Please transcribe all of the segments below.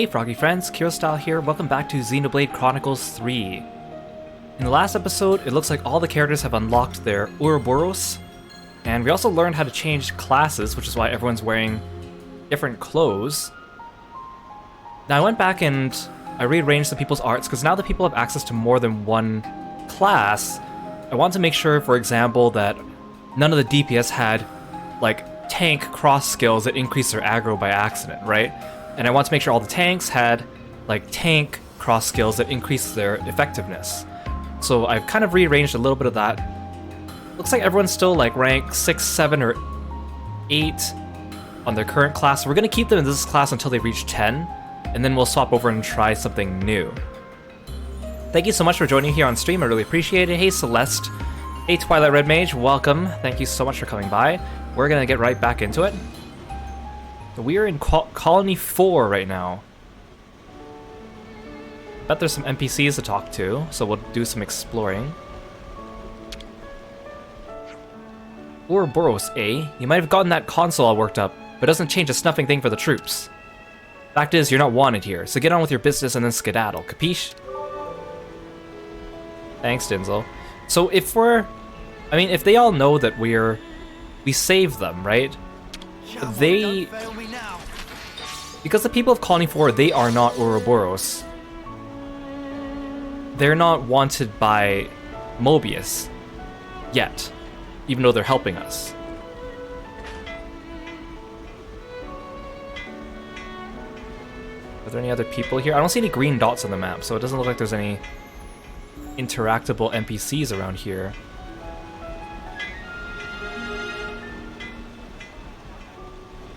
Hey Froggy friends, Kirostyle here, welcome back to Xenoblade Chronicles 3. In the last episode, it looks like all the characters have unlocked their Ouroboros, and we also learned how to change classes, which is why everyone's wearing different clothes. Now I went back and I rearranged the people's arts, because now that people have access to more than one class, I want to make sure, for example, that none of the DPS had, like, tank cross skills that increase their aggro by accident, right? And I want to make sure all the tanks had, like, tank cross skills that increase their effectiveness. So I've kind of rearranged a little bit of that. Looks like everyone's still, like, rank 6, 7, or 8 on their current class. So we're going to keep them in this class until they reach 10, and then we'll swap over and try something new. Thank you so much for joining here on stream, I really appreciate it. Hey Celeste, hey Twilight Red Mage, welcome. Thank you so much for coming by. We're going to get right back into it. We are in Colony 4 right now. Bet there's some NPCs to talk to, so we'll do some exploring. Ouroboros, eh? You might have gotten that console all worked up, but it doesn't change a snuffing thing for the troops. Fact is, you're not wanted here, so get on with your business and then skedaddle, capiche? Thanks, Denzel. So if if they all know that we saved them, right? Because the people of Colony 4, they are not Ouroboros. They're not wanted by Mobius yet, even though they're helping us. Are there any other people here? I don't see any green dots on the map, so it doesn't look like there's any interactable NPCs around here.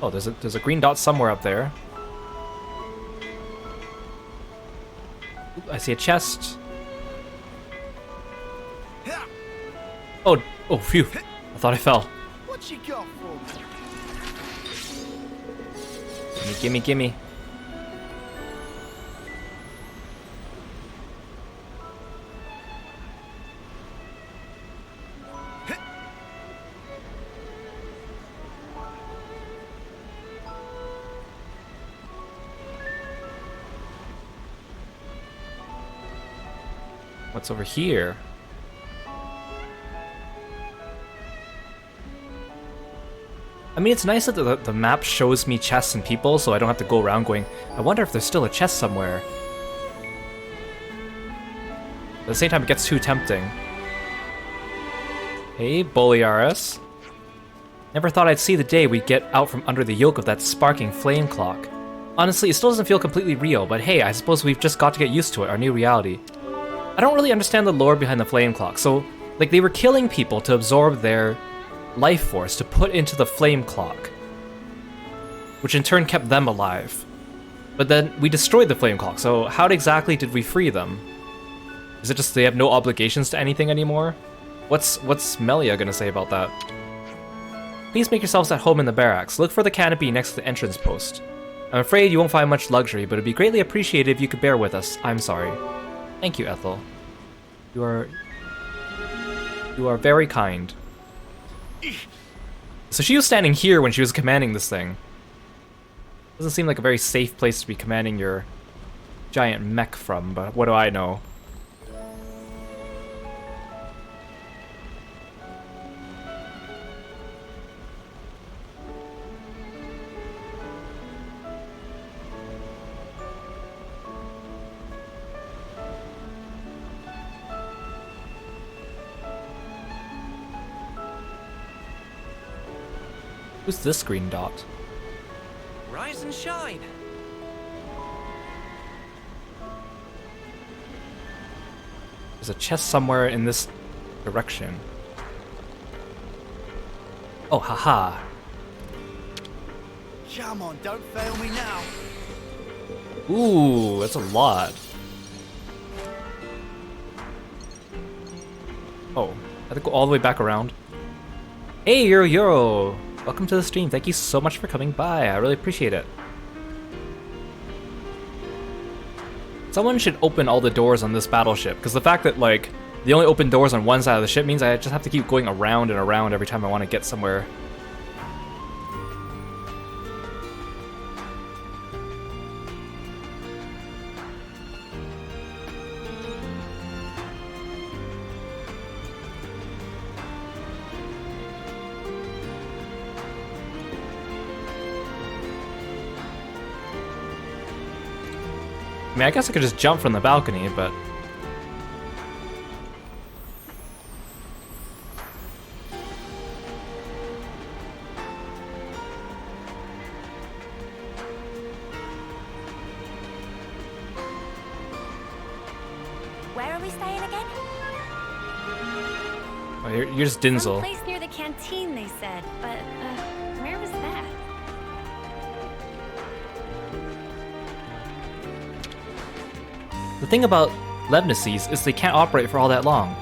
Oh, there's a green dot somewhere up there. Oop, I see a chest. Oh, phew. I thought I fell. What you got for me? Gimme. What's over here? I mean, it's nice that the map shows me chests and people, so I don't have to go around going, I wonder if there's still a chest somewhere. At the same time, it gets too tempting. Hey, Boliaris. Never thought I'd see the day we'd get out from under the yoke of that sparking flame clock. Honestly, it still doesn't feel completely real, but hey, I suppose we've just got to get used to it, our new reality. I don't really understand the lore behind the flame clock, so, like, they were killing people to absorb their life force to put into the flame clock, which in turn kept them alive. But then we destroyed the flame clock, so how exactly did we free them? Is it just they have no obligations to anything anymore? What's Melia gonna say about that? Please make yourselves at home in the barracks. Look for the canopy next to the entrance post. I'm afraid you won't find much luxury, but it'd be greatly appreciated if you could bear with us. I'm sorry. Thank you, Ethel. You are very kind. So she was standing here when she was commanding this thing. Doesn't seem like a very safe place to be commanding your giant mech from, but what do I know? Who's this green dot? Rise and shine. There's a chest somewhere in this direction. Oh, haha. Come on, don't fail me now. Ooh, that's a lot. Oh, I have to go all the way back around. Hey, Euro! Welcome to the stream. Thank you so much for coming by. I really appreciate it. Someone should open all the doors on this battleship, because the fact that, like, they only open doors on one side of the ship means I just have to keep going around and around every time I want to get somewhere. I mean, I guess I could just jump from the balcony, but... Where are we staying again? Oh, you're just Dinzel. Some place near the canteen, they said, but where was that? The thing about Lebnices is they can't operate for all that long.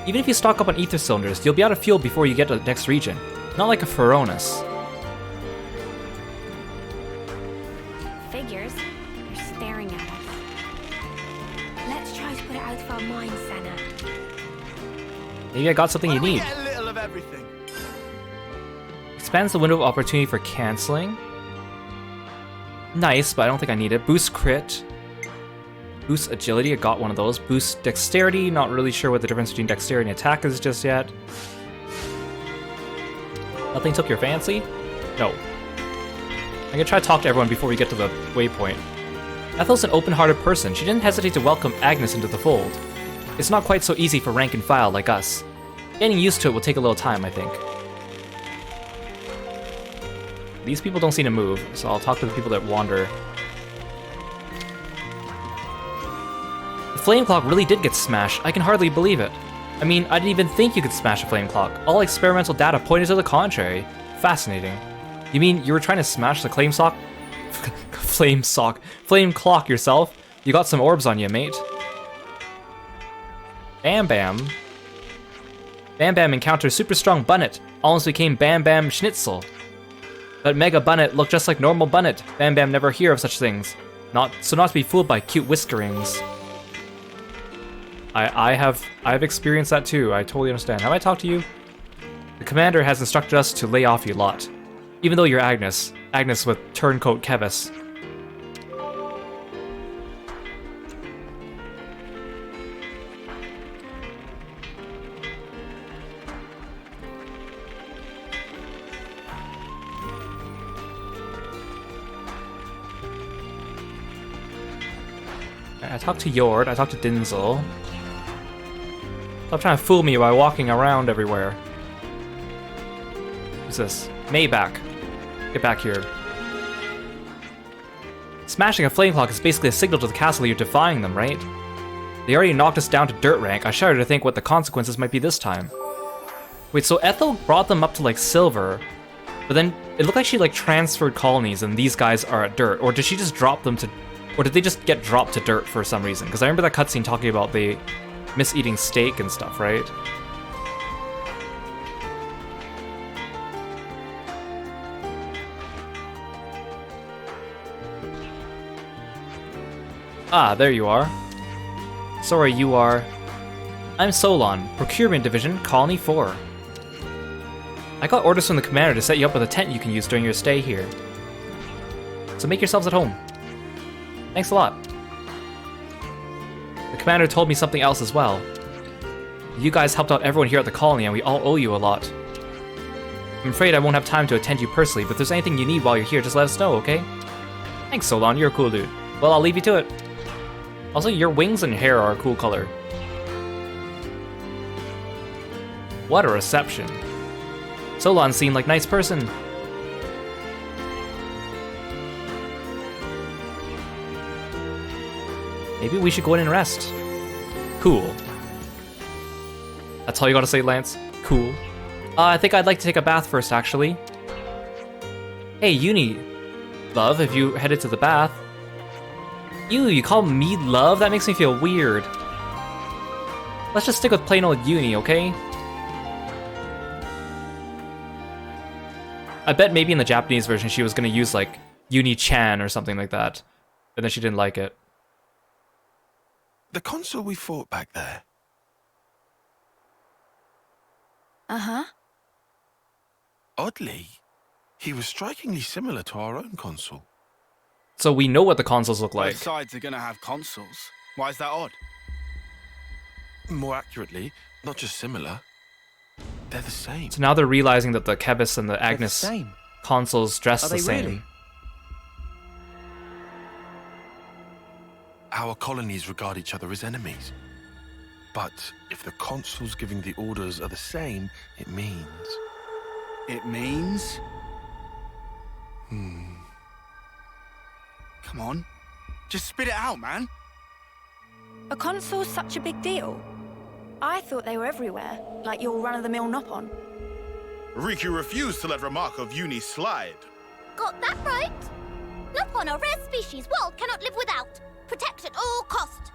Even if you stock up on ether cylinders, you'll be out of fuel before you get to the next region. Not like a Pharaonis. Figures. They're staring at us. Let's try to put it out of our minds, Senna. Maybe I got something you Why don't we need. get a little of everything? Expands the window of opportunity for canceling. Nice, but I don't think I need it. Boost crit. Boost agility, I got one of those. Boost dexterity, not really sure what the difference between dexterity and attack is just yet. Nothing took your fancy? No. I'm gonna try to talk to everyone before we get to the waypoint. Ethel's an open-hearted person. She didn't hesitate to welcome Agnes into the fold. It's not quite so easy for rank and file like us. Getting used to it will take a little time, I think. These people don't seem to move, so I'll talk to the people that wander. The flame clock really did get smashed. I can hardly believe it. I mean, I didn't even think you could smash a flame clock. All experimental data pointed to the contrary. Fascinating. You mean you were trying to smash the flame clock yourself? You got some orbs on you, mate. Bam Bam. Bam Bam encounters super strong Bunnet. Almost became Bam Bam Schnitzel. But Mega Bunnet looked just like normal Bunnet. Bam Bam never hear of such things. Not to be fooled by cute whiskerings. I have experienced that too. I totally understand. Have I talked to you? The commander has instructed us to lay off you lot. Even though you're Agnes with turncoat Kevis. I talked to Yord, I talked to Dinzel. Stop trying to fool me by walking around everywhere. Who's this? Mayback. Get back here. Smashing a flame clock is basically a signal to the castle you're defying them, right? They already knocked us down to dirt rank. I shudder to think what the consequences might be this time. Wait, so Ethel brought them up to like silver, but then it looked like she like transferred colonies and these guys are at dirt, or did she just drop them to, or did they just get dropped to dirt for some reason? Because I remember that cutscene talking about they miss eating steak and stuff, right? Ah, there you are. Sorry, you are... I'm Solon, Procurement Division, Colony 4. I got orders from the commander to set you up with a tent you can use during your stay here. So make yourselves at home. Thanks a lot. The commander told me something else as well. You guys helped out everyone here at the colony and we all owe you a lot. I'm afraid I won't have time to attend you personally, but if there's anything you need while you're here, just let us know, okay? Thanks, Solon, you're a cool dude. Well, I'll leave you to it. Also, your wings and hair are a cool color. What a reception. Solon seemed like a nice person. Maybe we should go in and rest. Cool. That's all you gotta say, Lance? Cool. I think I'd like to take a bath first, actually. Hey, Uni. Love, if you headed to the bath. You call me love? That makes me feel weird. Let's just stick with plain old Uni, okay? I bet maybe in the Japanese version she was gonna use like Uni-chan or something like that. And then she didn't like it. The consul we fought back there. Uh-huh. Oddly, he was strikingly similar to our own consul. So we know what the consoles look like. Both sides are gonna have consoles. Why is that odd? More accurately, not just similar. They're the same. So now they're realizing that the Kebis and the Agnes same. consoles dress Are the they same. really? our colonies regard each other as enemies. But if the consuls giving the orders are the same, it means... It means? Come on. Just spit it out, man. Are consoles such a big deal? I thought they were everywhere, like your run-of-the-mill Nopon. Riku refused to let remark of uni slide. Got that right? Nopon are rare species world cannot live without. Protect at all cost.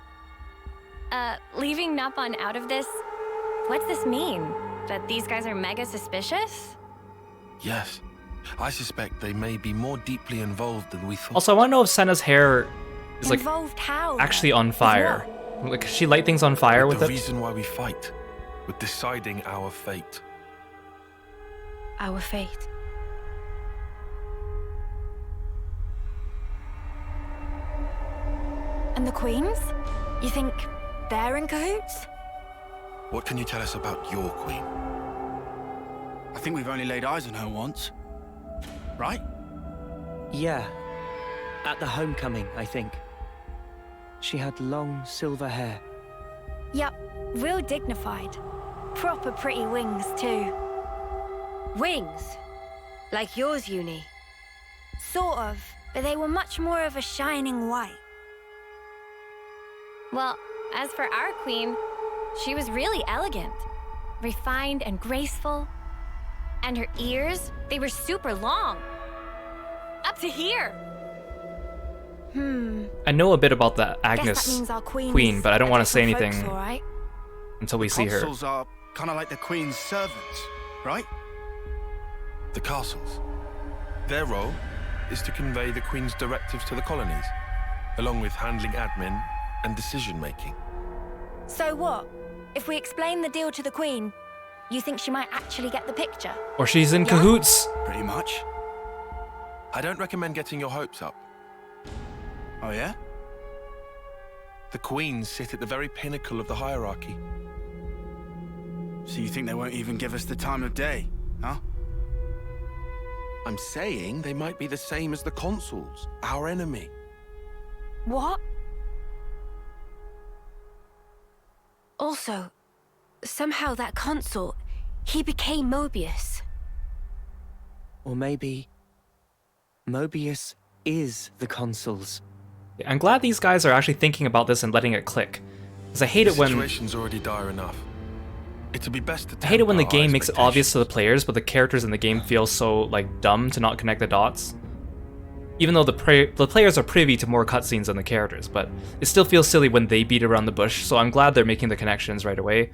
Leaving Nopon out of this, what's this mean? That these guys are mega suspicious? Yes. I suspect they may be more deeply involved than we thought. Also, I want to know if Senna's hair is like Involved how? actually though? on With fire. what? Like, she light things on fire with the it? reason why we fight, with deciding our fate. Our fate. And the queens? You think they're in cahoots? What can you tell us about your queen? I think we've only laid eyes on her once. Right? Yeah. At the homecoming, I think. She had long silver hair. Yep, real dignified. Proper pretty wings, too. Wings? Like yours, Uni? Sort of, but they were much more of a shining white. Well, as for our queen, she was really elegant. Refined and graceful. And her ears, they were super long. Up to here. I know a bit about that Guess Agnes that means our queen, but I don't want to say anything All right. until we see her. Consuls are kind of like the queen's servants, right? The castles. Their role is to convey the Queen's directives to the colonies, along with handling admin and decision-making. So what? If we explain the deal to the queen, you think she might actually get the picture? Or she's in cahoots. Pretty much. I don't recommend getting your hopes up. Oh, yeah? The Queens sit at the very pinnacle of the hierarchy. So you think they won't even give us the time of day, huh? I'm saying they might be the same as the consuls, our enemy. What? Also, somehow that consul, he became Mobius. Or maybe... Mobius is the consuls. I'm glad these guys are actually thinking about this and letting it click. Because I hate The it when situation's already dire enough. It'd be best to I hate it when the temper our game makes it obvious to the expectations. players, but the characters in the game feel so like dumb to not connect the dots. Even though the players are privy to more cutscenes than the characters, but it still feels silly when they beat around the bush, so I'm glad they're making the connections right away.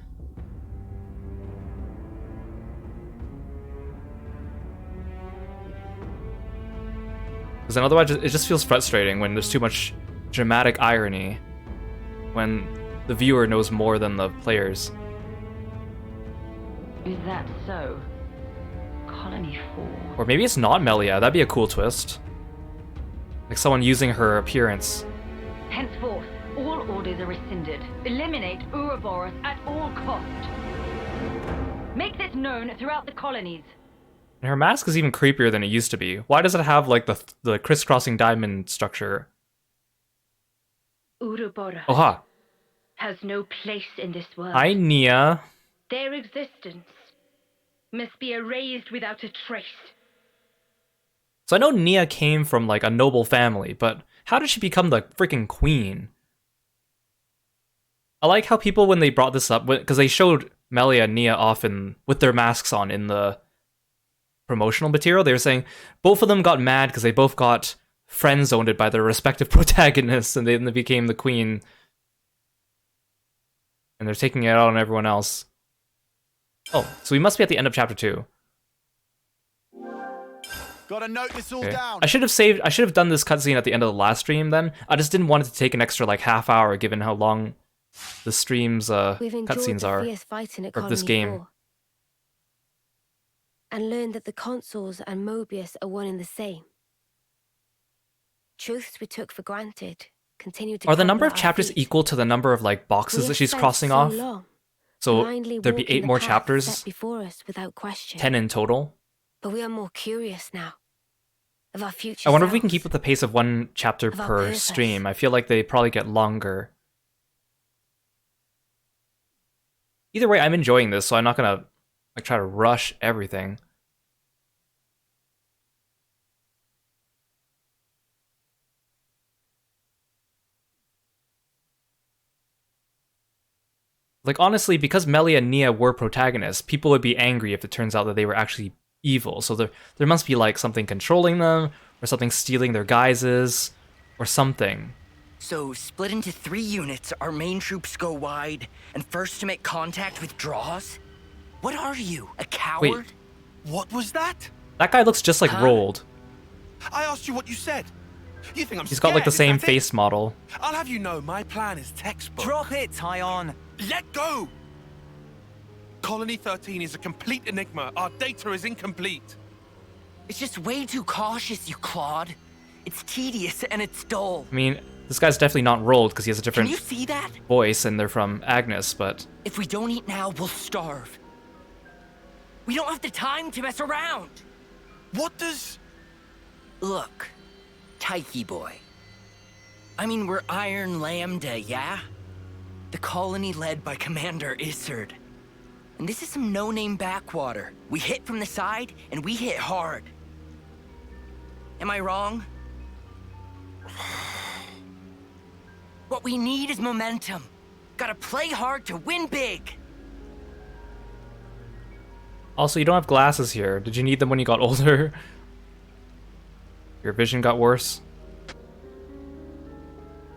Because then otherwise it just feels frustrating when there's too much dramatic irony, when the viewer knows more than the players. Is that so? Colony 4. Or maybe it's not Melia, that'd be a cool twist. Like someone using her appearance. Henceforth, all orders are rescinded. Eliminate Ouroboros at all cost. Make this known throughout the colonies. And her mask is even creepier than it used to be. Why does it have like the crisscrossing diamond structure? Ouroboros Oha! has no place in this world. Hi, Nia. Their existence must be erased without a trace. So I know Nia came from like a noble family, but how did she become the freaking queen? I like how people, when they brought this up, because they showed Melia and Nia often with their masks on in the promotional material, they were saying both of them got mad because they both got friend-zoned by their respective protagonists, and then they became the queen. And they're taking it out on everyone else. Oh, so we must be at the end of chapter 2. Gotta note this all Okay. down. I should have done this cutscene at the end of the last stream then. I just didn't want it to take an extra like half hour given how long the stream's We've enjoyed cutscenes the are. fierce fighting at of this Colony game. 4, and learned that the consuls and Mobius are one and the same. Truths we took for granted continue to Are the crumble number of at our chapters feet. equal to the number of like We boxes have that she's spent crossing so off? long So blindly there'd be walking 8 the more path chapters, set before us without question. 10 in total. But we are more curious now. of our future I wonder if we can selves. keep up the pace of one chapter Of our per purpose. stream. I feel like they probably get longer. Either way, I'm enjoying this, so I'm not gonna like try to rush everything. Like, honestly, because Melia and Nia were protagonists, people would be angry if it turns out that they were actually evil. So there must be, like, something controlling them, or something stealing their guises, or something. So, split into 3 units, our main troops go wide, and first to make contact withdraws? What are you, a coward? What was that? That guy looks just like Rolled. I asked you what you said. You think I'm He's got, like, the scared, same is that face it? model. I'll have you know, my plan is textbook. Drop it, Tyon! Let go! Colony 13 is a complete enigma. Our data is incomplete. It's just way too cautious, you clod. It's tedious and it's dull. I mean, this guy's definitely not Rolled because he has a different Can you see that? voice, and they're from Agnes, but... If we don't eat now, we'll starve. We don't have the time to mess around. What does... Look, Taiki boy. I mean, we're Iron Lambda, yeah? The colony led by Commander Izzard. And this is some no-name backwater. We hit from the side, and we hit hard. Am I wrong? What we need is momentum. Gotta play hard to win big. Also, you don't have glasses here. Did you need them when you got older? Your vision got worse?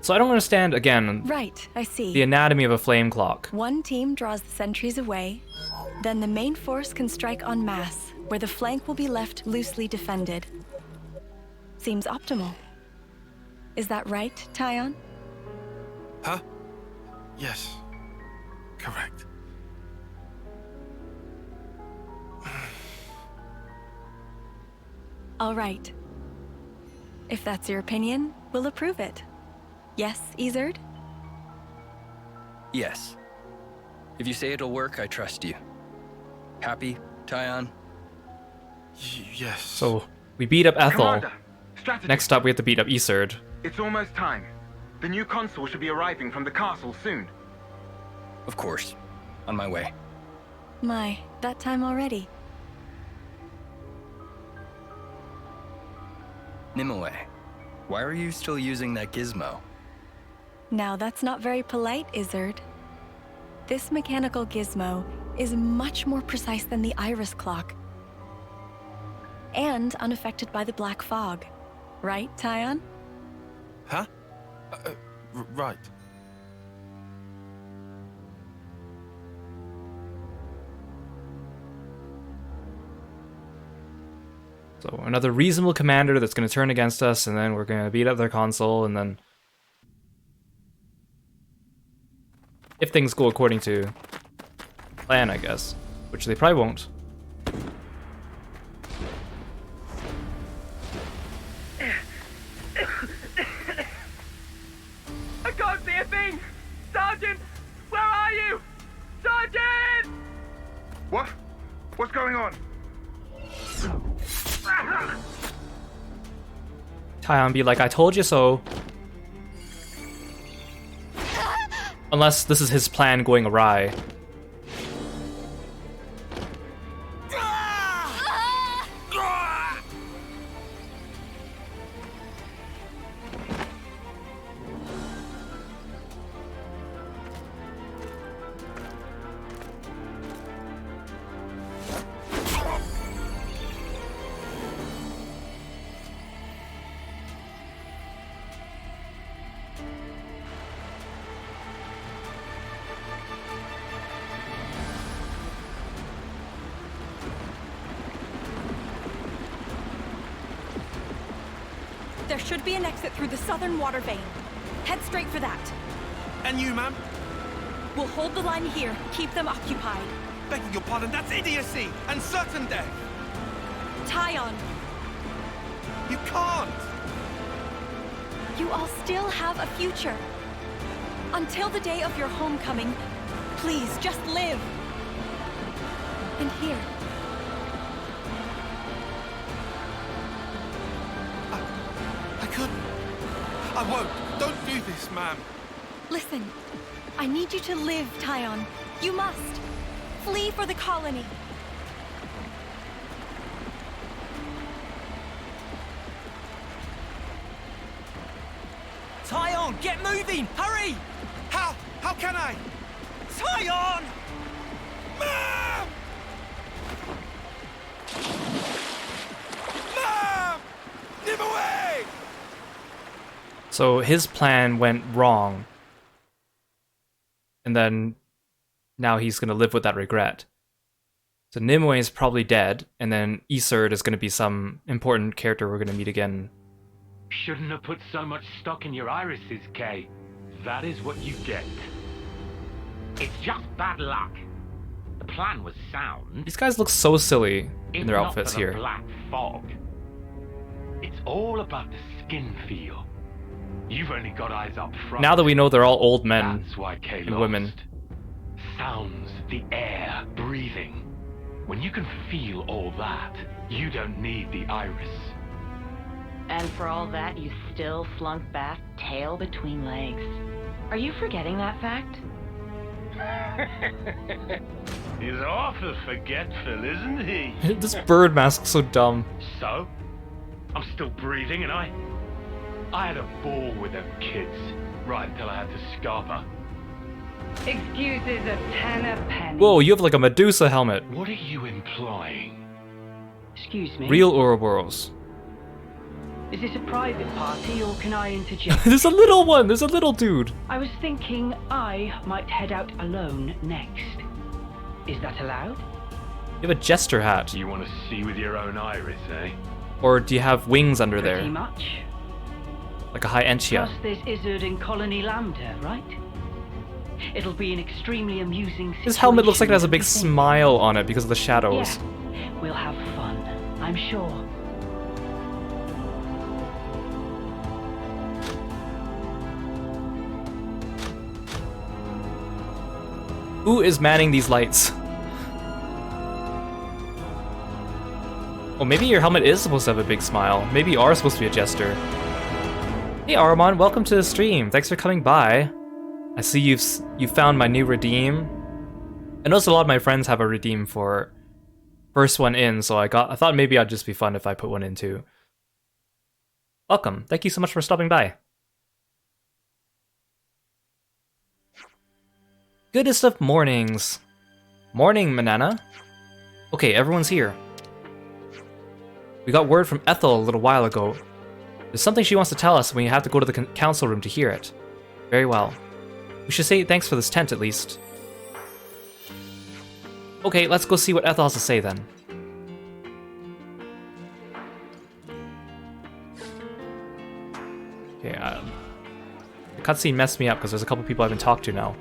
So I don't understand, again, Right, I see. the anatomy of a flame clock. One team draws the sentries away, then the main force can strike en masse, where the flank will be left loosely defended. Seems optimal. Is that right, Tyon? Huh? Yes. Correct. All right. If that's your opinion, we'll approve it. Yes, Izzard? Yes. If you say it'll work, I trust you. Happy, Tyon? Yes. So, we beat up Ethel. Commander, strategy. Next up, we have to beat up Izzard. It's almost time. The new consul should be arriving from the castle soon. Of course. On my way. My, that time already. Nimue, why are you still using that gizmo? Now that's not very polite, Izzard. This mechanical gizmo is much more precise than the iris clock. And unaffected by the black fog. Right, Tyon? Huh? Right. So, another reasonable commander that's going to turn against us, and then we're going to beat up their consul, and then... if things go according to plan, I guess. Which they probably won't. I can't see a thing! Sergeant! Where are you? Sergeant! What? What's going on? Tyon be like, I told you so. Unless this is his plan going awry. There should be an exit through the southern water vein. Head straight for that. And you, ma'am? We'll hold the line here, keep them occupied. Begging your pardon, that's idiocy and certain death. Tyon, You can't. you all still have a future. Until the day of your homecoming, please just live. And here. I won't. Don't do this, ma'am. Listen, I need you to live, Tyon. You must. Flee for the colony. Tyon, get moving! Hurry! How? How can I? Tyon! Ma'am! Ma'am! Nimue! So his plan went wrong. And then now he's going to live with that regret. So Nimue is probably dead, and then Iserd is going to be some important character we're going to meet again. Shouldn't have put so much stock in your irises, Kay. That is what you get. It's just bad luck. The plan was sound. These guys look so silly in their outfits here. Black fog. It's all about the skin feel. You've only got eyes up front. Now that we know they're all old men That's why Kay and lost. women. Sounds, the air, breathing. When you can feel all that, you don't need the iris. And for all that, you still slunk back, tail between legs. Are you forgetting that fact? He's awful forgetful, isn't he? This bird mask's so dumb. So? I'm still breathing, and I had a ball with them kids, right until I had to scarper. Excuses a penny. Whoa, you have like a Medusa helmet. What are you implying? Excuse me? Real Ouroboros. Is this a private party, or can I interject? There's a little one! There's a little dude! I was thinking I might head out alone next. Is that allowed? You have a jester hat. You want to see with your own iris, eh? Or do you have wings under there? Pretty much. Like a high Entia. Plus there's Izzard in Colony Lambda, right? It'll be an extremely amusing situation. His helmet looks like it has a big smile on it because of the shadows. Yeah, we'll have fun, I'm sure. Who is manning these lights? Oh, maybe your helmet is supposed to have a big smile. Maybe you are supposed to be a jester. Hey Aramon, welcome to the stream. Thanks for coming by. I see you found my new redeem. I noticed a lot of my friends have a redeem for first one in, so I thought maybe it'd just be fun if I put one in too. Welcome. Thank you so much for stopping by. Goodest of mornings. Morning, Manana. Okay, everyone's here. We got word from Ethel a little while ago. There's something she wants to tell us, and we have to go to the council room to hear it. Very well. We should say thanks for this tent, at least. Okay, let's go see what Ethel has to say, then. Okay, the cutscene messed me up, because there's a couple people I haven't talked to now.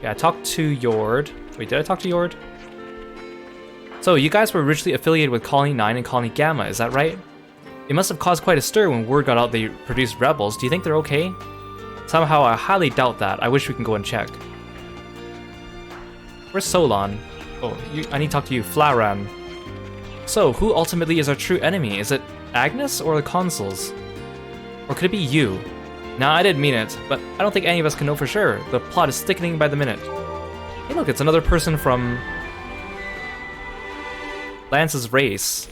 Yeah, I talked to Yord. Wait, did I talk to Yord? So, you guys were originally affiliated with Colony 9 and Colony Gamma, is that right? It must have caused quite a stir when word got out they produced rebels. Do you think they're okay? Somehow, I highly doubt that. I wish we can go and check. Where's Solon? Oh, I need to talk to you, Flaran. So, who ultimately is our true enemy? Is it Agnes or the consuls? Or could it be you? Nah, I didn't mean it, but I don't think any of us can know for sure. The plot is thickening by the minute. Hey look, it's another person from Lance's race.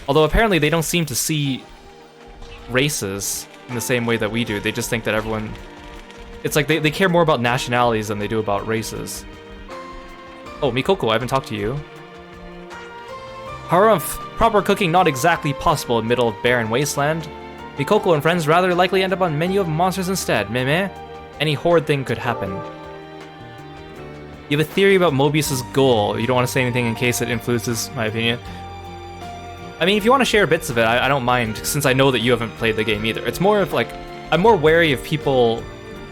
Although apparently they don't seem to see races in the same way that we do. They just think that everyone... It's like they care more about nationalities than they do about races. Oh, Mikoko, I haven't talked to you. Harumph! Proper cooking not exactly possible in middle of barren wasteland. Mikoko and friends rather likely end up on menu of monsters instead, meh? Any horrid thing could happen. You have a theory about Mobius's goal. You don't want to say anything in case it influences my opinion. I mean, if you want to share bits of it, I don't mind, since I know that you haven't played the game either. It's more of like, I'm more wary if people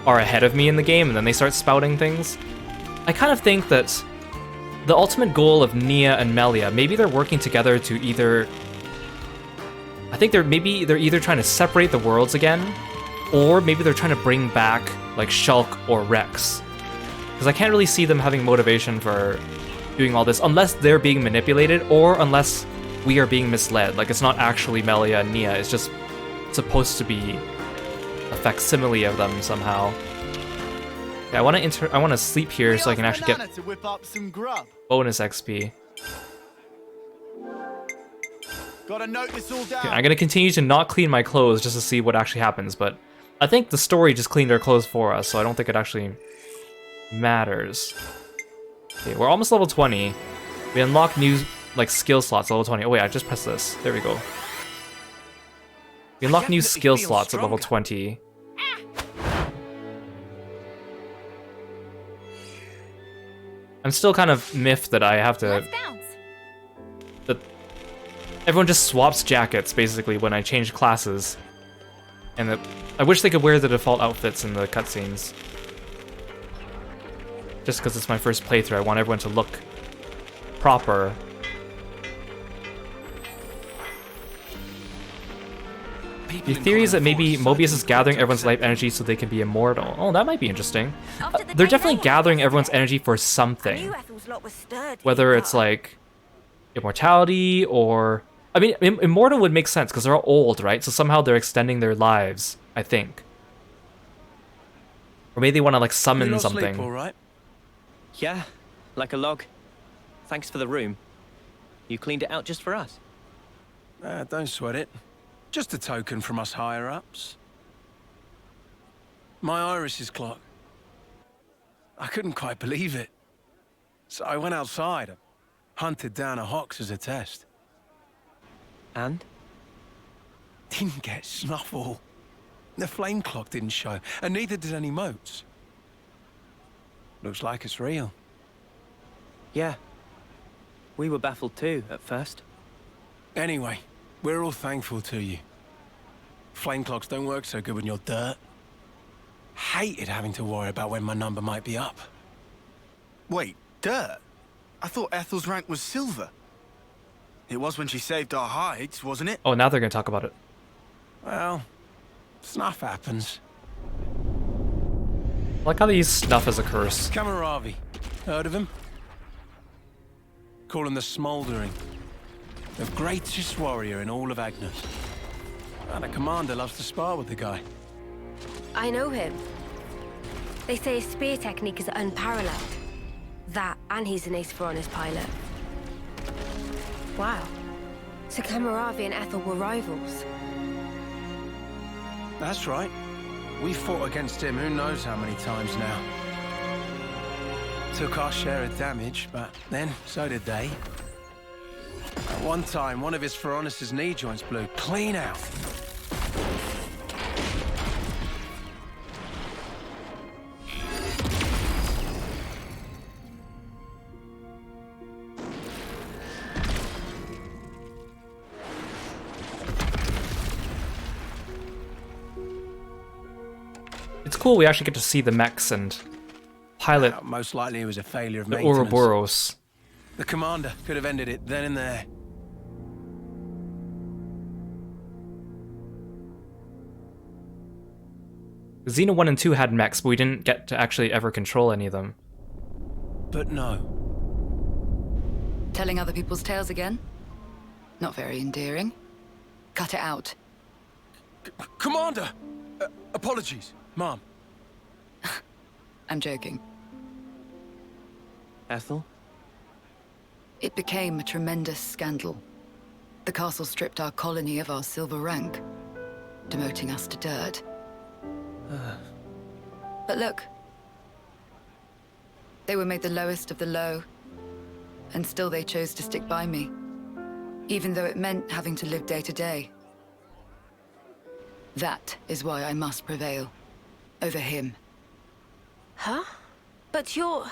are ahead of me in the game and then they start spouting things. I kind of think that the ultimate goal of Nia and Melia, maybe they're working together to either... I think they're either trying to separate the worlds again, or maybe they're trying to bring back, like, Shulk or Rex. Because I can't really see them having motivation for doing all this, unless they're being manipulated, or unless we are being misled. Like, it's not actually Melia and Nia, it's just supposed to be a facsimile of them somehow. Yeah, I want to sleep here so I can actually get to whip up some grub. bonus XP. Gotta note this all down. Okay, I'm gonna continue to not clean my clothes just to see what actually happens, but I think the story just cleaned our clothes for us, so I don't think it actually matters. Okay, we're almost level 20. We unlock new like skill slots at level 20. Oh wait, I just pressed this. There we go. We unlock new skill slots at level 20. I'm still kind of miffed that I have to... That everyone just swaps jackets, basically, when I change classes. And that I wish they could wear the default outfits in the cutscenes. Just because it's my first playthrough, I want everyone to look proper. The theory is that maybe Mobius is gathering everyone's life energy so they can be immortal. Oh, that might be interesting. They're definitely gathering everyone's energy for something. Whether it's like immortality or... I mean, immortal would make sense because they're all old, right? So somehow they're extending their lives, I think. Or maybe they want to like summon something. Sleep, all right? Yeah, like a log. Thanks for the room. You cleaned it out just for us. Don't sweat it. Just a token from us higher-ups. My iris's clock. I couldn't quite believe it. So I went outside, hunted down a Hox as a test. And? Didn't get snuffle. The flame clock didn't show, and neither did any motes. Looks like it's real. Yeah. We were baffled too, at first. Anyway, we're all thankful to you. Flame clocks don't work so good when you're dirt. Hated having to worry about when my number might be up. Wait, dirt? I thought Ethel's rank was silver. It was when she saved our hides, wasn't it? Oh, now they're gonna talk about it. Well, snuff happens. I like how they use snuff as a curse. Kamaravi. Heard of him? Call him the Smouldering. The greatest warrior in all of Agnes. And a commander loves to spar with the guy. I know him. They say his spear technique is unparalleled. That, and he's an ace for honest pilot. Wow. So Kamaravi and Ethel were rivals. That's right. We fought against him who knows how many times now. Took our share of damage, but then so did they. At one time, one of his Feronis' knee joints blew clean out. It's cool we actually get to see the mechs and pilot most likely it was a failure of the maintenance. Ouroboros. The commander could have ended it then and there. Xeno 1 and 2 had mechs, but we didn't get to actually ever control any of them. But no. Telling other people's tales again? Not very endearing. Cut it out. Commander! Apologies, Mom. I'm joking. Ethel? It became a tremendous scandal. The castle stripped our colony of our silver rank, demoting us to dirt. But look. They were made the lowest of the low, and still they chose to stick by me, even though it meant having to live day to day. That is why I must prevail over him. Huh? But you're...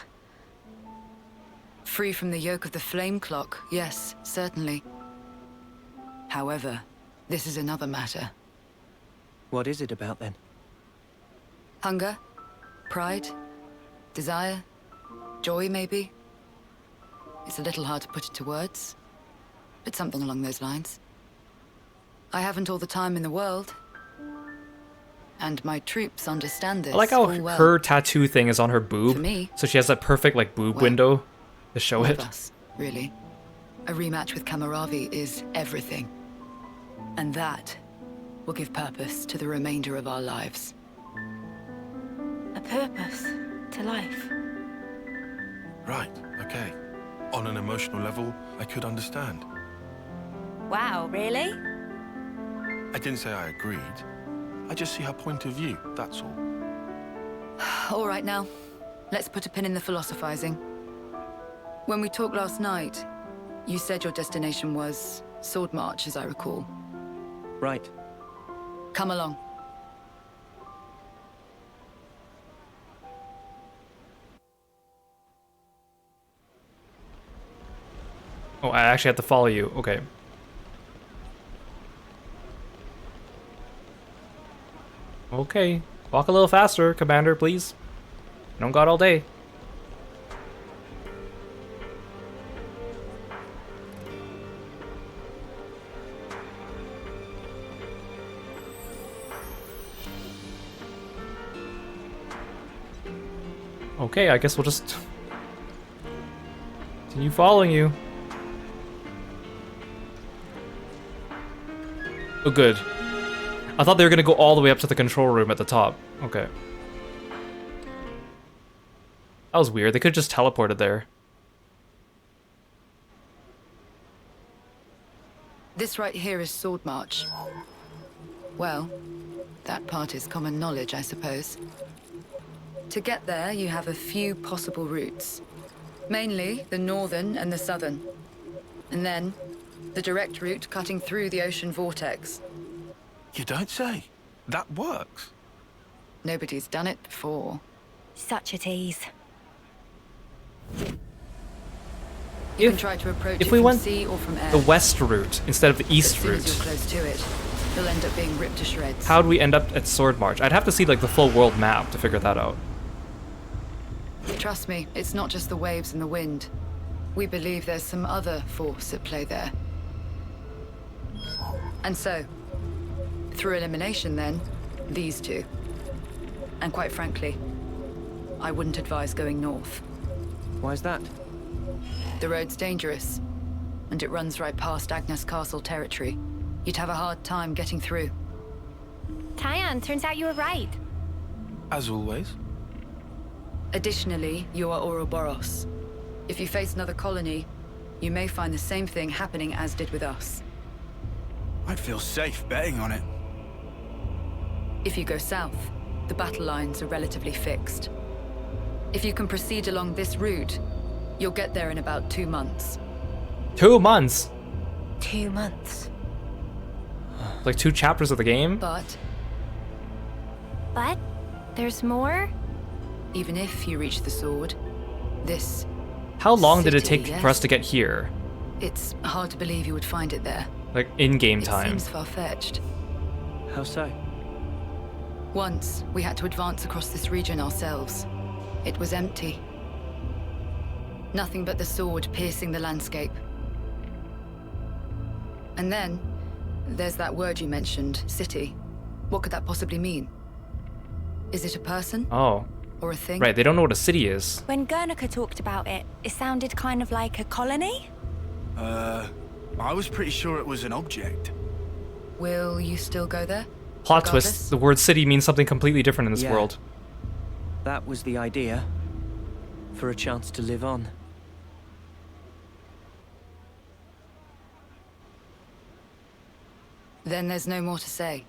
Free from the yoke of the flame clock, yes, certainly. However, this is another matter. What is it about then? Hunger, pride, desire, joy maybe. It's a little hard to put into words, but something along those lines. I haven't all the time in the world. And my troops understand this. I like how full well. her tattoo thing is on her boob, For me, so she has that perfect like boob window to show all it. of us, really. A rematch with Kamaravi is everything. And that will give purpose to the remainder of our lives. to life. Right, okay. On an emotional level, I could understand. Wow, really? I didn't say I agreed. I just see her point of view, that's all. All right now, let's put a pin in the philosophizing. When we talked last night, you said your destination was Sword March, as I recall. Right. Come along. Oh, I actually have to follow you. Okay. Okay. Walk a little faster, Commander, please. I don't got all day. Okay, I guess we'll just continue following you. Oh, good. I thought they were gonna go all the way up to the control room at the top. Okay. That was weird. They could have just teleported there. This right here is Sword March. Well, that part is common knowledge, I suppose. To get there, you have a few possible routes. Mainly the northern and the southern. And then, the direct route cutting through the ocean vortex. You don't say. That works. Nobody's done it before. Such a tease. You can try to approach it If we from went sea or from air. the west route instead of the east As soon as route, you're close to it, you'll end up being ripped to shreds. how would we end up at Sword March? I'd have to see like the full world map to figure that out. Trust me, it's not just the waves and the wind. We believe there's some other force at play there. And so, through elimination then, these two. And quite frankly, I wouldn't advise going north. Why is that? The road's dangerous, and it runs right past Agnes Castle territory. You'd have a hard time getting through. Tyan, turns out you were right. As always. Additionally, you are Ouroboros. If you face another colony, you may find the same thing happening as did with us. I'd feel safe betting on it. If you go south, the battle lines are relatively fixed. If you can proceed along this route, you'll get there in about 2 months. 2 months? 2 months. Like 2 chapters of the game? But there's more? even if you reach the sword, this... How long did it city, take for us to get here? It's hard to believe you would find it there. Like, in-game It time. seems far-fetched. How so? Once, we had to advance across this region ourselves. It was empty. Nothing but the sword piercing the landscape. And then, there's that word you mentioned, city. What could that possibly mean? Is it a person? Oh. Or a thing? Right, they don't know what a city is. When Guernica talked about it, it sounded kind of like a colony? I was pretty sure it was an object. Will you still go there? Plot Regardless? twist, the word city means something completely different in this Yeah. world. That was the idea. For a chance to live on. Then there's no more to say.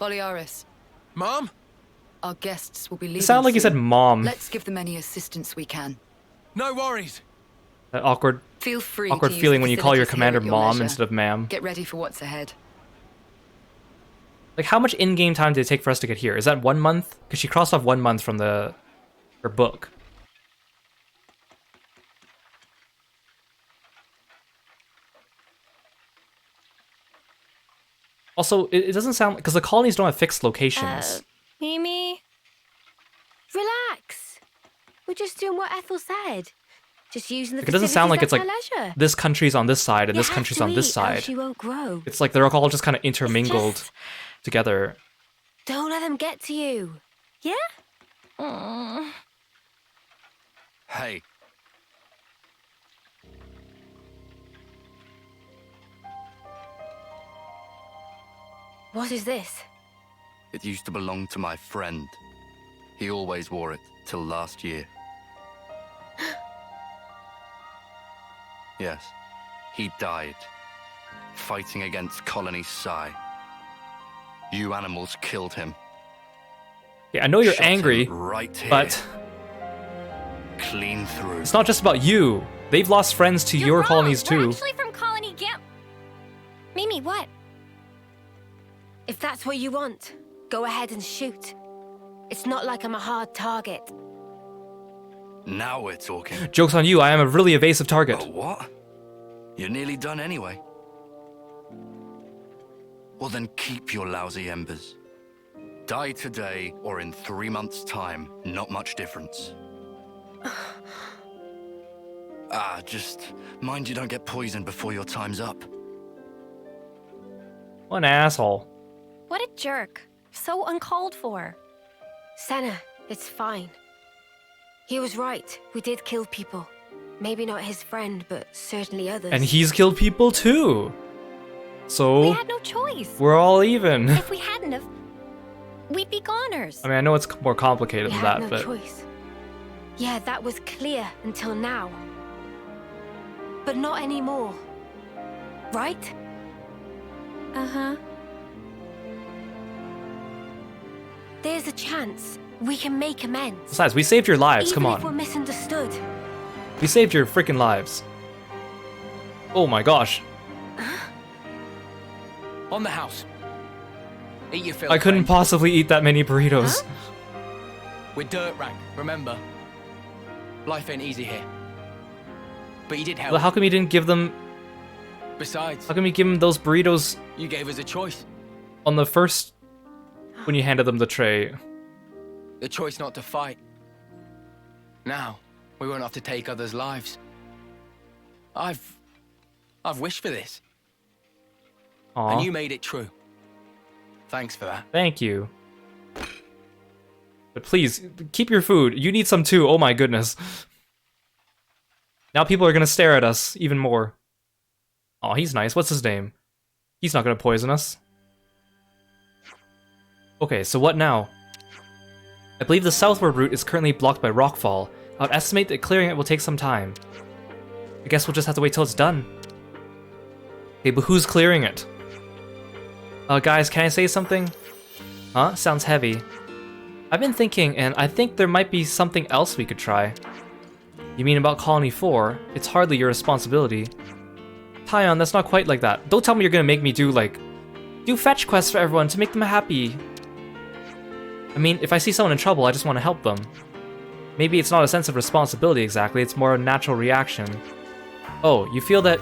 Boliaris. Mom? Our guests will be leaving It sounded like you soon. said mom. Let's give them any assistance we can. No worries. That awkward Feel free awkward to use feeling the when you call your facilities here commander at your mom leisure. instead of ma'am. Get ready for what's ahead. Like, how much in-game time did it take for us to get here? Is that 1 month? Because she crossed off 1 month from her book. Also, it doesn't sound... Because the colonies don't have fixed locations. Mimi? Relax. We're just doing what Ethel said. Just using the Like, it doesn't sound like it's like facilities at our leisure. this country's on this side and You this have country's to on this eat, else side. you won't grow. It's like they're all just kind of intermingled together. Don't let them get to you. Yeah? Hey. What is this? It used to belong to my friend. He always wore it till last year. Yes, he died, fighting against Colony Psi. You animals killed him. Yeah, I know you're Shot angry, him right here. but clean through. it's not just about you. They've lost friends to your colonies We're too. actually from Colony Gam... Mimi, what? If that's what you want, go ahead and shoot. It's not like I'm a hard target. Now we're talking. Joke's on you, I am a really evasive target. Oh, what? You're nearly done anyway. Well then keep your lousy embers. Die today or in 3 months' time. Not much difference. Just mind you don't get poisoned before your time's up. What an asshole. What a jerk. So uncalled for. Senna, it's fine. He was right. We did kill people. Maybe not his friend, but certainly others. And he's killed people too. So We had no choice. we're all even. If we hadn't have, we'd be goners. I mean, I know it's more complicated We than had that, no but choice. Yeah, that was clear until now. But not anymore. Right? Uh-huh. There's a chance we can make amends. besides, we saved your lives. Even Come if we're on, misunderstood. we saved your freaking lives. Oh my gosh, On the house. Eat your fill. I couldn't friend. possibly eat that many burritos. We're dirt rank, remember? Life ain't easy here. But you did help. Well, how come you didn't give them? Besides, How come you give them those burritos you gave us a choice. on the first when you handed them the tray? The choice not to fight. Now, we won't have to take others' lives. I've wished for this. Aw, And you made it true. Thanks for that. thank you. But please keep your food. You need some too. Oh my goodness. Now people are gonna stare at us even more. Oh, he's nice. What's his name? He's not gonna poison us. Okay, so what now? I believe the southward route is currently blocked by rockfall. I would estimate that clearing it will take some time. I guess we'll just have to wait till it's done. Okay, but who's clearing it? Guys, can I say something? Huh? Sounds heavy. I've been thinking, and I think there might be something else we could try. You mean about Colony 4? It's hardly your responsibility. Tyon, that's not quite like that. Don't tell me you're gonna make me do fetch quests for everyone to make them happy. I mean, if I see someone in trouble, I just want to help them. Maybe it's not a sense of responsibility exactly, it's more a natural reaction. Oh, you feel that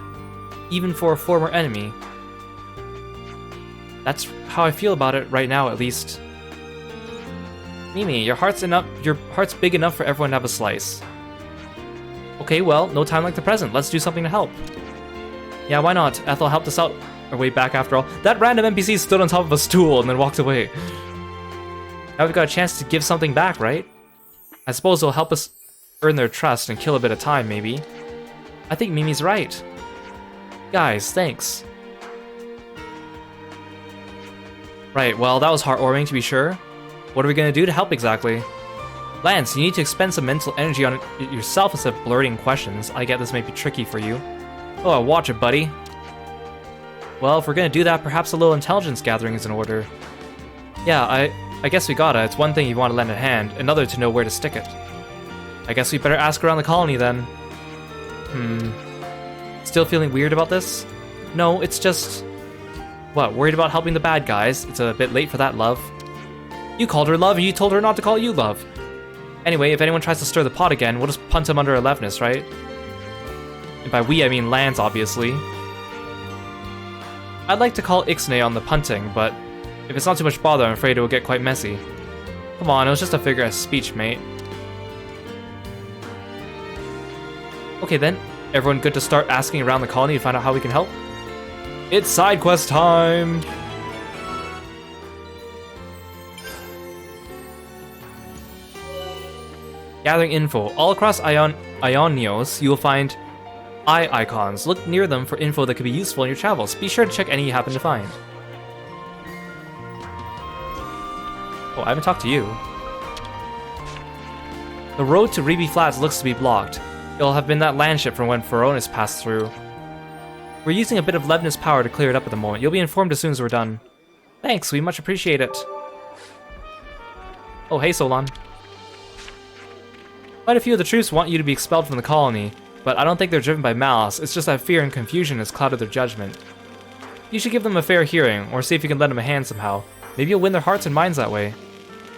even for a former enemy? That's how I feel about it right now, at least. Mimi, your heart's big enough for everyone to have a slice. Okay, well, no time like the present. Let's do something to help. Yeah, why not? Ethel helped us out our way back after all. That random NPC stood on top of a stool and then walked away. Now we've got a chance to give something back, right? I suppose it'll help us earn their trust and kill a bit of time, maybe. I think Mimi's right. Guys, thanks. Right, well, that was heartwarming to be sure. What are we gonna do to help exactly? Lance, you need to expend some mental energy on it yourself instead of blurting questions. I get this may be tricky for you. Oh, watch it, buddy. Well, if we're gonna do that, perhaps a little intelligence gathering is in order. Yeah, I guess we gotta. It's one thing you want to lend a hand, another to know where to stick it. I guess we better ask around the colony then. Still feeling weird about this? No, it's just... What, worried about helping the bad guys? It's a bit late for that, love. You called her love and you told her not to call you love. Anyway, if anyone tries to stir the pot again, we'll just punt him under 11th, right? And by we, I mean Lance, obviously. I'd like to call Ixnay on the punting, but if it's not too much bother, I'm afraid it will get quite messy. Come on, it was just a figure of speech, mate. Okay then, everyone good to start asking around the colony to find out how we can help? It's side quest time! Gathering info. All across Ionios, you will find eye icons. Look near them for info that could be useful in your travels. Be sure to check any you happen to find. Oh, I haven't talked to you. The road to Reeby Flats looks to be blocked. It'll have been that landship from when Feronis passed through. We're using a bit of Levna's power to clear it up at the moment. You'll be informed as soon as we're done. Thanks, we much appreciate it. Oh, hey Solon. Quite a few of the troops want you to be expelled from the colony, but I don't think they're driven by malice. It's just that fear and confusion has clouded their judgment. You should give them a fair hearing, or see if you can lend them a hand somehow. Maybe you'll win their hearts and minds that way.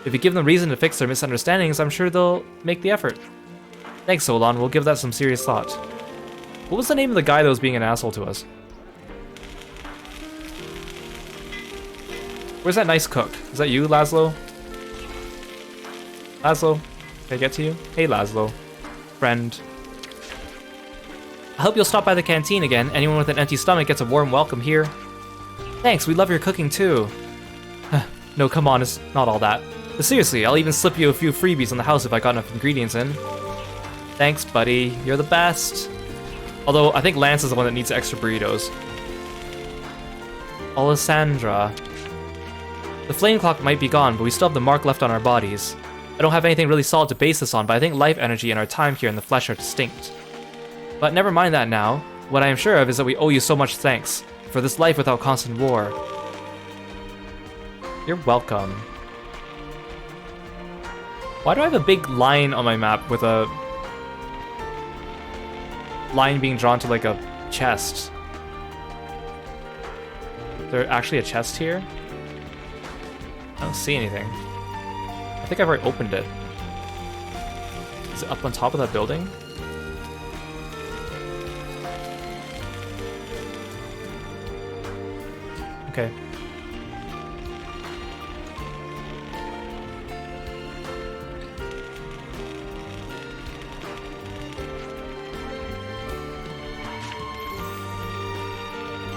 If you give them reason to fix their misunderstandings, I'm sure they'll make the effort. Thanks, Solon. We'll give that some serious thought. What was the name of the guy that was being an asshole to us? Where's that nice cook? Is that you, Laszlo? Laszlo? Can I get to you? Hey, Laszlo. Friend. I hope you'll stop by the canteen again. Anyone with an empty stomach gets a warm welcome here. Thanks, we love your cooking too. No, come on, it's not all that. But seriously, I'll even slip you a few freebies on the house if I got enough ingredients in. Thanks, buddy. You're the best. Although, I think Lance is the one that needs extra burritos. Alessandra. The flame clock might be gone, but we still have the mark left on our bodies. I don't have anything really solid to base this on, but I think life energy and our time here in the flesh are distinct. But never mind that now. What I am sure of is that we owe you so much thanks for this life without constant war. You're welcome. Why do I have a big line on my map with a line being drawn to like a chest? Is there actually a chest here? I don't see anything. I think I've already opened it. Is it up on top of that building? Okay.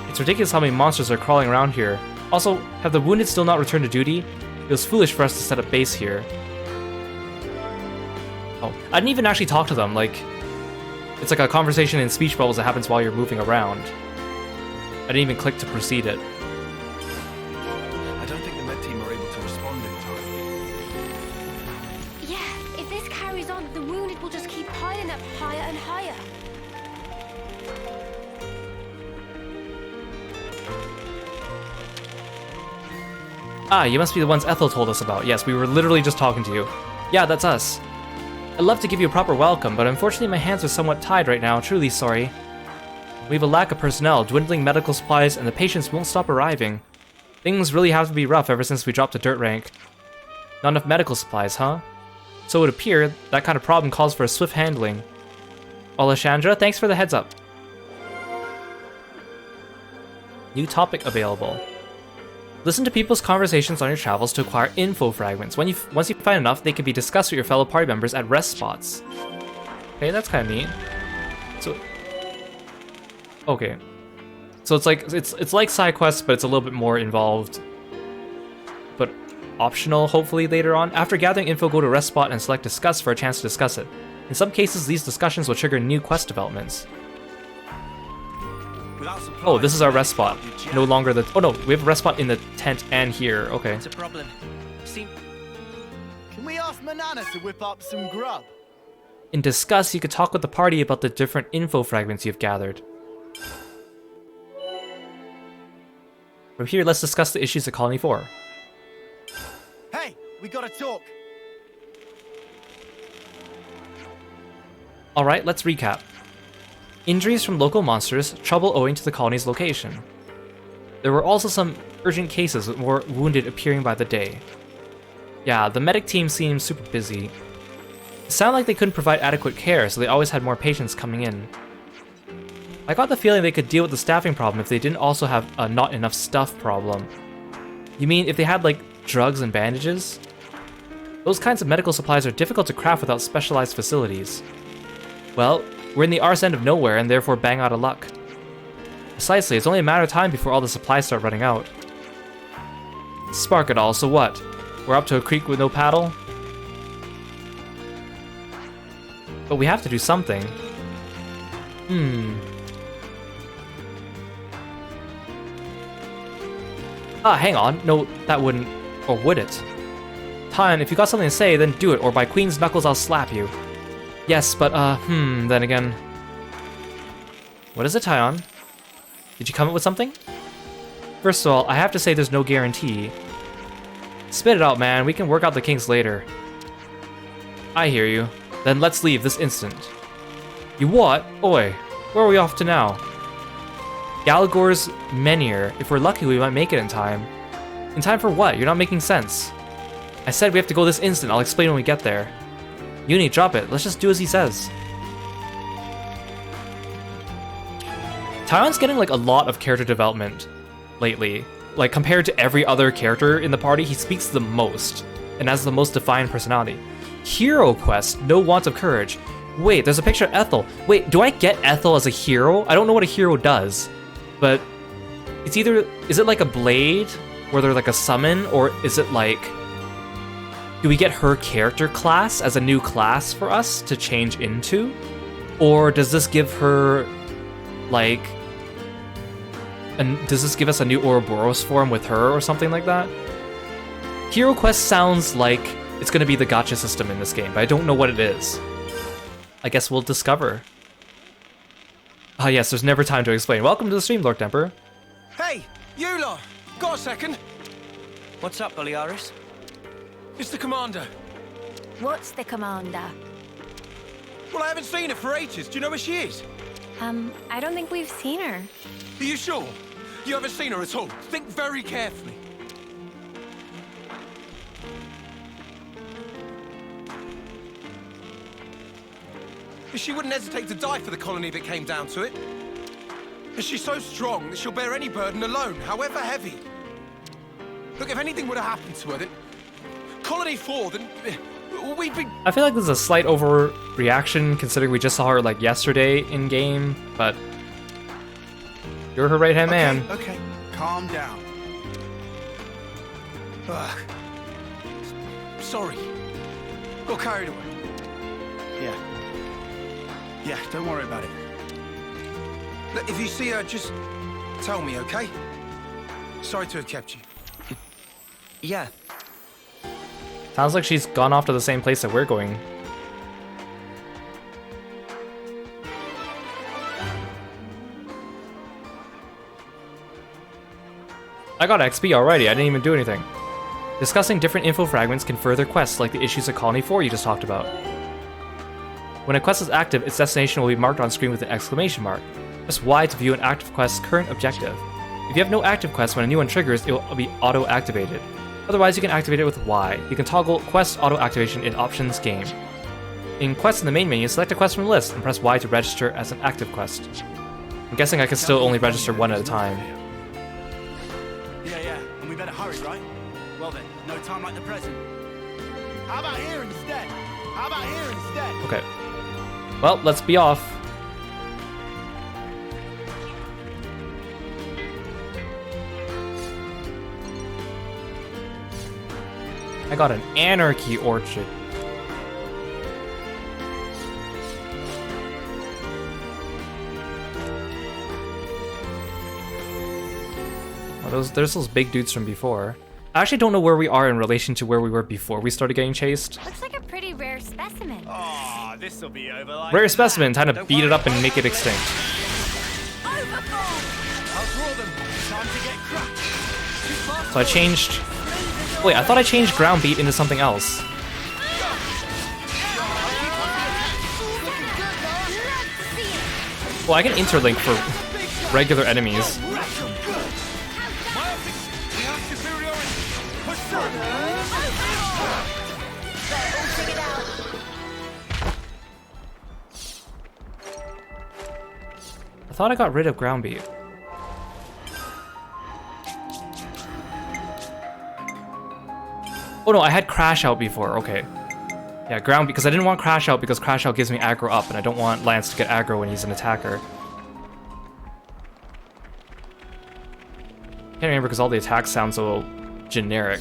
It's ridiculous how many monsters are crawling around here. Also, have the wounded still not returned to duty? It was foolish for us to set up base here. Oh, I didn't even actually talk to them, like... It's like a conversation in speech bubbles that happens while you're moving around. I didn't even click to proceed it. I don't think the med team are able to respond in time. Yeah, if this carries on, the wounded will just keep piling up higher and higher. Ah, you must be the ones Ethel told us about. Yes, we were literally just talking to you. Yeah, that's us. I'd love to give you a proper welcome, but unfortunately my hands are somewhat tied right now. Truly sorry. We have a lack of personnel, dwindling medical supplies, and the patients won't stop arriving. Things really have to be rough ever since we dropped to dirt rank. Not enough medical supplies, huh? So it would appear that kind of problem calls for a swift handling. Alessandra, thanks for the heads up. New topic available. Listen to people's conversations on your travels to acquire info fragments. Once you find enough, they can be discussed with your fellow party members at rest spots. Okay, that's kind of neat. So, okay, so it's like side quests, but it's a little bit more involved, but optional. Hopefully later on, after gathering info, go to rest spot and select discuss for a chance to discuss it. In some cases, these discussions will trigger new quest developments. Oh, this is our rest spot. No longer the... Oh no, we have a rest spot in the tent and here. Okay. It's a problem. Can we ask Manana to whip up some grub? In discuss, you could talk with the party about the different info fragments you've gathered. From here, let's discuss the issues at Colony 4. Hey, we gotta talk. Alright, let's recap. Injuries from local monsters, trouble owing to the colony's location. There were also some urgent cases with more wounded appearing by the day. Yeah, the medic team seems super busy. It sounded like they couldn't provide adequate care, so they always had more patients coming in. I got the feeling they could deal with the staffing problem if they didn't also have a not enough stuff problem. You mean if they had like drugs and bandages? Those kinds of medical supplies are difficult to craft without specialized facilities. Well, we're in the arse end of nowhere and therefore bang out of luck. Precisely, it's only a matter of time before all the supplies start running out. Spark it all, so what? We're up to a creek with no paddle? But we have to do something. Ah, hang on. No, that wouldn't... Or would it? Tyon, if you got something to say, then do it, or by Queen's knuckles I'll slap you. Yes, but, then again... What is it, Tyon? Did you come up with something? First of all, I have to say there's no guarantee. Spit it out, man. We can work out the kinks later. I hear you. Then let's leave this instant. You what? Oi, where are we off to now? Galagor's Menhir. If we're lucky, we might make it in time. In time for what? You're not making sense. I said we have to go this instant. I'll explain when we get there. Uni, drop it. Let's just do as he says. Tyon's getting like a lot of character development lately. Like compared to every other character in the party, he speaks the most and has the most defined personality. Hero quest, no want of courage. Wait, there's a picture of Ethel. Wait, do I get Ethel as a hero? I don't know what a hero does, but it's either, is it like a blade where they're like a summon, or is it like, do we get her character class as a new class for us to change into? Or does this give her like, and does this give us a new Ouroboros form with her or something like that? Hero Quest sounds like it's gonna be the gacha system in this game, but I don't know what it is. I guess we'll discover. Ah yes, there's never time to explain. Welcome to the stream, Lord Temper. Hey, you lot! Got a second? What's up, Boliaris? It's the commander. What's the commander? Well, I haven't seen her for ages. Do you know where she is? I don't think we've seen her. Are you sure? You haven't seen her at all? Think very carefully. She wouldn't hesitate to die for the colony if it came down to it. And she's so strong that she'll bear any burden alone, however heavy. Look, if anything would have happened to her, then... Colony 4, then... We'd be... I feel like this is a slight overreaction considering we just saw her like yesterday in game, but you're her right-hand man. Okay, calm down. Sorry. Got carried away. Yeah, don't worry about it. Look, if you see her, just tell me, okay? Sorry to have kept you. Yeah. Sounds like she's gone off to the same place that we're going. I got XP already, I didn't even do anything. Discussing different info fragments can further quests like the issues of Colony 4 you just talked about. When a quest is active, its destination will be marked on screen with an exclamation mark. Press Y to view an active quest's current objective. If you have no active quest, when a new one triggers, it will be auto-activated. Otherwise, you can activate it with Y. You can toggle quest auto-activation in Options Game. In quests in the main menu, select a quest from the list and press Y to register as an active quest. I'm guessing I can still only register one at a time. Yeah, and we better hurry, right? Well then, no time like the present. How about here instead? Okay. Well, let's be off. I got an anarchy orchid. Oh, there's those big dudes from before. I actually don't know where we are in relation to where we were before we started getting chased. Looks like a pretty rare specimen. Oh, this'll be over like Rare specimen, time to beat it up and make it extinct. So I changed... Wait, I thought I changed ground beat into something else. Well, I can interlink for regular enemies. I thought I got rid of ground beat. Oh no, I had crash out before, okay. Yeah, ground beat, because I didn't want crash out because crash out gives me aggro up and I don't want Lance to get aggro when he's an attacker. Can't remember because all the attacks sound so generic.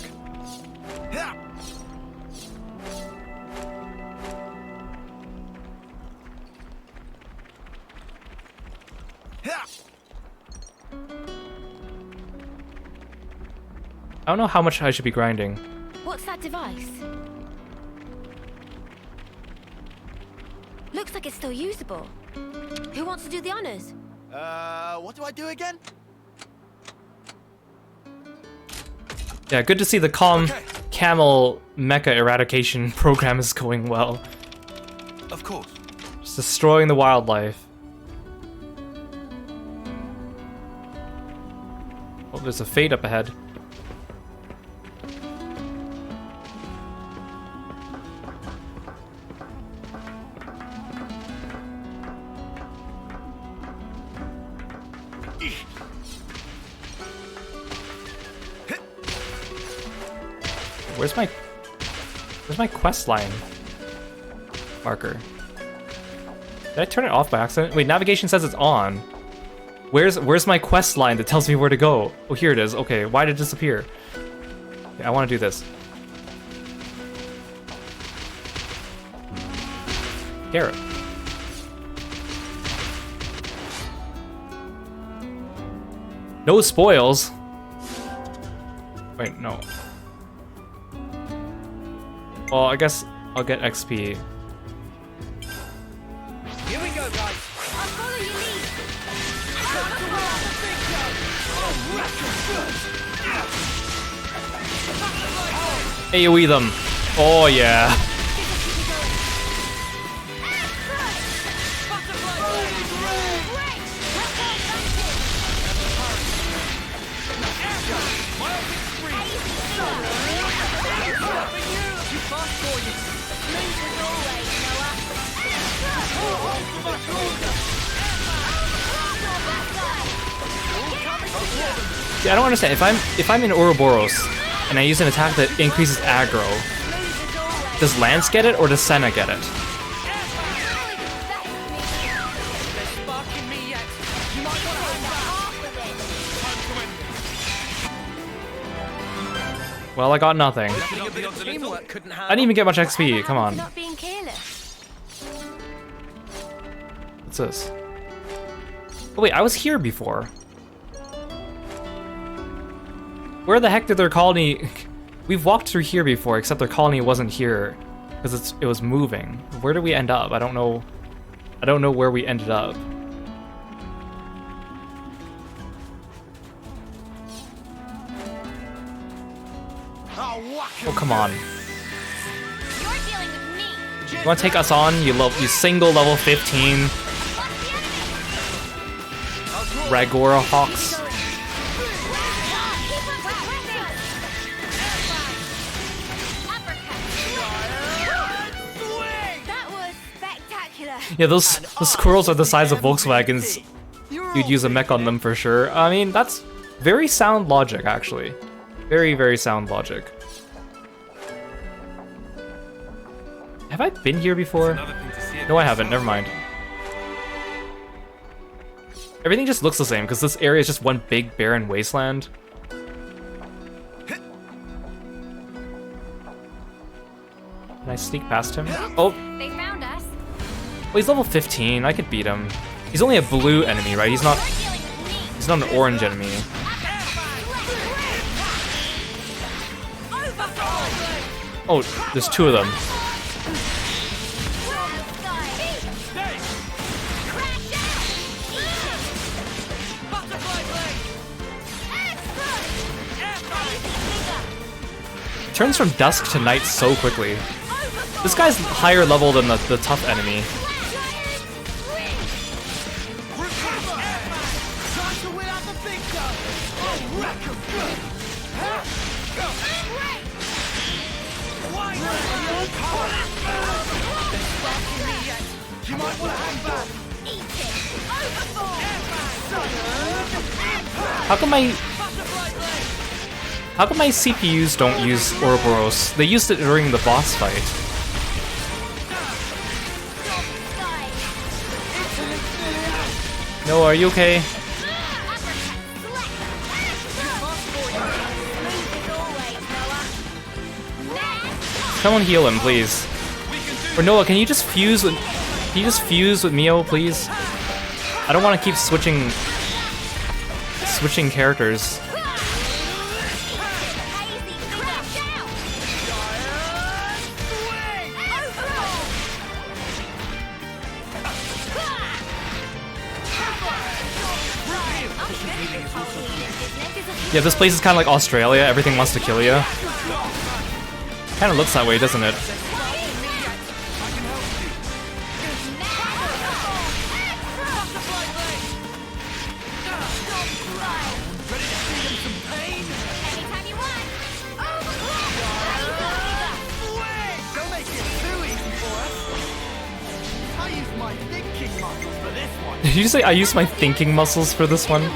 I don't know how much I should be grinding. What What's that device? Looks like it's still usable. Who wants to do the honors? What do I do again? Yeah, good to see the camel mecha eradication program is going well. Of course. Just destroying the wildlife. Oh, there's a fade up ahead. Where's my quest line marker? Did I turn it off by accident? Wait, navigation says it's on. Where's my quest line that tells me where to go? Oh, here it is. Okay, why did it disappear? Okay, I want to do this. Garrett. No spoils. Wait, no. Well, I guess I'll get XP. Here we go, guys. I'll follow your lead. AoE them. Oh yeah. See, I don't understand. If I'm in Ouroboros and I use an attack that increases aggro, does Lance get it or does Senna get it? Well, I got nothing. I didn't even get much XP. Come on. Not being careless. What's this? Oh wait, I was here before. Where the heck did their colony... We've walked through here before, except their colony wasn't here. Because it was moving. Where did we end up? I don't know. I don't know where we ended up. Oh, come on. You want to take us on? You single level 15 Ragora Hawks. That was spectacular. Yeah, those squirrels are the size of Volkswagens. You'd use a mech on them for sure. I mean, that's very sound logic, actually. Very, very sound logic. Have I been here before? No, I haven't. Never mind. Everything just looks the same because this area is just one big barren wasteland. Can I sneak past him? Oh! They found us. Well, he's level 15. I could beat him. He's only a blue enemy, right? He's not an orange enemy. Oh, there's two of them. It turns from dusk to night so quickly. This guy's higher level than the tough enemy. How come my CPUs don't use Ouroboros? They used it during the boss fight. No, are you okay? Someone heal him, please. Or Noah, can you just fuse with Mio, please? I don't want to keep switching Yeah, this place is kind of like Australia. Everything wants to kill you. Kind of looks that way, doesn't it? Did you say I use my thinking muscles for this one?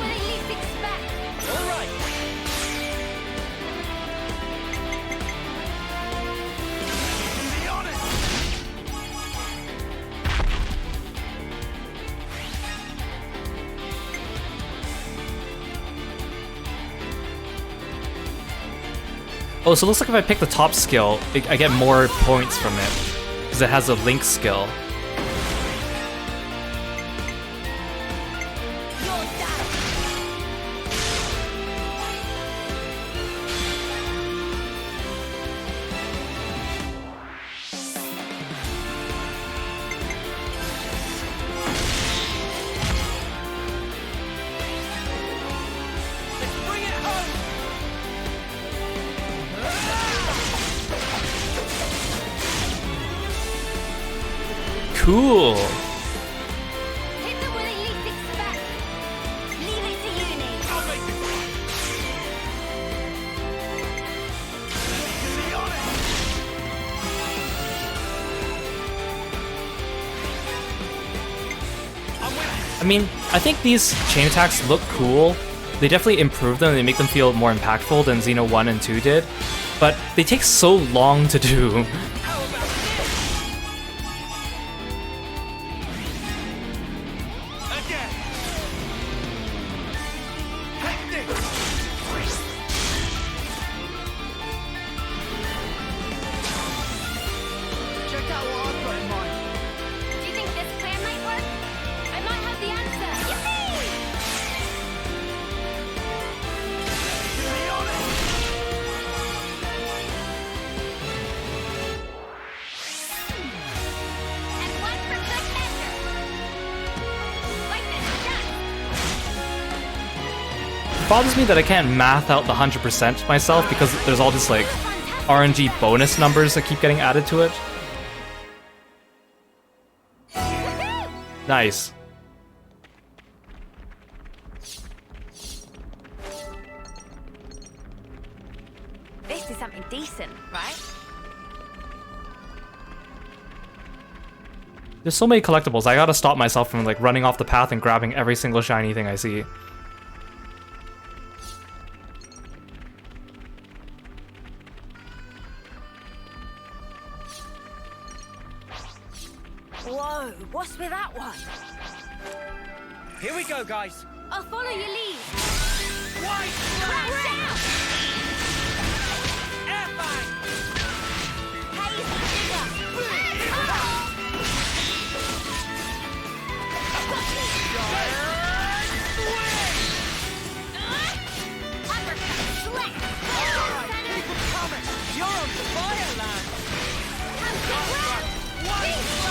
Oh, so it looks like if I pick the top skill, I get more points from it. Because it has a link skill. Cool. I mean, I think these chain attacks look cool. They definitely improve them and they make them feel more impactful than Xeno 1 and 2 did. But they take so long to do. It bothers me that I can't math out the 100% myself because there's all this like RNG bonus numbers that keep getting added to it. Nice. This is something decent, right? There's so many collectibles, I gotta stop myself from like running off the path and grabbing every single shiny thing I see. Whoa, what's with that one? Here we go, guys. I'll follow your lead. White Crash out! airbag!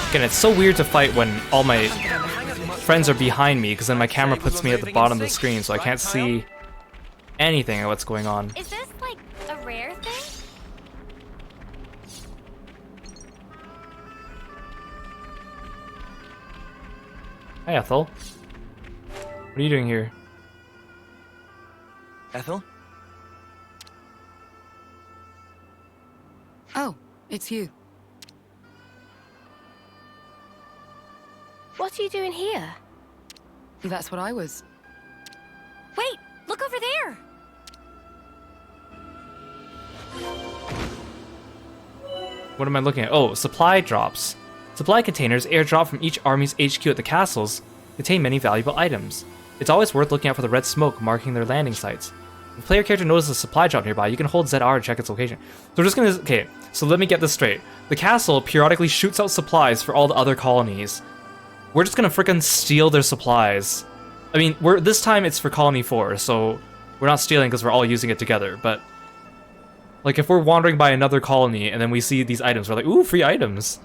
Again, it's so weird to fight when all my friends are behind me, because then my camera puts me at the bottom of the screen, so I can't see anything of what's going on. Is this like a rare thing? Hi, Ethel. What are you doing here? Ethel? Oh, it's you. What are you doing here? That's what I was. Wait, look over there! What am I looking at? Oh, supply drops. Supply containers airdrop from each army's HQ at the castles contain many valuable items. It's always worth looking out for the red smoke marking their landing sites. If a player character notices a supply drop nearby, you can hold ZR to check its location. So we're just gonna... Okay, so let me get this straight. The castle periodically shoots out supplies for all the other colonies. We're just gonna frickin' steal their supplies. I mean, this time it's for Colony 4, so we're not stealing because we're all using it together, but... Like, if we're wandering by another colony and then we see these items, we're like, ooh, free items.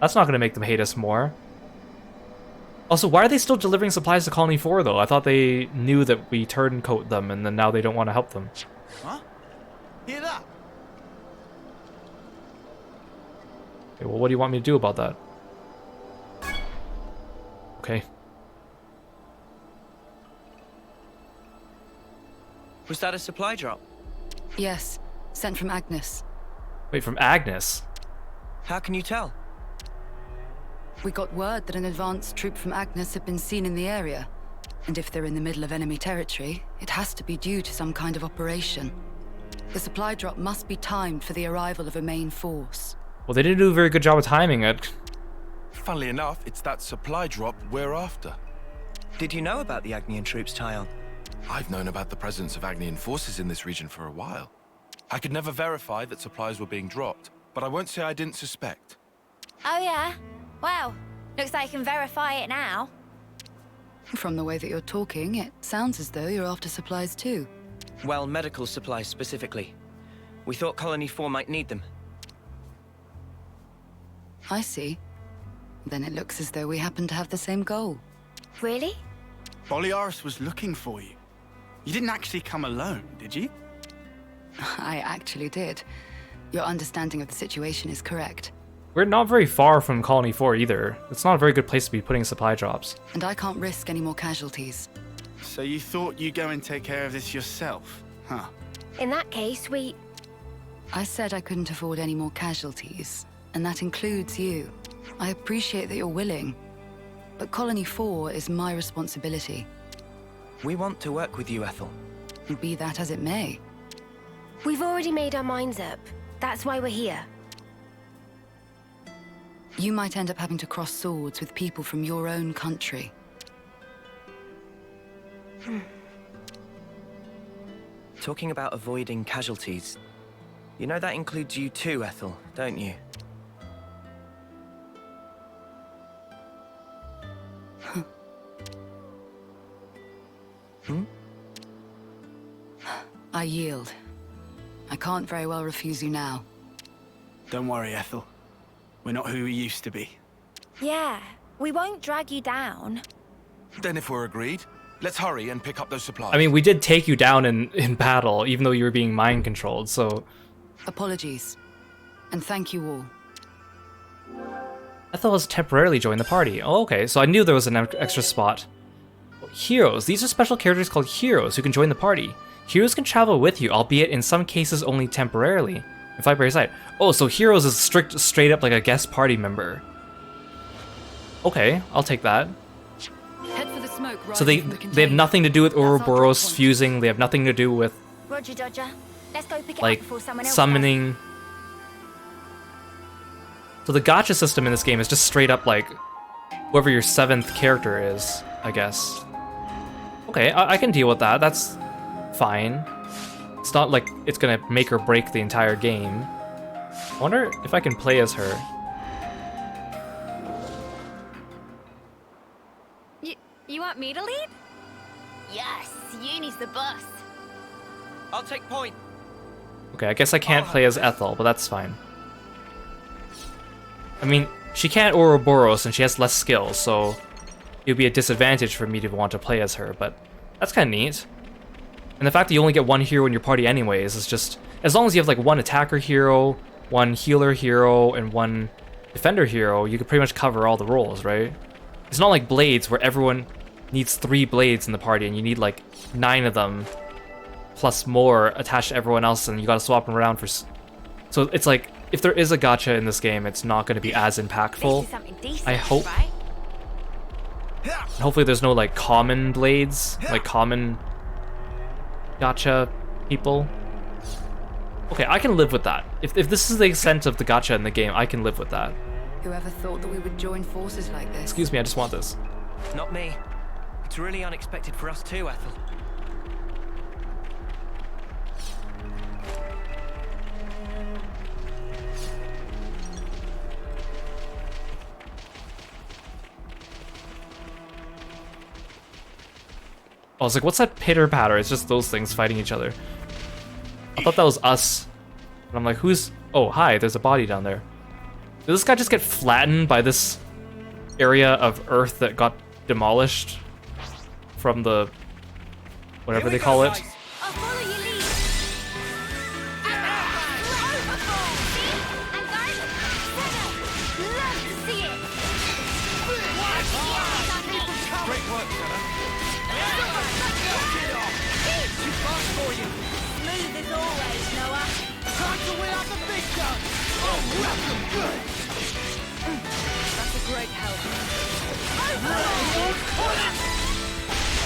That's not gonna make them hate us more. Also, why are they still delivering supplies to Colony 4, though? I thought they knew that we turncoat them, and then now they don't want to help them. Huh? Hear that? Okay, well, what do you want me to do about that? Okay. Was that a supply drop? Yes, sent from Agnes. Wait, from Agnes? How can you tell? We got word that an advanced troop from Agnes had been seen in the area. And if they're in the middle of enemy territory, it has to be due to some kind of operation. The supply drop must be timed for the arrival of a main force. Well, they didn't do a very good job of timing it. Funnily enough, it's that supply drop we're after. Did you know about the Agnian troops, Tyon? I've known about the presence of Agnian forces in this region for a while. I could never verify that supplies were being dropped, but I won't say I didn't suspect. Oh yeah? Well, looks like I can verify it now. From the way that you're talking, it sounds as though you're after supplies too. Well, medical supplies specifically. We thought Colony 4 might need them. I see. Then it looks as though we happen to have the same goal. Really? Boliaris was looking for you. You didn't actually come alone, did you? I actually did. Your understanding of the situation is correct. We're not very far from Colony 4 either. It's not a very good place to be putting supply drops. And I can't risk any more casualties. So you thought you'd go and take care of this yourself, huh? In that case, I said I couldn't afford any more casualties, and that includes you. I appreciate that you're willing, but Colony 4 is my responsibility. We want to work with you, Ethel. And be that as it may. We've already made our minds up. That's why we're here. You might end up having to cross swords with people from your own country. Talking about avoiding casualties. You know that includes you too, Ethel, don't you? I yield. I can't very well refuse you now. Don't worry, Ethel. We're not who we used to be. Yeah, we won't drag you down. Then if we're agreed, let's hurry and pick up those supplies. I mean, we did take you down in battle, even though you were being mind controlled, so... Apologies. And thank you all. Ethel has temporarily joined the party. Oh, okay, so I knew there was an extra spot. Heroes. These are special characters called heroes who can join the party. Heroes can travel with you, albeit in some cases only temporarily, and fight by your side. Oh, so heroes is straight up like a guest party member. Okay, I'll take that. Head for the smoke, so they have nothing to do with Ouroboros fusing. They have nothing to do with Roger, Dodger. Let's go pick it like up before someone else summoning. So the gacha system in this game is just straight up like whoever your 7th character is, I guess. Okay, I can deal with that. That's fine. It's not like it's gonna make or break the entire game. I wonder if I can play as her. You want me to lead? Yes, Uni's the boss. I'll take point. Okay, I guess I can't play as Ethel, but that's fine. I mean, she can't Ouroboros and she has less skills, so it would be a disadvantage for me to want to play as her, but that's kind of neat. And the fact that you only get one hero in your party anyways is just... As long as you have like one attacker hero, one healer hero, and one defender hero, you could pretty much cover all the roles, right? It's not like Blades where everyone needs 3 Blades in the party and you need like 9 of them plus more attached to everyone else and you gotta swap them around for... So it's like, if there is a gacha in this game, it's not going to be as impactful. Decent, I hope. Right? And hopefully there's no like common Blades, like common gacha people. Okay, I can live with that. If this is the extent of the gacha in the game, I can live with that. Whoever thought that we would join forces like this? Excuse me, I just want this. Not me. It's really unexpected for us too, Ethel. I was like, what's that pitter-patter? It's just those things fighting each other. I thought that was us. And I'm like, who's... Oh, hi, there's a body down there. Did this guy just get flattened by this area of Earth that got demolished from the whatever they call it. I'll follow your lead. Love to see it. Great work, Senna. Too fast for you. Smooth as always, Noah. Time to wheel out the big gun. Oh, welcome, good. That's a great help.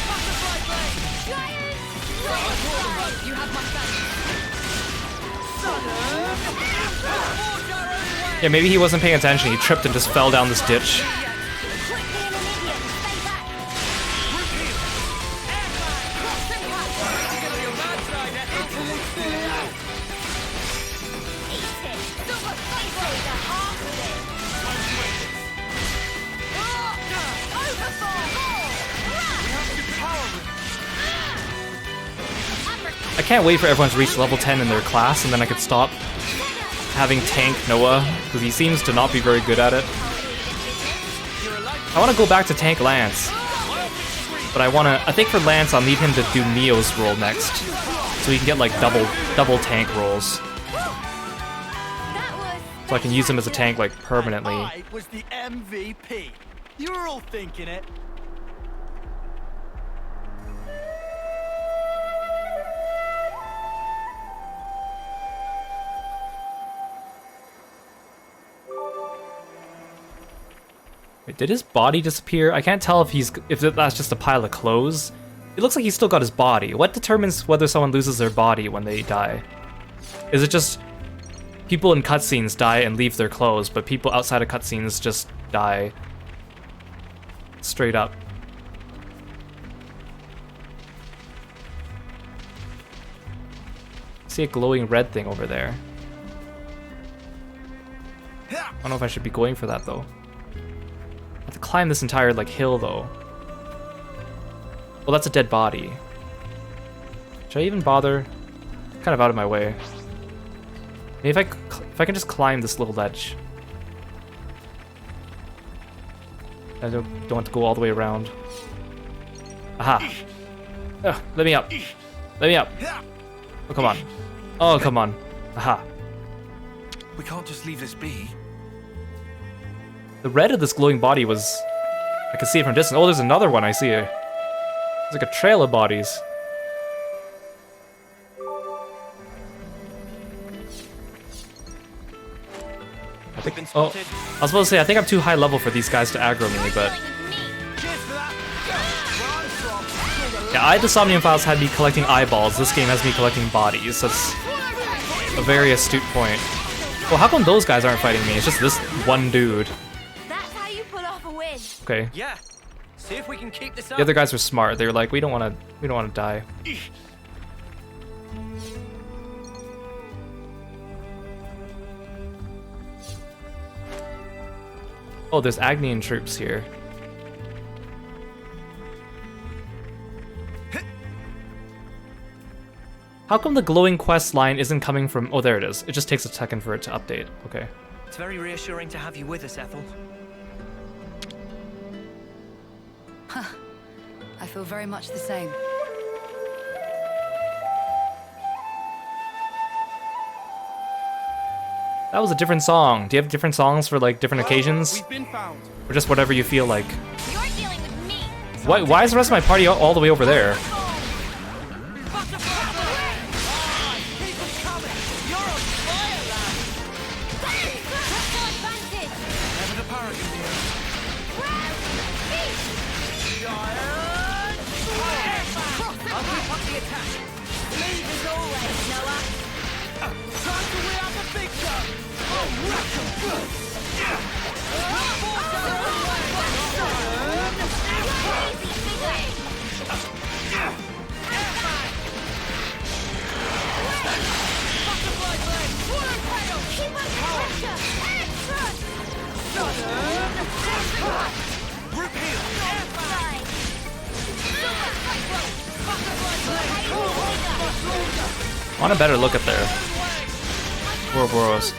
Butterfly blade. Giant! You have my thanks. Yeah, maybe he wasn't paying attention. He tripped and just fell down this ditch. I can't wait for everyone to reach level 10 in their class, and then I could stop having tank Noah, because he seems to not be very good at it. I want to go back to tank Lance, but I think for Lance I'll need him to do Neo's role next, so he can get like double tank rolls. So I can use him as a tank like permanently. I was the MVP. You were all thinking it. Wait, did his body disappear? I can't tell if that's just a pile of clothes. It looks like he's still got his body. What determines whether someone loses their body when they die? Is it just people in cutscenes die and leave their clothes, but people outside of cutscenes just die straight up? I see a glowing red thing over there. I don't know if I should be going for that though. I have to climb this entire like hill though. Well, that's a dead body. Should I even bother? Kind of out of my way. Maybe if I can just climb this little ledge. I don't want to go all the way around. Aha! Ugh, let me up. Let me up. Oh, come on. Oh, come on. Aha. We can't just leave this be. The red of this glowing body was... I can see it from distance. Oh, there's another one I see. There's like a trail of bodies. I think... Oh, I was supposed to say, I think I'm too high level for these guys to aggro me, but... Yeah, I, the Somnium Files, had me collecting eyeballs. This game has me collecting bodies. That's a very astute point. Well, how come those guys aren't fighting me? It's just this one dude. That's how you pull off a win. Okay. Yeah. See if we can keep this up. The other guys were smart. They were like, we don't want to die. Oh, there's Agnian troops here. How come the glowing quest line isn't coming from... Oh, there it is. It just takes a second for it to update. Okay. It's very reassuring to have you with us, Ethel. Huh. I feel very much the same. That was a different song. Do you have different songs for like different occasions? We've been found. Or just whatever you feel like? You're dealing with me. Why is the rest of my party all the way over there? I want a better look at their Ouroboros.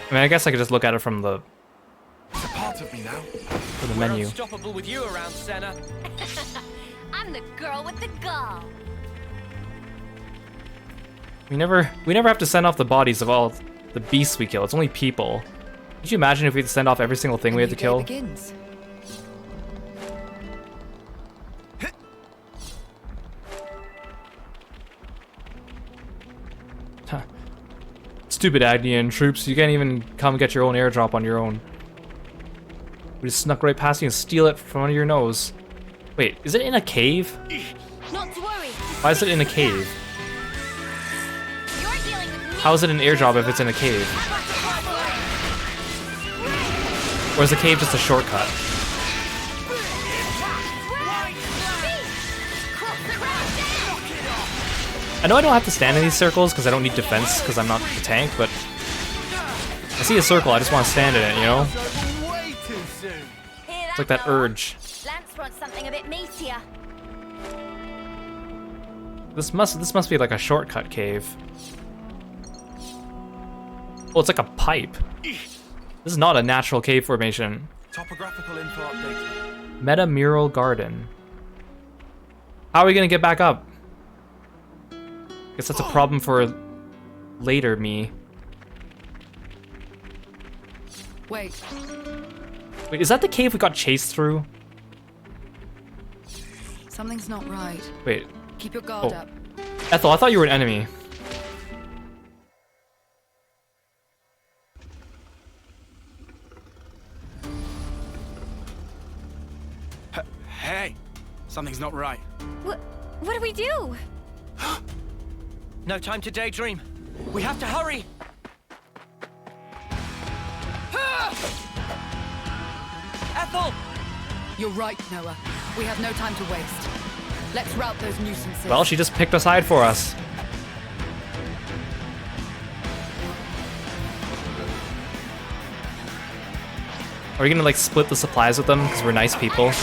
I mean, I guess I could just look at it from the... It's a part of me now. for the We're menu. unstoppable with you around, Senna. I'm the girl with the gall. We never have to send off the bodies of all the beasts we kill. It's only people. Could you imagine if we had to send off every single thing we had to kill? Begins. Stupid Agnian troops, you can't even come get your own airdrop on your own. We just snuck right past you and steal it from under your nose. Wait, is it in a cave? Not to worry. Why is it in a cave? How is it an airdrop if it's in a cave? Or is the cave just a shortcut? I know I don't have to stand in these circles because I don't need defense because I'm not the tank, but I see a circle, I just want to stand in it, you know? It's like that urge. Lance wants something a bit meatier. This must be like a shortcut cave. Oh, it's like a pipe. This is not a natural cave formation. Topographical info updated. Meta Mural Garden. How are we gonna get back up? Guess that's a problem for later me. Wait. Wait, is that the cave we got chased through? Something's not right. Wait. Keep your guard up. Ethel, I thought you were an enemy. Hey, something's not right. What do we do? No time to daydream. We have to hurry. Ethel! You're right, Noah. We have no time to waste. Let's rout those nuisances. Well, she just picked a side for us. Are we gonna like split the supplies with them because we're nice people?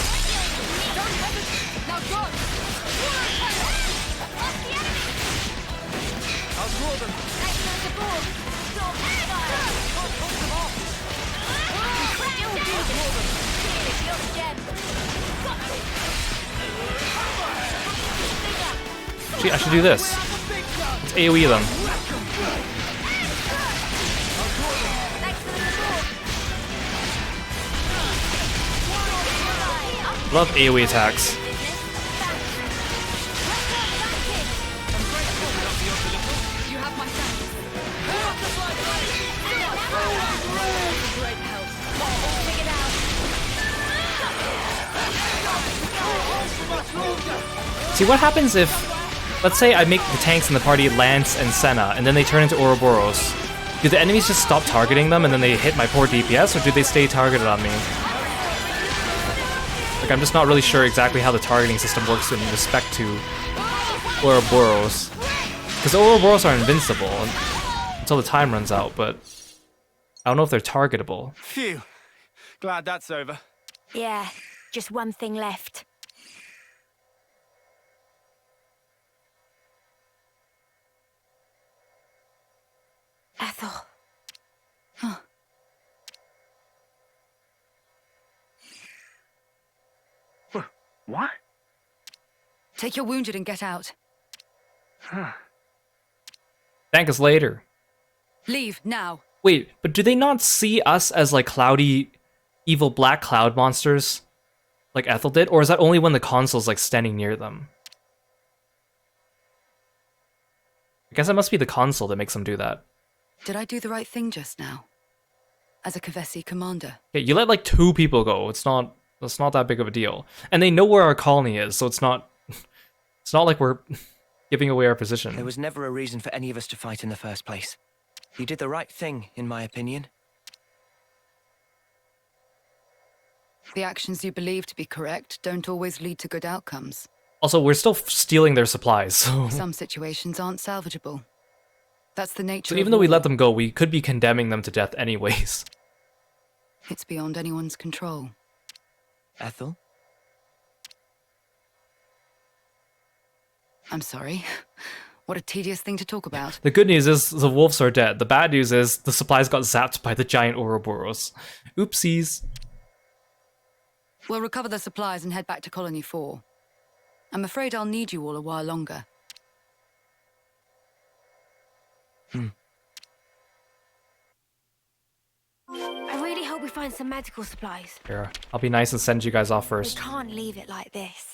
Gee, I should do this. Let's AoE them. Love AoE attacks. See, what happens if, let's say I make the tanks in the party Lance and Senna, and then they turn into Ouroboros. Do the enemies just stop targeting them and then they hit my poor DPS, or do they stay targeted on me? Like, I'm just not really sure exactly how the targeting system works in respect to Ouroboros. Because Ouroboros are invincible until the time runs out, but I don't know if they're targetable. Phew. Glad that's over. Yeah, just one thing left. Ethel. Huh. What? Take your wounded and get out. Thank us later. Leave now. Wait, but do they not see us as like cloudy, evil black cloud monsters? Like Ethel did? Or is that only when the console's like standing near them? I guess it must be the console that makes them do that. Did I do the right thing just now? As a Kavesi commander? Okay, you let like 2 people go. It's not that big of a deal. And they know where our colony is, so it's not like we're giving away our position. There was never a reason for any of us to fight in the first place. You did the right thing, in my opinion. The actions you believe to be correct don't always lead to good outcomes. Also, we're still stealing their supplies, so... Some situations aren't salvageable. That's the nature So even of though we war. let them go, we could be condemning them to death anyways. It's beyond anyone's control. Ethel? I'm sorry. What a tedious thing to talk about. The good news is the wolves are dead. The bad news is the supplies got zapped by the giant Ouroboros. Oopsies. We'll recover the supplies and head back to Colony 4. I'm afraid I'll need you all a while longer. I really hope we find some medical supplies. Here, I'll be nice and send you guys off We first. can't leave it like this.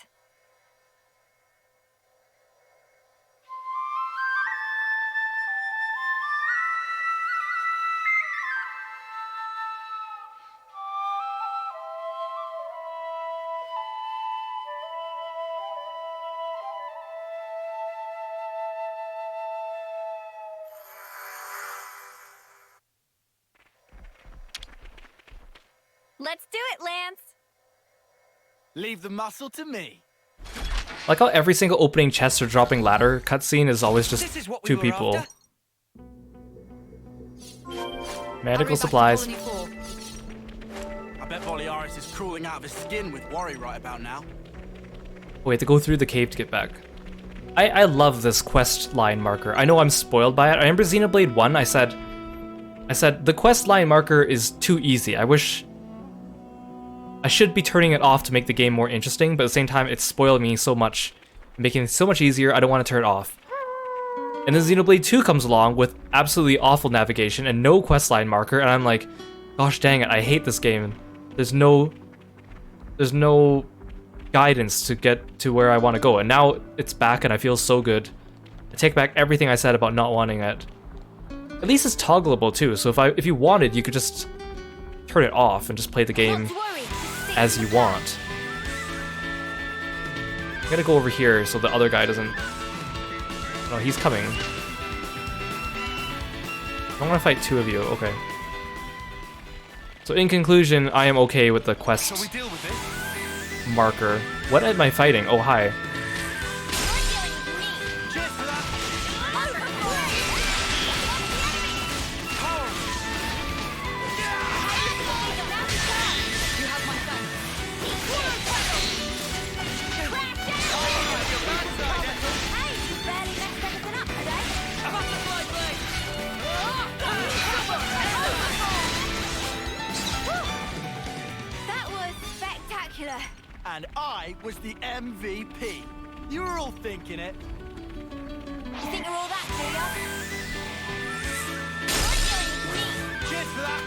Let's do it, Lance. Leave the muscle to me. Like how every single opening chest or dropping ladder cutscene is always just two people. Medical supplies. I bet Boliaris is crawling out of his skin with worry right about now. We have to go through the cave to get back. I love this quest line marker. I know I'm spoiled by it. I remember Xenoblade 1, I said the quest line marker is too easy. I should be turning it off to make the game more interesting, but at the same time, it's spoiled me so much, making it so much easier, I don't want to turn it off. And then Xenoblade 2 comes along with absolutely awful navigation and no questline marker, and I'm like, gosh dang it, I hate this game. There's no guidance to get to where I want to go, and now it's back and I feel so good. I take back everything I said about not wanting it. At least it's toggleable too, so if you wanted, you could just turn it off and just play the game as you want. I'm gonna go over here so the other guy doesn't... No, he's coming. I want to fight two of you, okay. So in conclusion, I am okay with the quest marker. What am I fighting? Oh, hi. And I was the MVP. You were all thinking it. You think you're all that, do ya? Cheers for that.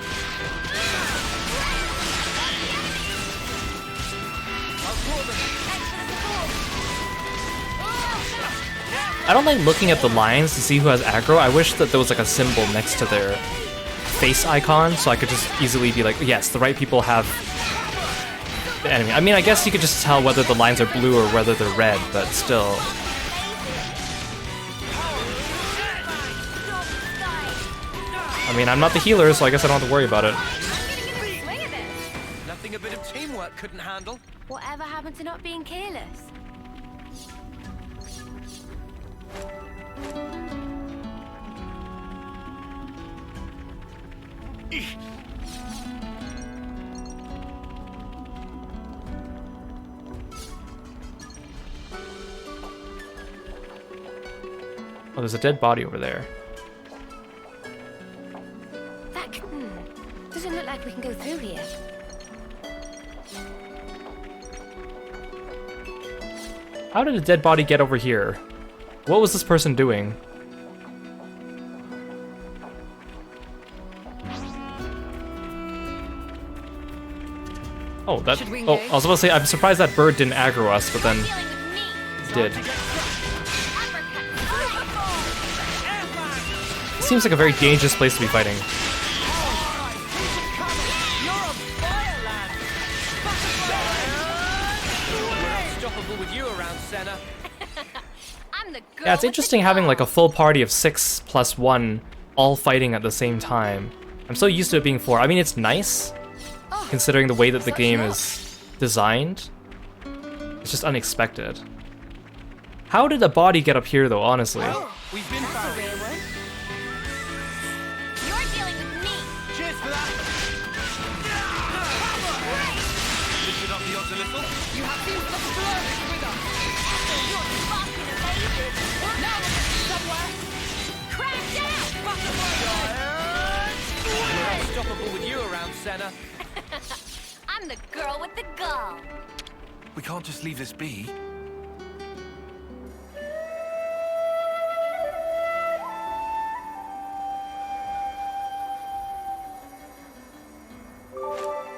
I don't like looking at the lines to see who has aggro. I wish that there was like a symbol next to their face icon so I could just easily be like, yes, the right people have the enemy. I mean, I guess you could just tell whether the lines are blue or whether they're red, but still. I mean, I'm not the healer, so I guess I don't have to worry about it. Nothing a bit of teamwork couldn't handle. Whatever happened to not being careless? Oh, there's a dead body over there. That doesn't look like we can go through here. How did a dead body get over here? What was this person doing? Oh, that. Oh, I was about to say, I'm surprised that bird didn't aggro us, but then it did. Seems like a very dangerous place to be fighting. Yeah, it's interesting having like a full party of 6 + 1 all fighting at the same time. I'm so used to it being 4. I mean, it's nice, considering the way that the game is designed. It's just unexpected. How did a body get up here though, honestly? We've been found. You're dealing with me. Cheers for that. Lifted up the odds a little. You have been flirting with us. You're fucking amazing. Now we're getting somewhere. Crash down. We're unstoppable with you around, Senna. I'm the girl with the gall. We can't just leave this be.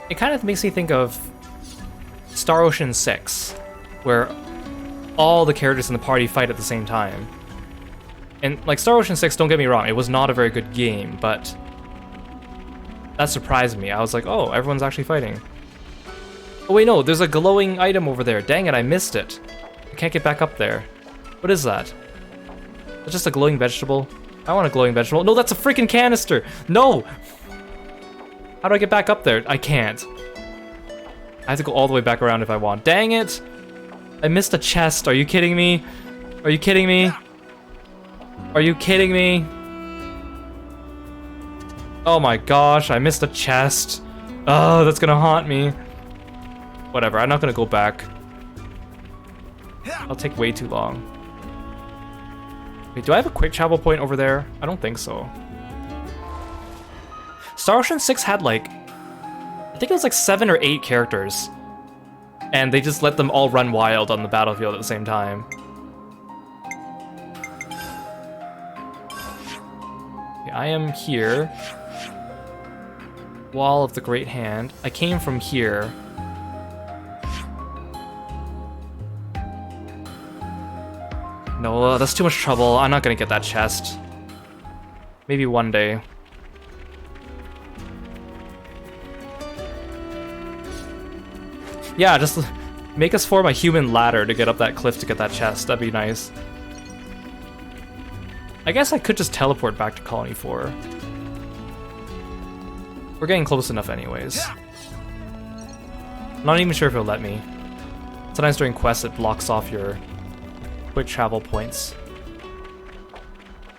It kind of makes me think of Star Ocean 6, where all the characters in the party fight at the same time. And like Star Ocean 6, don't get me wrong, it was not a very good game, but that surprised me. I was like, oh, everyone's actually fighting. Oh wait, no, there's a glowing item over there. Dang it, I missed it. I can't get back up there. What is that? It's just a glowing vegetable. I want a glowing vegetable. No, that's a freaking canister! No! How do I get back up there? I can't. I have to go all the way back around if I want. Dang it! I missed a chest. Are you kidding me? Are you kidding me? Are you kidding me? Oh my gosh, I missed a chest. Oh, that's gonna haunt me. Whatever, I'm not gonna go back. I'll take way too long. Wait, do I have a quick travel point over there? I don't think so. Star Ocean 6 had like, I think it was like 7 or 8 characters. And they just let them all run wild on the battlefield at the same time. Okay, I am here. Wall of the Great Hand. I came from here. No, that's too much trouble. I'm not gonna get that chest. Maybe one day. Yeah, just make us form a human ladder to get up that cliff to get that chest. That'd be nice. I guess I could just teleport back to Colony 4. We're getting close enough anyways. Not even sure if it'll let me. Sometimes during quests it blocks off your quick travel points.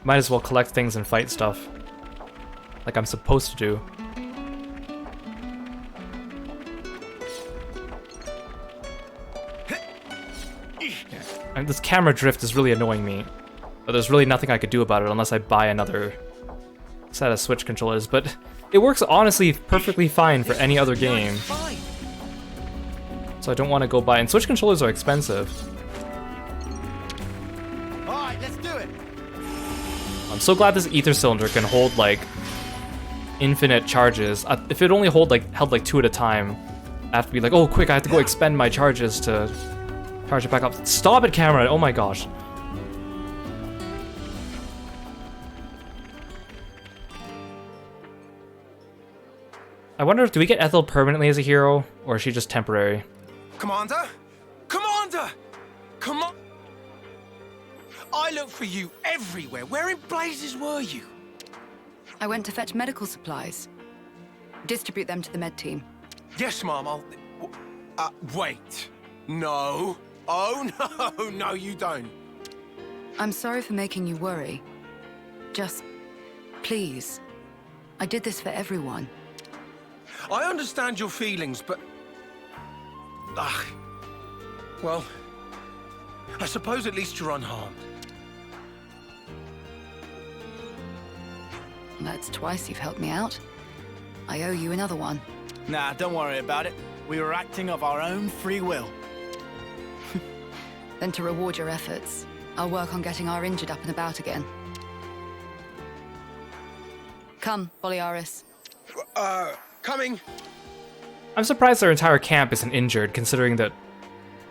Might as well collect things and fight stuff. Like I'm supposed to do. And this camera drift is really annoying me. But there's really nothing I could do about it unless I buy another set of Switch controllers. But it works honestly perfectly fine for any other game. So I don't want to go buy. And Switch controllers are expensive. Alright, let's do it. I'm so glad this ether cylinder can hold like infinite charges. If it only held like 2 at a time, I have to be like, oh quick, I have to go expend my charges to charge it back up. Stop it, camera! Oh my gosh. I wonder if do we get Ethel permanently as a hero, or is she just temporary? Commander? Commander! Come on! I looked for you everywhere. Where in blazes were you? I went to fetch medical supplies. Distribute them to the med team. Yes, Mom, I'll... wait. No. Oh, no, no, you don't. I'm sorry for making you worry. Just, please. I did this for everyone. I understand your feelings, but... well, I suppose at least you're unharmed. That's twice you've helped me out. I owe you another one. Nah, don't worry about it. We were acting of our own free will. Then to reward your efforts, I'll work on getting our injured up and about again. Come, Boliaris. Coming. I'm surprised their entire camp isn't injured, considering that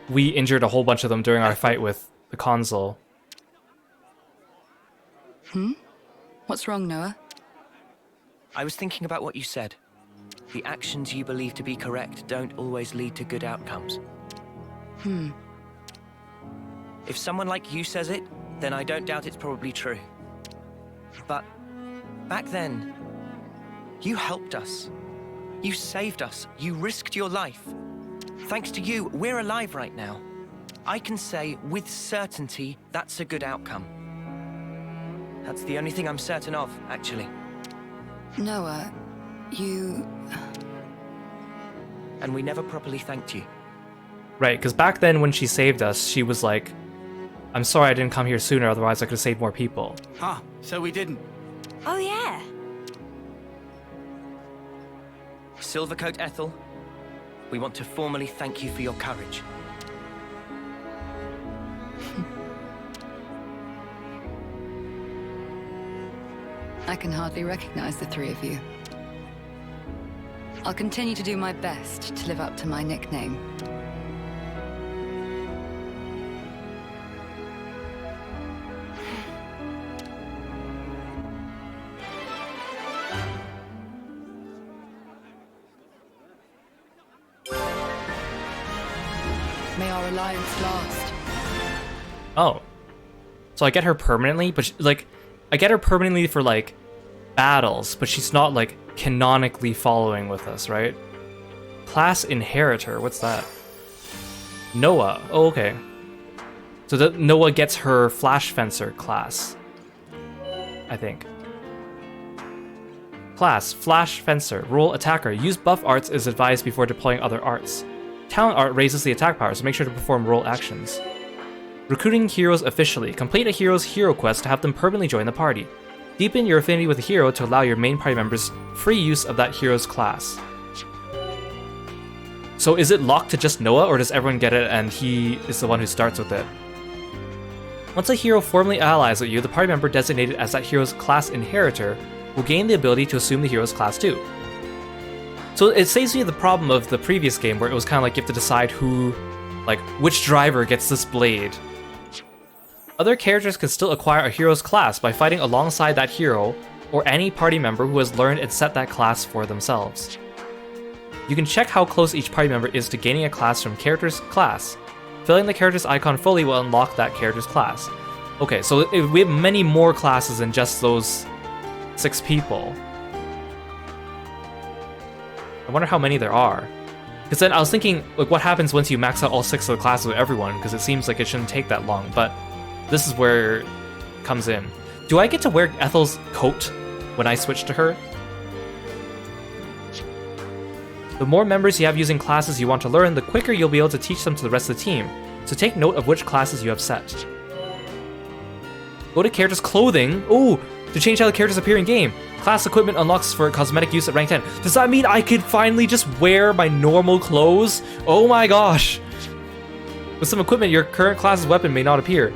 we injured a whole bunch of them during our fight with the console. What's wrong, Noah? I was thinking about what you said. The actions you believe to be correct don't always lead to good outcomes. If someone like you says it, then I don't doubt it's probably true. But back then, you helped us. You saved us. You risked your life. Thanks to you, we're alive right now. I can say with certainty that's a good outcome. That's the only thing I'm certain of, actually. Noah, you... And we never properly thanked you. Right, because back then when she saved us, she was like, I'm sorry I didn't come here sooner, otherwise I could have saved more people. Huh, so we didn't. Oh yeah. Silvercoat Ethel, we want to formally thank you for your courage. I can hardly recognize the three of you. I'll continue to do my best to live up to my nickname. May our alliance last. Oh. So I get her permanently, but I get her permanently for, like, battles, but she's not, like, canonically following with us, right? Class Inheritor, what's that? Noah, oh, okay. So Noah gets her Flash Fencer class, I think. Class, Flash Fencer, role Attacker. Use buff arts as advised before deploying other arts. Talent art raises the attack power, so make sure to perform role actions. Recruiting heroes officially. Complete a hero's hero quest to have them permanently join the party. Deepen your affinity with a hero to allow your main party members free use of that hero's class. So is it locked to just Noah, or does everyone get it and he is the one who starts with it? Once a hero formally allies with you, the party member designated as that hero's class inheritor will gain the ability to assume the hero's class too. So it saves me the problem of the previous game where it was kind of like you have to decide who, like, which driver gets this blade. Other characters can still acquire a hero's class by fighting alongside that hero or any party member who has learned and set that class for themselves. You can check how close each party member is to gaining a class from character's class. Filling the character's icon fully will unlock that character's class. Okay, so we have many more classes than just those 6 people. I wonder how many there are. Because then I was thinking, like, what happens once you max out all 6 of the classes with everyone? Because it seems like it shouldn't take that long, but this is where it comes in. Do I get to wear Ethel's coat when I switch to her? The more members you have using classes you want to learn, the quicker you'll be able to teach them to the rest of the team, so take note of which classes you have set. Go to character's clothing. Oh, to change how the characters appear in game. Class equipment unlocks for cosmetic use at rank 10. Does that mean I could finally just wear my normal clothes? Oh my gosh. With some equipment, your current class's weapon may not appear.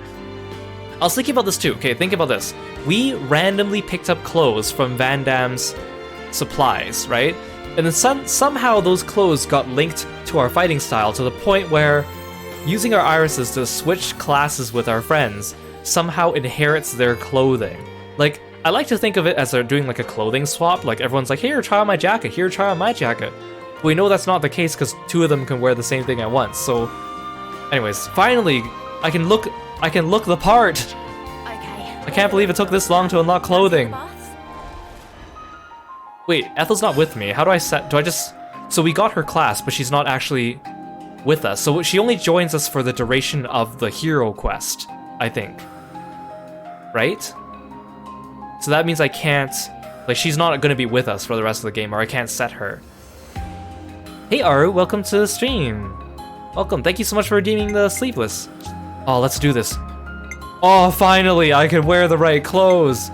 I was thinking about this too. Okay, think about this. We randomly picked up clothes from Van Damme's supplies, right? And then somehow those clothes got linked to our fighting style to the point where using our irises to switch classes with our friends somehow inherits their clothing. Like, I like to think of it as they're doing like a clothing swap. Like everyone's like, here, try on my jacket. Here, try on my jacket. But we know that's not the case because 2 of them can wear the same thing at once. So, anyways, finally, I can look the part. Okay. I can't believe it took this long to unlock clothing. Wait, Ethel's not with me. How do I set? Do I just? So we got her class, but she's not actually with us. So she only joins us for the duration of the hero quest, I think. Right? So that means I can't, like, she's not going to be with us for the rest of the game, or I can't set her. Hey Aru, welcome to the stream. Welcome, thank you so much for redeeming the Sleepless. Oh, let's do this. Oh, finally, I can wear the right clothes.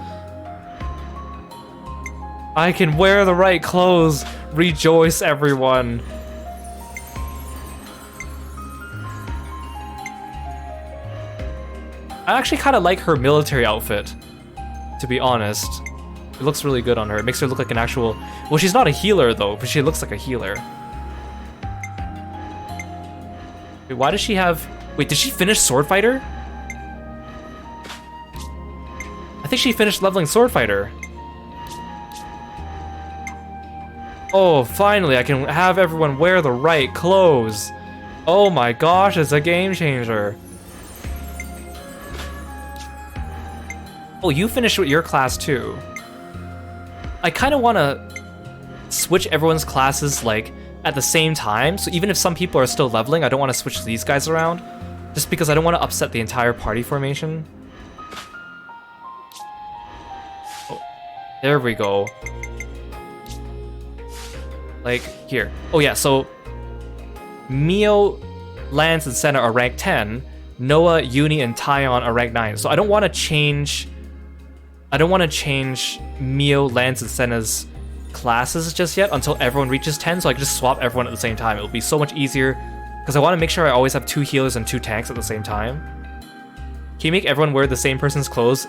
I can wear the right clothes. Rejoice, everyone. I actually kind of like her military outfit, to be honest. It looks really good on her. It makes her look like an actual... Well, she's not a healer, though, but she looks like a healer. Wait, why does she have... Wait, did she finish Sword Fighter? I think she finished leveling Sword Fighter. Oh, finally, I can have everyone wear the right clothes. Oh my gosh, it's a game changer. Oh, you finished with your class too. I kind of want to switch everyone's classes like at the same time, so even if some people are still leveling, I don't want to switch these guys around, just because I don't want to upset the entire party formation. Oh, there we go. Like, here. Oh yeah, so Mio, Lance, and Senna are rank 10. Noah, Uni, and Tyon are rank 9. So I don't want to change Mio, Lance, and Senna's classes just yet until everyone reaches 10, so I can just swap everyone at the same time. It'll be so much easier, because I want to make sure I always have 2 healers and 2 tanks at the same time. Can you make everyone wear the same person's clothes?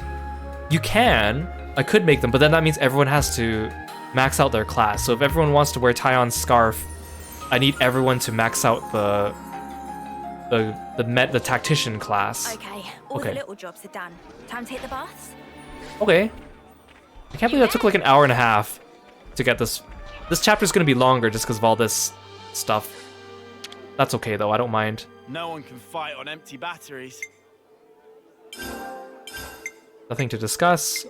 You can. I could make them, but then that means everyone has to max out their class. So if everyone wants to wear Tyon's scarf, I need everyone to max out the tactician class. Okay, all the little jobs are done. Time to hit the baths? Okay. I can't believe that took like an hour and a half to get this. This chapter's gonna be longer just because of all this stuff. That's okay though, I don't mind. No one can fight on empty batteries. Nothing to discuss.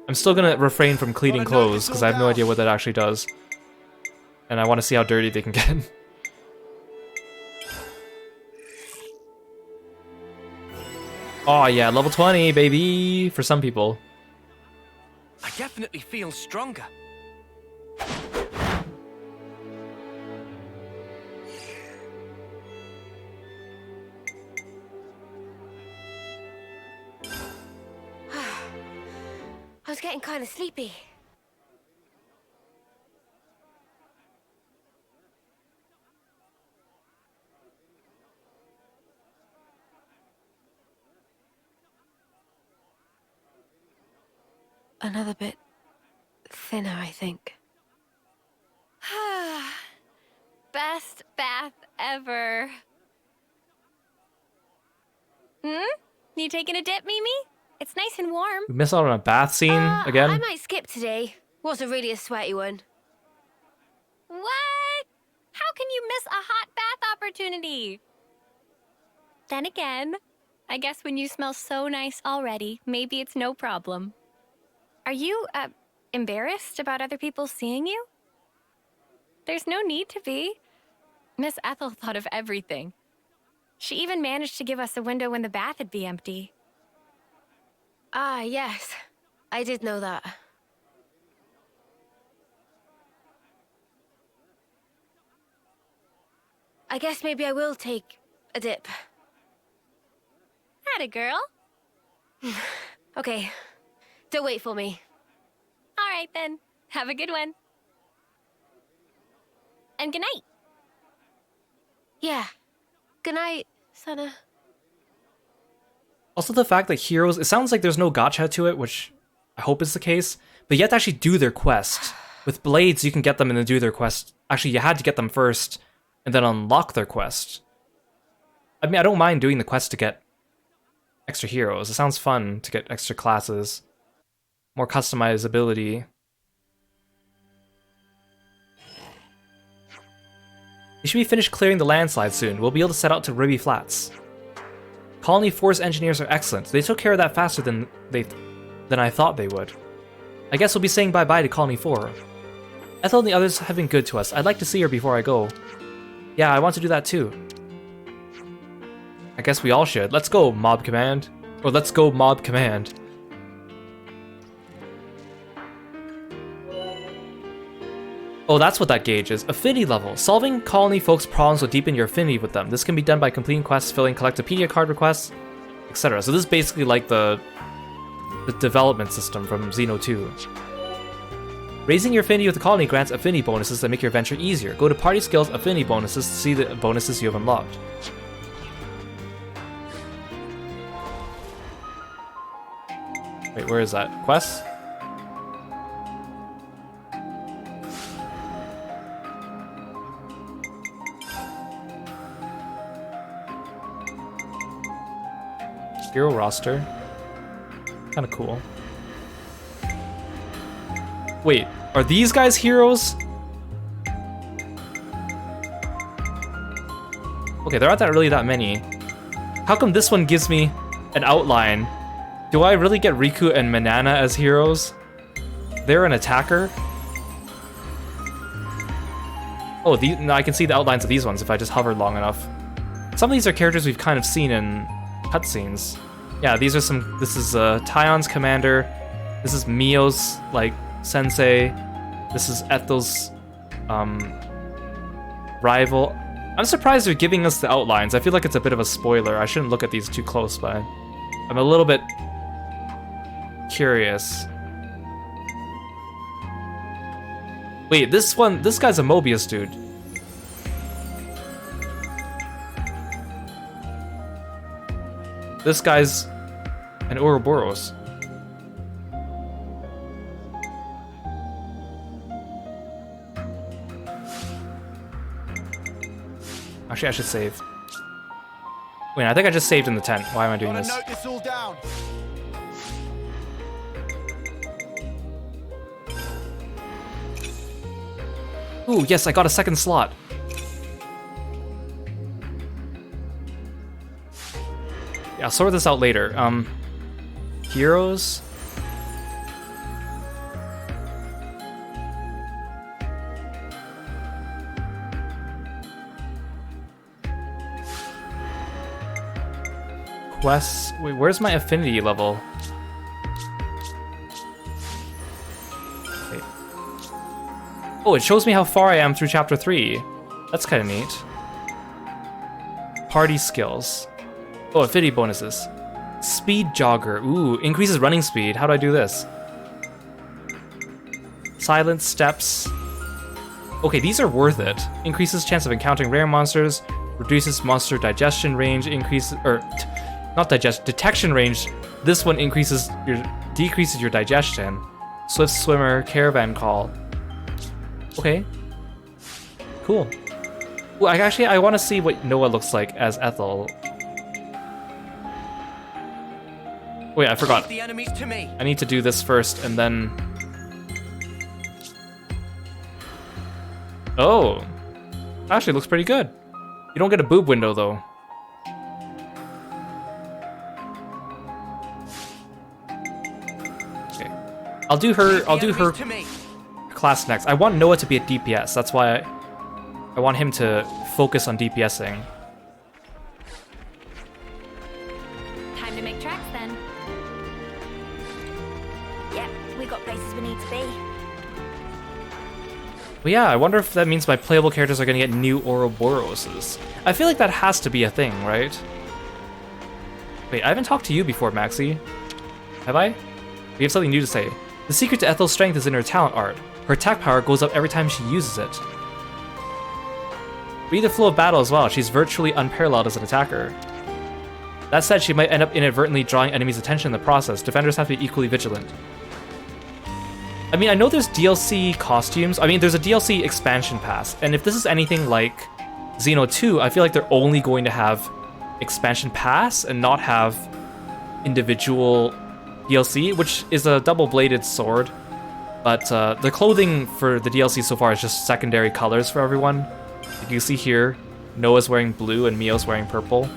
I'm still gonna refrain from cleaning clothes because I have no idea what that actually does. And I want to see how dirty they can get. Oh yeah, level 20, baby! For some people. I definitely feel stronger. I was getting kind of sleepy. Another bit thinner, I think. Best bath ever. You taking a dip, Mimi? It's nice and warm. We missed out on a bath scene again. I might skip today. Wasn't really a sweaty one. What? How can you miss a hot bath opportunity? Then again, I guess when you smell so nice already, maybe it's no problem. Are you, embarrassed about other people seeing you? There's no need to be. Miss Ethel thought of everything. She even managed to give us a window when the bath would be empty. Ah, yes. I did know that. I guess maybe I will take a dip. Atta girl. Okay. Don't wait for me. All right, then. Have a good one. And good night. Yeah. Good night, Sana. Also the fact that heroes, it sounds like there's no gacha to it, which I hope is the case, but you have to actually do their quest. With blades, you can get them and then do their quest. Actually, you had to get them first, and then unlock their quest. I mean, I don't mind doing the quest to get extra heroes. It sounds fun to get extra classes. More customizability. You should be finished clearing the landslide soon. We'll be able to set out to Ruby Flats. Colony Force engineers are excellent. They took care of that faster than I thought they would. I guess we'll be saying bye-bye to Colony 4. Ethel and the others have been good to us. I'd like to see her before I go. Yeah, I want to do that too. I guess we all should. Let's go, Mob Command. Or let's go, Mob Command. Oh, that's what that gauge is. Affinity level. Solving colony folks' problems will deepen your affinity with them. This can be done by completing quests, filling Collectopedia card requests, etc. So this is basically like the development system from Xeno 2. Raising your affinity with the colony grants affinity bonuses that make your venture easier. Go to Party Skills Affinity Bonuses to see the bonuses you have unlocked. Wait, where is that? Quests? Hero roster. Kinda cool. Wait, are these guys heroes? Okay, there aren't really that many. How come this one gives me an outline? Do I really get Riku and Manana as heroes? They're an attacker? Oh, no, I can see the outlines of these ones if I just hover long enough. Some of these are characters we've kind of seen in cutscenes. Yeah, these are some. This is Tyon's commander. This is Mio's like sensei. This is Ethel's rival. I'm surprised they're giving us the outlines. I feel like it's a bit of a spoiler. I shouldn't look at these too close, but I'm a little bit curious. Wait, this guy's a Mobius dude. This guy's an Ouroboros. Actually, I should save. Wait, I think I just saved in the tent. Why am I doing this? Note this all down. Ooh, yes, I got a second slot. Yeah, I'll sort this out later. Heroes? Quests? Wait, where's my affinity level? Wait. Oh, it shows me how far I am through chapter 3. That's kind of neat. Party skills. Oh, affinity bonuses. Speed jogger. Ooh, increases running speed. How do I do this? Silent steps. Okay, these are worth it. Increases chance of encountering rare monsters. Reduces monster digestion range. Increases, not detection range. This one decreases your digestion. Swift swimmer, caravan call. Okay. Cool. Well, I want to see what Noah looks like as Ethel. Wait, I forgot. The enemies to me. I need to do this first, and then... Oh. Actually, looks pretty good. You don't get a boob window, though. Okay. I'll do her class next. I want Noah to be a DPS. That's why I want him to focus on DPSing. Time to make tracks then. Yep, we got places we need to be. But yeah, I wonder if that means my playable characters are gonna get new Ouroboroses. I feel like that has to be a thing, right? Wait, I haven't talked to you before, Maxie. Have I? We have something new to say. The secret to Ethel's strength is in her talent art. Her attack power goes up every time she uses it. Read the flow of battle as well. She's virtually unparalleled as an attacker. That said, she might end up inadvertently drawing enemies' attention in the process. Defenders have to be equally vigilant. I mean, I know there's DLC costumes. I mean, there's a DLC expansion pass. And if this is anything like Xeno 2, I feel like they're only going to have expansion pass and not have individual DLC, which is a double-bladed sword. But the clothing for the DLC so far is just secondary colors for everyone. Like you see here, Noah's wearing blue and Mio's wearing purple.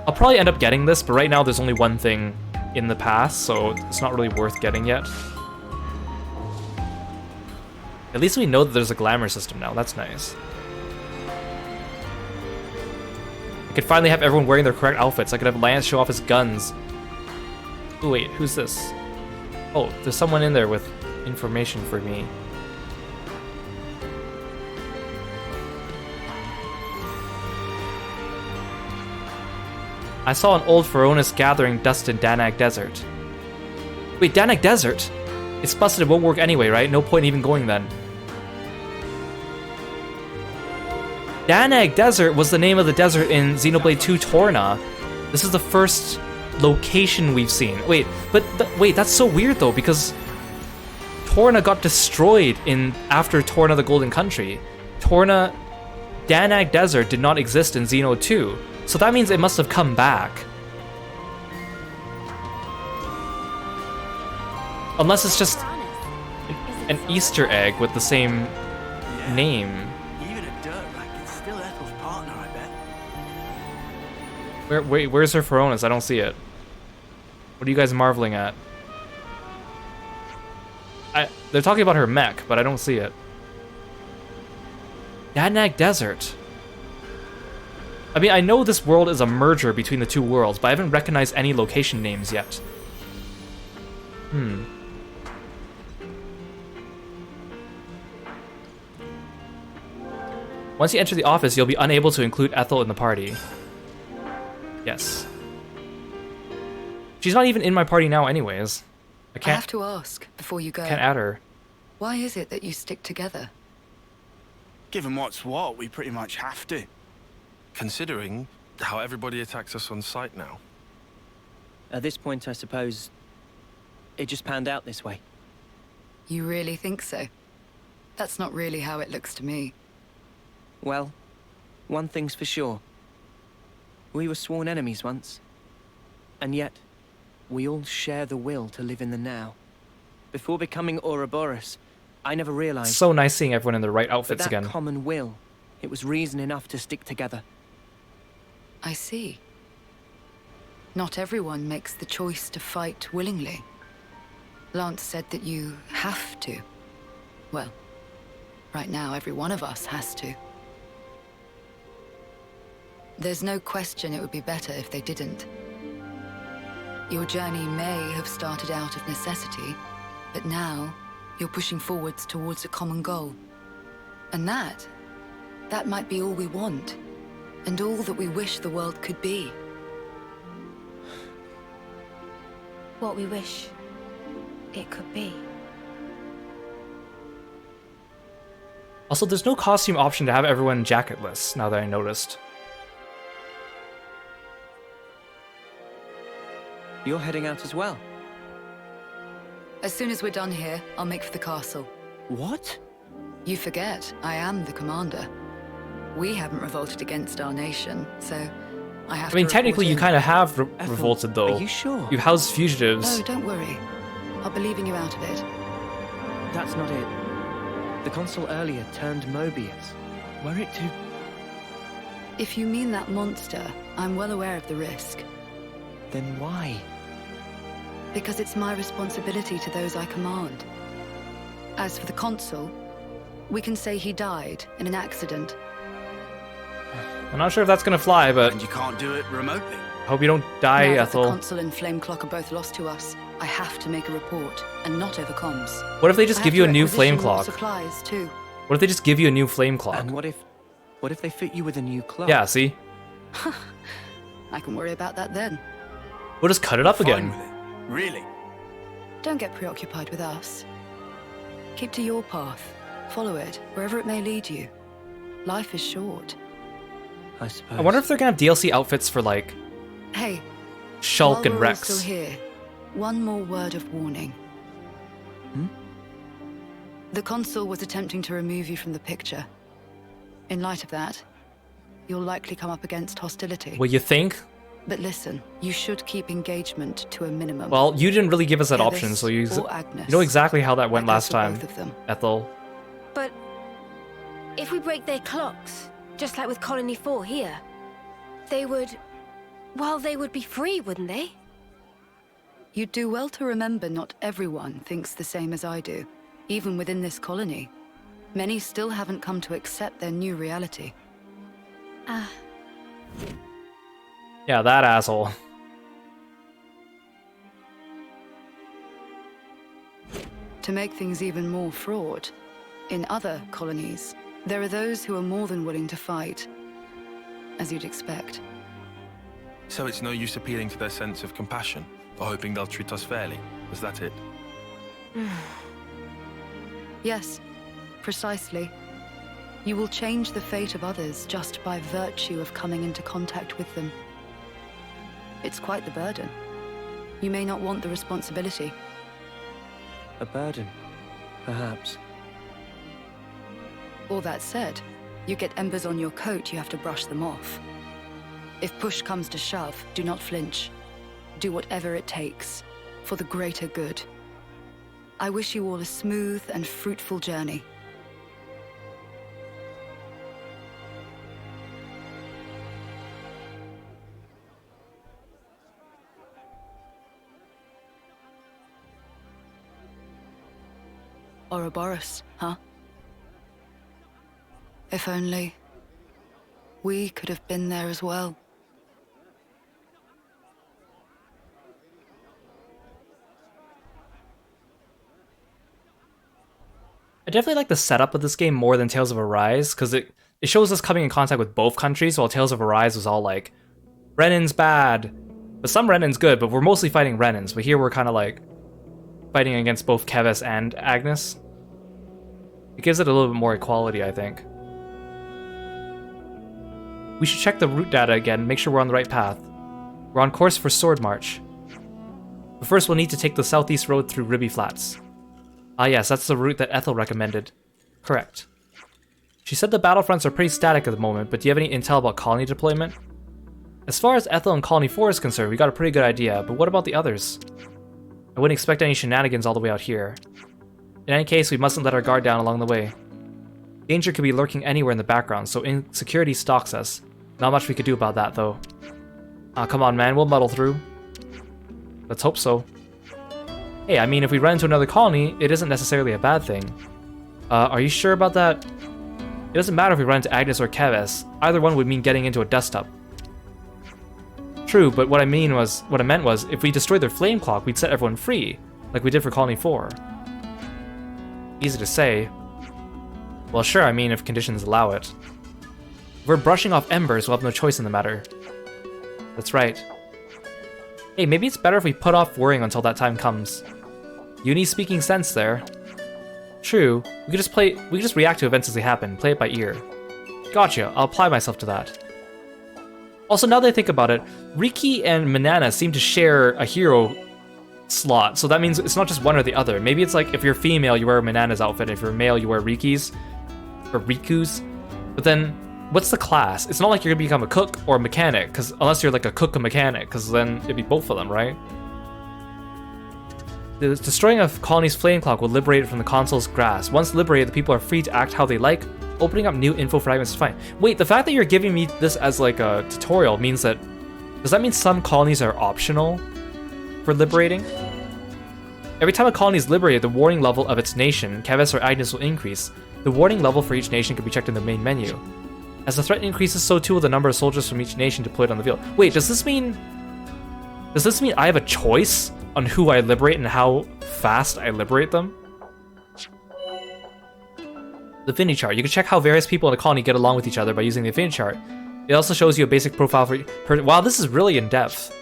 I'll probably end up getting this, but right now there's only one thing in the pass, so it's not really worth getting yet. At least we know that there's a glamour system now, that's nice. I could finally have everyone wearing their correct outfits. I could have Lance show off his guns. Oh wait, who's this? Oh, there's someone in there with information for me. I saw an old Feronis gathering dust in Danag Desert. Wait, Danag Desert? It's busted, it won't work anyway, right? No point in even going then. Danag Desert was the name of the desert in Xenoblade 2 Torna. This is the first location we've seen. Wait, but wait, that's so weird though, because Torna got destroyed after Torna the Golden Country. Danag Desert did not exist in Xeno 2, so that means it must have come back. Unless it's just an Easter egg with the same name. Even a dirt rack, it's still Ethel's partner, I bet. Where's her Feronis? I don't see it. What are you guys marveling at? They're talking about her mech, but I don't see it. Danag Desert. I mean, I know this world is a merger between the two worlds, but I haven't recognized any location names yet. Once you enter the office, you'll be unable to include Ethel in the party. Yes. She's not even in my party now anyways. I have to ask before you go. Can't add her. Why is it that you stick together? Given what's what, we pretty much have to. Considering how everybody attacks us on sight now. At this point, I suppose it just panned out this way. You really think so? That's not really how it looks to me. Well, one thing's for sure. We were sworn enemies once. And yet, we all share the will to live in the now. Before becoming Ouroboros, I never realized... So nice seeing everyone in the right outfits that again. Common will, it was reason enough to stick together. I see. Not everyone makes the choice to fight willingly. Lance said that you have to. Well, right now every one of us has to. There's no question it would be better if they didn't. Your journey may have started out of necessity, but now you're pushing forwards towards a common goal. And that might be all we want, and all that we wish the world could be. What we wish it could be. Also, there's no costume option to have everyone jacketless, now that I noticed. You're heading out as well? As soon as we're done here, I'll make for the castle. What? You forget, I am the commander. We haven't revolted against our nation, so I have to. I mean, technically, you kind of have Ethel, revolted, though. Are you sure? You've housed fugitives. Oh, don't worry. I'll be leaving you out of it. That's not it. The consul earlier turned Mobius. Were it to... If you mean that monster, I'm well aware of the risk. Then why? Because it's my responsibility to those I command. As for the consul, we can say he died in an accident. I'm not sure if that's gonna fly, but... And you can't do it remotely. Hope you don't die, now Ethel. That the consul and Flameclock are both lost to us, I have to make a report, and not over comms. What if they just give you a new flame clock? Supplies too. What if they just give you a new flame clock? And what if they fit you with a new clock? Yeah, see? I can worry about that then. We'll just cut it up again. Fine with it. Really? Don't get preoccupied with us. Keep to your path. Follow it, wherever it may lead you. Life is short. I suppose. I wonder if they're gonna have DLC outfits for, like... Hey. Shulk while and we're Rex. all still here, one more word of warning. The consul was attempting to remove you from the picture. In light of that, you'll likely come up against hostility. Well, you think? But listen, you should keep engagement to a minimum. Well, you didn't really give us that Kevis option, so you or Agnes. know exactly how that went That goes last for time, both of them. Ethel. But if we break their clocks, just like with Colony 4 here, they would... well, they would be free, wouldn't they? You'd do well to remember not everyone thinks the same as I do, even within this colony. Many still haven't come to accept their new reality. Yeah, that asshole. To make things even more fraught, in other colonies, there are those who are more than willing to fight, as you'd expect. So it's no use appealing to their sense of compassion, or hoping they'll treat us fairly. Is that it? Yes, precisely. You will change the fate of others just by virtue of coming into contact with them. It's quite the burden. You may not want the responsibility. A burden, perhaps. All that said, you get embers on your coat, you have to brush them off. If push comes to shove, do not flinch. Do whatever it takes, for the greater good. I wish you all a smooth and fruitful journey. Ouroboros, huh? If only we could have been there as well. I definitely like the setup of this game more than Tales of Arise, because it shows us coming in contact with both countries, while Tales of Arise was all like, Renan's bad. But some Renan's good, but we're mostly fighting Renans. But here we're kind of like fighting against both Kevis and Agnes. It gives it a little bit more equality, I think. We should check the route data again, make sure we're on the right path. We're on course for Sword March. But first we'll need to take the southeast road through Ribby Flats. Ah yes, that's the route that Ethel recommended. Correct. She said the battlefronts are pretty static at the moment, but do you have any intel about colony deployment? As far as Ethel and Colony 4 is concerned, we got a pretty good idea, but what about the others? I wouldn't expect any shenanigans all the way out here. In any case, we mustn't let our guard down along the way. Danger could be lurking anywhere in the background, so insecurity stalks us. Not much we could do about that, though. Ah, come on, man, we'll muddle through. Let's hope so. Hey, I mean, if we run into another colony, it isn't necessarily a bad thing. Are you sure about that? It doesn't matter if we run into Agnes or Keves. Either one would mean getting into a dust-up. True, but what I meant was, if we destroyed their flame clock, we'd set everyone free, like we did for Colony 4. Easy to say. Well, sure, I mean, if conditions allow it. If we're brushing off embers, we'll have no choice in the matter. That's right. Hey, maybe it's better if we put off worrying until that time comes. Uni speaking sense there. True, we could just react to events as they happen, play it by ear. Gotcha, I'll apply myself to that. Also, now that I think about it, Riki and Manana seem to share a hero slot, so that means it's not just one or the other. Maybe it's like if you're female, you wear Manana's outfit, if you're male, you wear Riki's, or Riku's. But then, what's the class? It's not like you're gonna become a cook or a mechanic, because unless you're like a cook and mechanic, because then it'd be both of them, right? The destroying of Colony's flame clock will liberate it from the console's grasp. Once liberated, the people are free to act how they like. Opening up new info fragments is fine. Wait, the fact that you're giving me this as like a tutorial means that... Does that mean some colonies are optional for liberating? Every time a colony is liberated, the warning level of its nation, Keves or Agnes, will increase. The warning level for each nation can be checked in the main menu. As the threat increases, so too will the number of soldiers from each nation deployed on the field. Wait, does this mean I have a choice on who I liberate and how fast I liberate them? The affinity chart. You can check how various people in a colony get along with each other by using the affinity chart. It also shows you a basic profile for... Wow, this is really in-depth.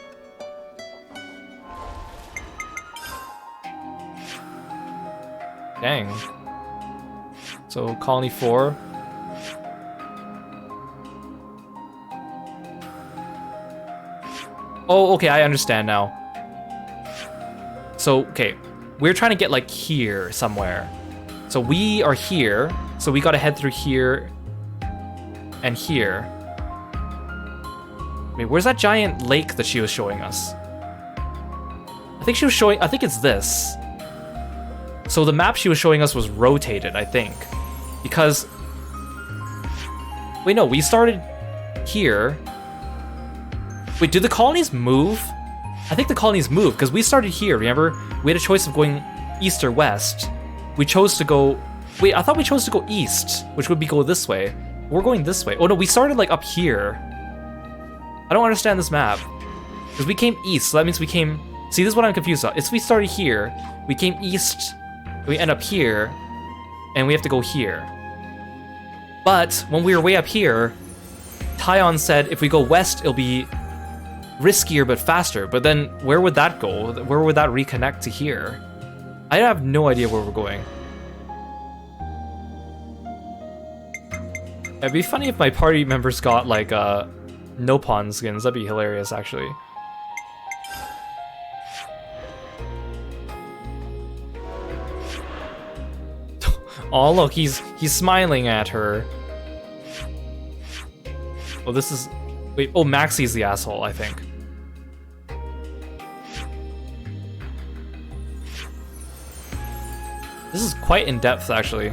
Dang. So, Colony 4. Oh, okay, I understand now. So, okay. We're trying to get, like, here somewhere. So we are here, so we gotta head through here and here. Wait, where's that giant lake that she was showing us? I think it's this. So the map she was showing us was rotated, I think. Because... Wait, no, we started here. Wait, did the colonies move? I think the colonies moved, because we started here, remember? We had a choice of going east or west. We chose to go... Wait, I thought we chose to go east, which would be go this way. We're going this way. Oh no, we started like up here. I don't understand this map. Because we came east, so that means we came... See, this is what I'm confused about. It's we started here, we came east, we end up here, and we have to go here. But, when we were way up here, Tyon said if we go west, it'll be riskier but faster. But then, where would that go? Where would that reconnect to here? I have no idea where we're going. It'd be funny if my party members got like no-pawn skins. That'd be hilarious, actually. Oh look, he's smiling at her. Oh, this is... Wait, oh, Maxie's the asshole, I think. This is quite in-depth, actually.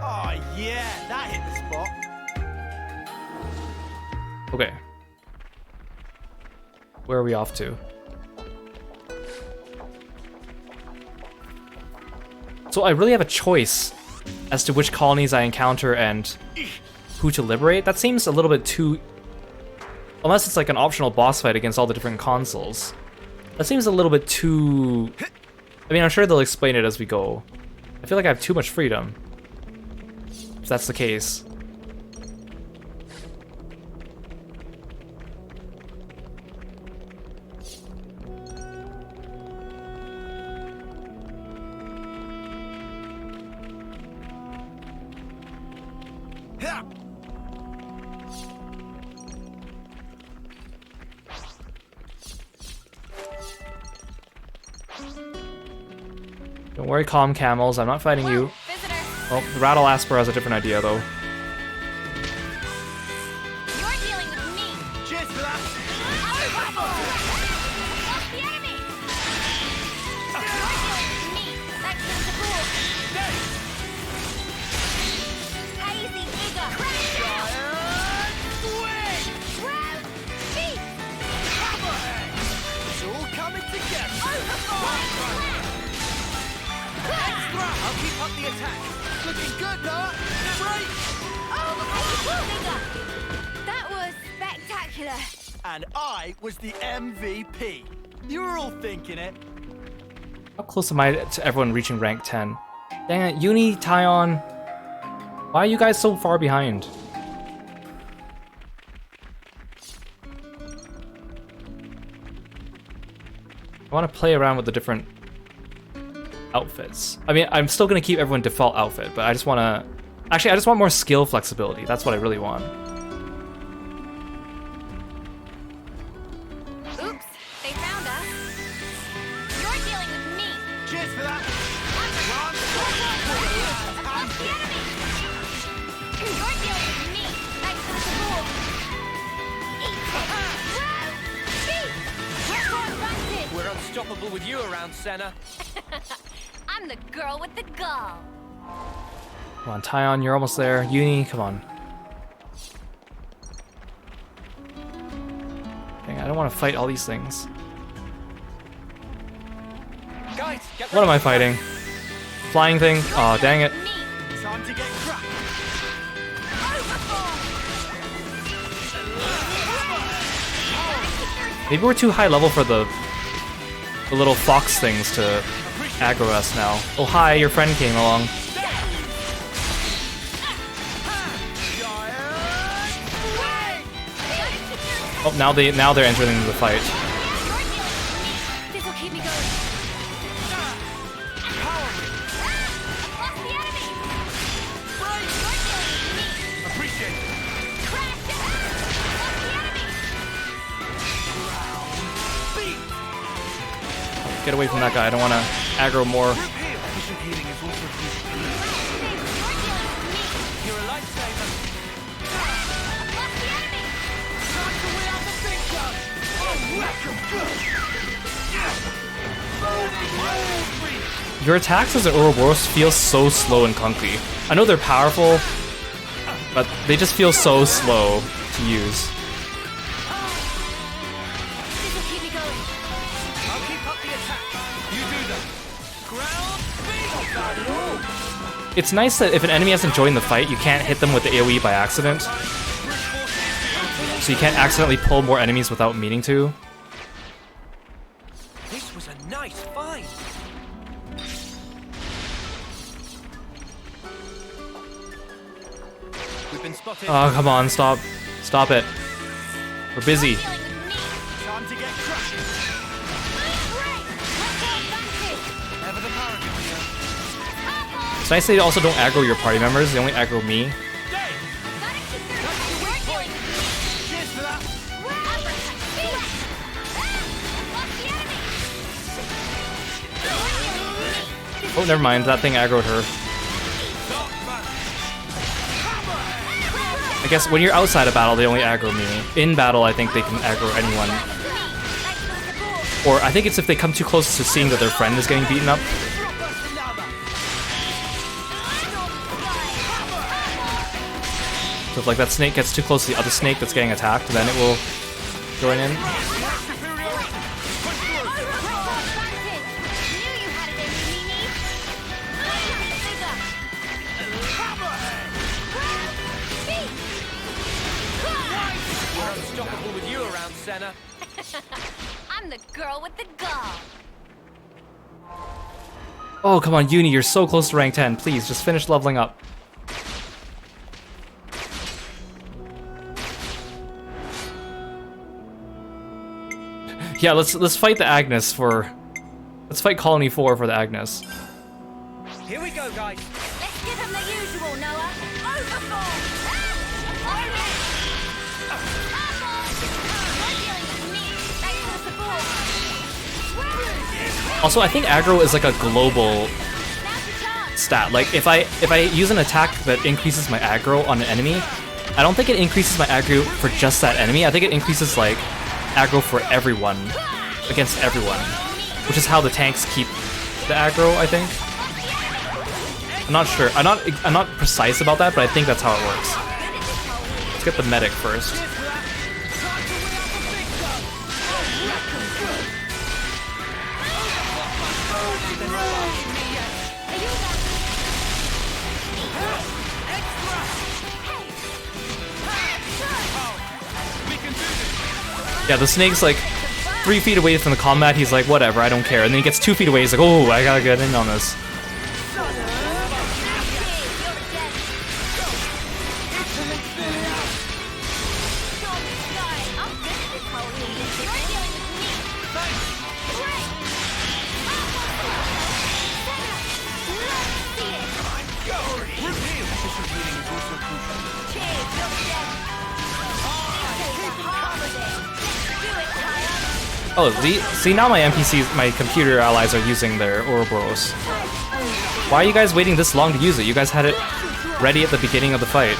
Oh, yeah, that hit the spot. Okay. Where are we off to? So I really have a choice as to which colonies I encounter and who to liberate? That seems a little bit too... Unless it's like an optional boss fight against all the different consoles. That seems a little bit too... I mean, I'm sure they'll explain it as we go. I feel like I have too much freedom. If that's the case. Don't worry, calm camels. I'm not fighting you. Oh, the Rattle Asper has a different idea, though. You're dealing with me. Cheers for that. Lost the enemy. You're dealing with me. Thanks for the support. Hazy Digger. Swing! Round feet. It's all coming together. Extra. I'll keep up the attack. Looking good, Noah. Break! That was spectacular. And I was the MVP. You were all thinking it. How close am I to everyone reaching rank 10? Dang it, Uni, Tyon. Why are you guys so far behind? I want to play around with the different outfits. I mean, I'm still going to keep everyone default outfit, but I just want to... Actually, I just want more skill flexibility. That's what I really want. Oops, they found us. You're dealing with me. Cheers for that. Lost the enemy. You're dealing with me. Thanks for the support. Eat. We're unstoppable with you around, Senna. I'm the girl with the gall. Come on, Tyon, you're almost there. Uni, come on. Dang, I don't want to fight all these things. Guys, get What am I fighting? Flying thing? Aw, dang it. Time to get cracked. Maybe we're too high level for the little fox things to aggro us now. Oh hi, your friend came along. Oh, now they're entering the fight. This'll keep me going. Get away from that guy. I don't want to aggro more. You're a lifesaver. Your attacks as an Ouroboros feel so slow and clunky. I know they're powerful, but they just feel so slow to use. This'll keep me going. I'll keep up the attack. You do that. Ground speed. It's nice that if an enemy hasn't joined the fight, you can't hit them with the AoE by accident. So you can't accidentally pull more enemies without meaning to. This was a nice fight. We've been spotted. Oh, come on, stop. Stop it. We're busy. Time to get cracked. Ever the paragon here. It's nice they also don't aggro your party members, they only aggro me. Cheers for that. Oh, never mind, that thing aggroed her. I guess when you're outside of battle, they only aggro me. In battle, I think they can aggro anyone. Or I think it's if they come too close to seeing that their friend is getting beaten up. So if like that snake gets too close to the other snake that's getting attacked, then it will join in. We're unstoppable with you around, Senna. I'm the girl with the gall. Oh, come on, Uni, you're so close to rank 10. Please, just finish leveling up. Yeah, let's fight the Agnes for... Let's fight Colony 4 for the Agnes. Here we go, guys. Let's give him the usual, Noah. Overfall! Also, I think aggro is like a global stat. Like if I use an attack that increases my aggro on an enemy, I don't think it increases my aggro for just that enemy. I think it increases like aggro for everyone, against everyone, which is how the tanks keep the aggro, I think. I'm not sure. I'm not precise about that, but I think that's how it works. Let's get the medic first. Yeah, the snake's like 3 feet away from the combat. He's like, whatever, I don't care. And then he gets 2 feet away. He's like, oh, I gotta get in on this. Oh, see now my NPCs, my computer allies are using their Ouroboros. Why are you guys waiting this long to use it? You guys had it ready at the beginning of the fight.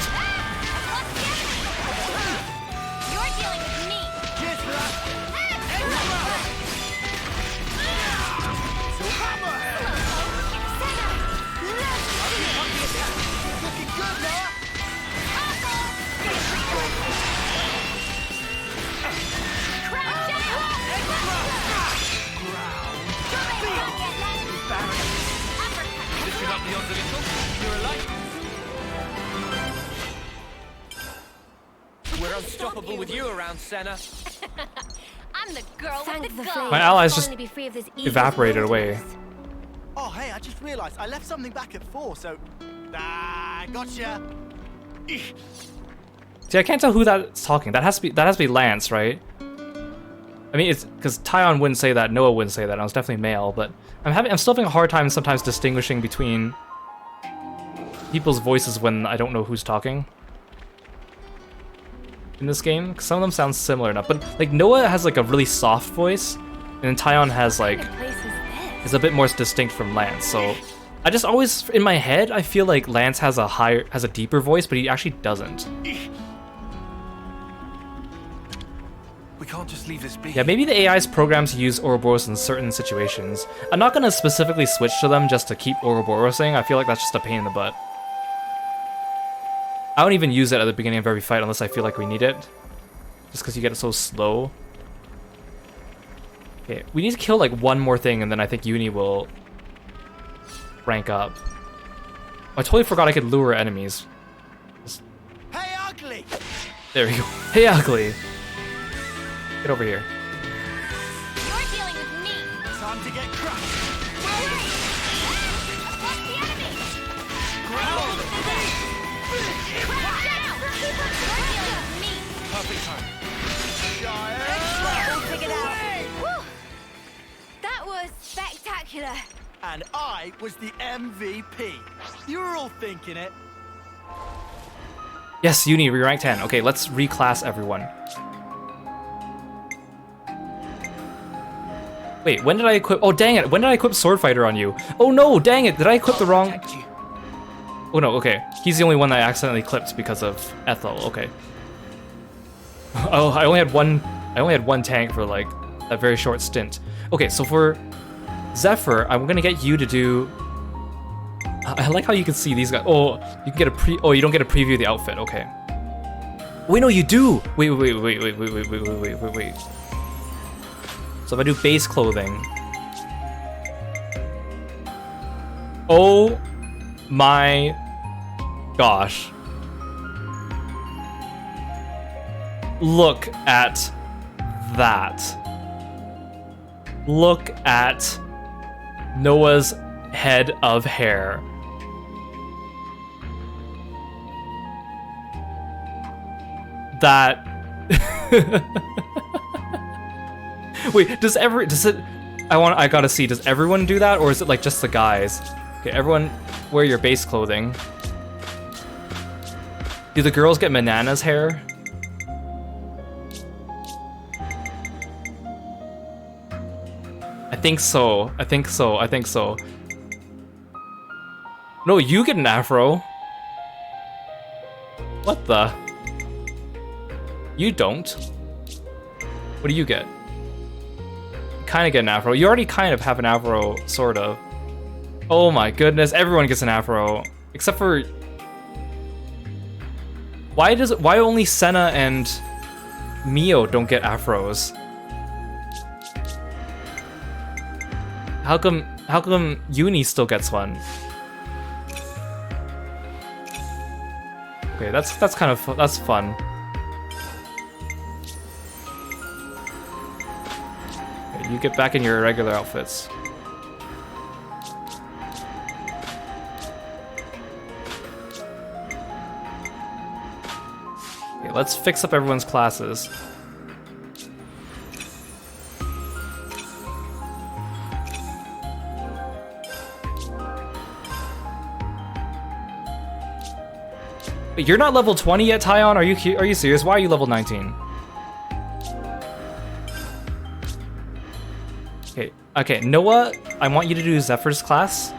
We're unstoppable with you around, Senna. I'm the girl with the gun. My allies just evaporated away. Oh, hey, I just realized I left something back at 4, so... Ah, gotcha. See, I can't tell who that's talking. That has to be Lance, right? I mean, it's because Tyon wouldn't say that, Noah wouldn't say that. I was definitely male, but I'm still having a hard time sometimes distinguishing between people's voices when I don't know who's talking in this game. 'Cause some of them sound similar enough, but like Noah has like a really soft voice, and then Tyon has like is a bit more distinct from Lance. So I just always in my head I feel like Lance has a deeper voice, but he actually doesn't. We can't just leave this be. Yeah, maybe the AI's programs use Ouroboros in certain situations. I'm not gonna specifically switch to them just to keep Ouroborosing. I feel like that's just a pain in the butt. I don't even use it at the beginning of every fight unless I feel like we need it. Just because you get it so slow. Okay, we need to kill like one more thing and then I think Uni will rank up. I totally forgot I could lure enemies. Hey, ugly! There we go. Hey, ugly! Get over here. You're dealing with me. Time to get crushed. What's the enemy? Perfect time. We'll figure it out. Whew. That was spectacular. And I was the MVP. You were all thinking it. Yes, Uni, re-rank 10. Okay, let's reclass everyone. Wait, when did I equip? Oh, dang it. When did I equip Sword Fighter on you? Oh no, dang it. Did I equip the wrong? Oh no, okay. He's the only one that I accidentally clipped because of Ethel. Okay. Oh, I only had one tank for like a very short stint. Okay, so for Zephyr, I'm gonna get you to do. I like how you can see these guys. Oh, you can get a Oh, you don't get a preview of the outfit. Okay. Wait, no, you do. Wait. So if I do base clothing. Oh my gosh. Look at that. Look at Noah's head of hair. That Wait, does it I gotta see, does everyone do that or is it like just the guys? Okay, everyone wear your base clothing. Do the girls get Manana's hair? think so. I think so. I think so. No, you get an afro. What the? You don't. What do you get? Kind of get an afro. You already kind of have an afro, sort of. Oh my goodness, everyone gets an afro. Except for... Why only Senna and Mio don't get afros? How come Uni still gets one? Okay, that's kind of that's fun. Okay, you get back in your regular outfits. Okay, let's fix up everyone's classes. Wait, you're not level 20 yet, Tyon? Are you serious? Why are you level 19? Okay, Noah, I want you to do Zephyr's class.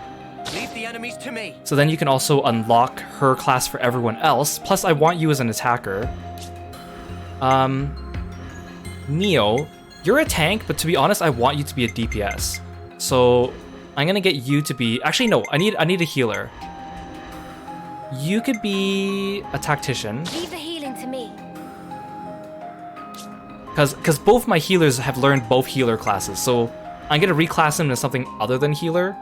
Leave the enemies to me. So then you can also unlock her class for everyone else. Plus, I want you as an attacker. Neo, you're a tank, but to be honest, I want you to be a DPS. So I'm gonna get you to be... Actually, no, I need a healer. You could be a tactician. Leave the healing to me. Because both my healers have learned both healer classes, so I'm gonna reclass them into something other than healer.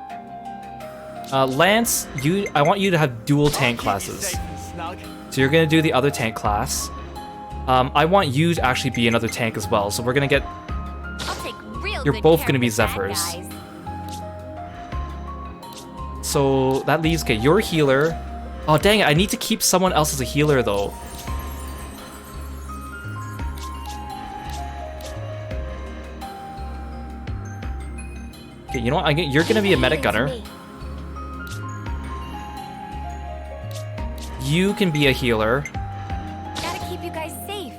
Lance, I want you to have dual tank classes. So you're gonna do the other tank class. I want you to actually be another tank as well, so we're gonna get... You're both gonna be Zephyrs. So that leaves, okay, you're a healer. Oh dang it, I need to keep someone else as a healer though. Okay, you know what? You're gonna be a medic gunner. You can be a healer. Gotta keep you guys safe.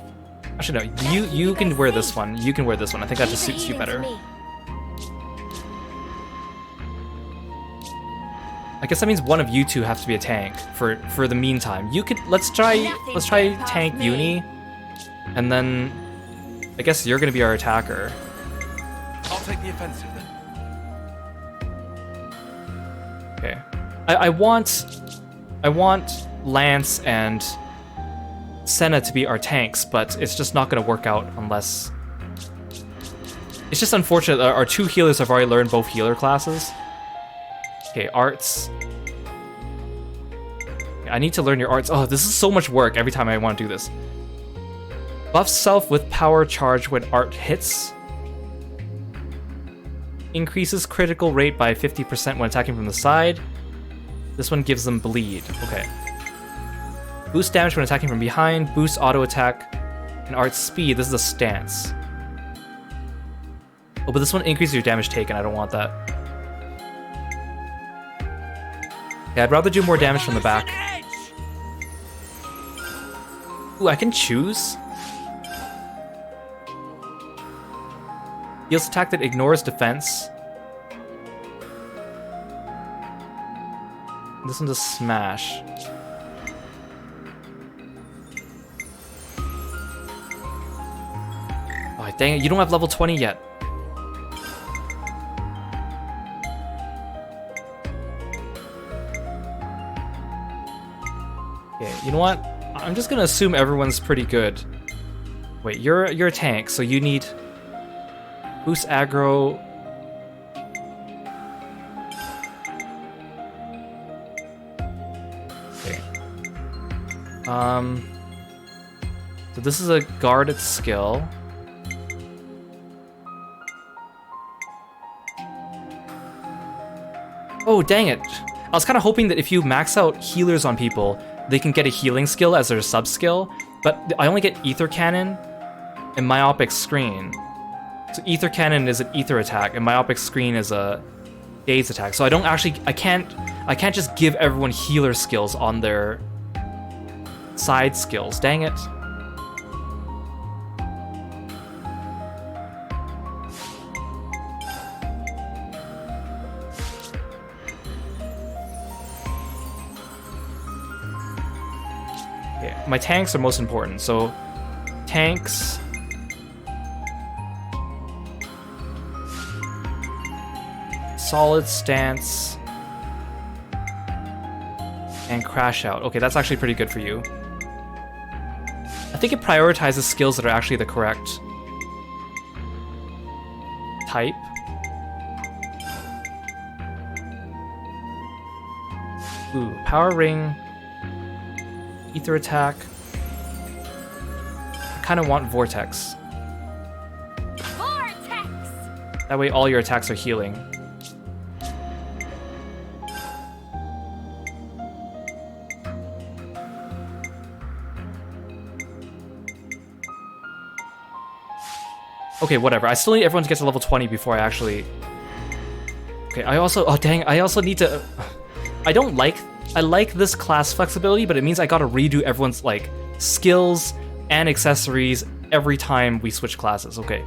Actually, no. You can wear this one. You can wear this one. I think that just suits you better. I guess that means one of you two have to be a tank for the meantime. You could let's try tank Uni, and then I guess you're gonna be our attacker. I'll take the offensive then. Okay. I want Lance and Senna to be our tanks, but it's just not gonna work out unless... It's just unfortunate that our two healers have already learned both healer classes. Okay, arts. I need to learn your arts. Oh, this is so much work every time I want to do this. Buff self with power charge when art hits. Increases critical rate by 50% when attacking from the side. This one gives them bleed. Okay. Boost damage when attacking from behind. Boost auto attack. And art speed. This is a stance. Oh, but this one increases your damage taken. I don't want that. Yeah, I'd rather do more damage from the back. Ooh, I can choose. Heals attack that ignores defense. This one's a smash. Oh, dang it, you don't have level 20 yet. Okay, you know what? I'm just gonna assume everyone's pretty good. Wait, you're a tank, so you need boost aggro. Okay. So this is a guarded skill. Oh, dang it. I was kind of hoping that if you max out healers on people, they can get a healing skill as their sub-skill, but I only get Ether Cannon and Myopic Screen. So Ether Cannon is an Ether attack, and Myopic Screen is a Daze attack. So I don't actually, I can't just give everyone healer skills on their side skills. Dang it. Okay, my tanks are most important, so tanks. Solid stance. And crash out. Okay, that's actually pretty good for you. I think it prioritizes skills that are actually the correct type. Ooh, power ring. Ether attack. I kind of want vortex. Vortex! That way all your attacks are healing. Okay, whatever. I still need everyone to get to level 20 before I actually... Okay, I also... Oh, dang. I also need to... I like this class flexibility, but it means I gotta redo everyone's, like, skills and accessories every time we switch classes. Okay.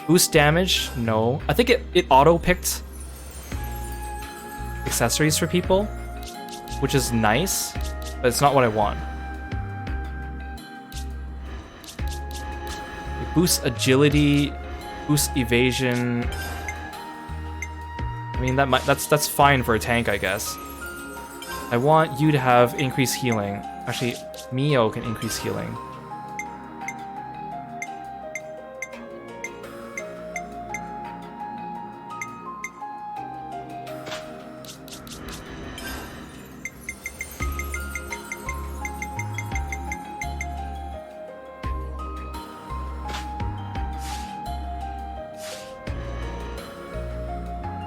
Boost damage? No. I think it auto-picked accessories for people, which is nice, but it's not what I want. Boost agility, boost evasion. I mean, that's fine for a tank, I guess. I want you to have increased healing. Actually, Mio can increase healing.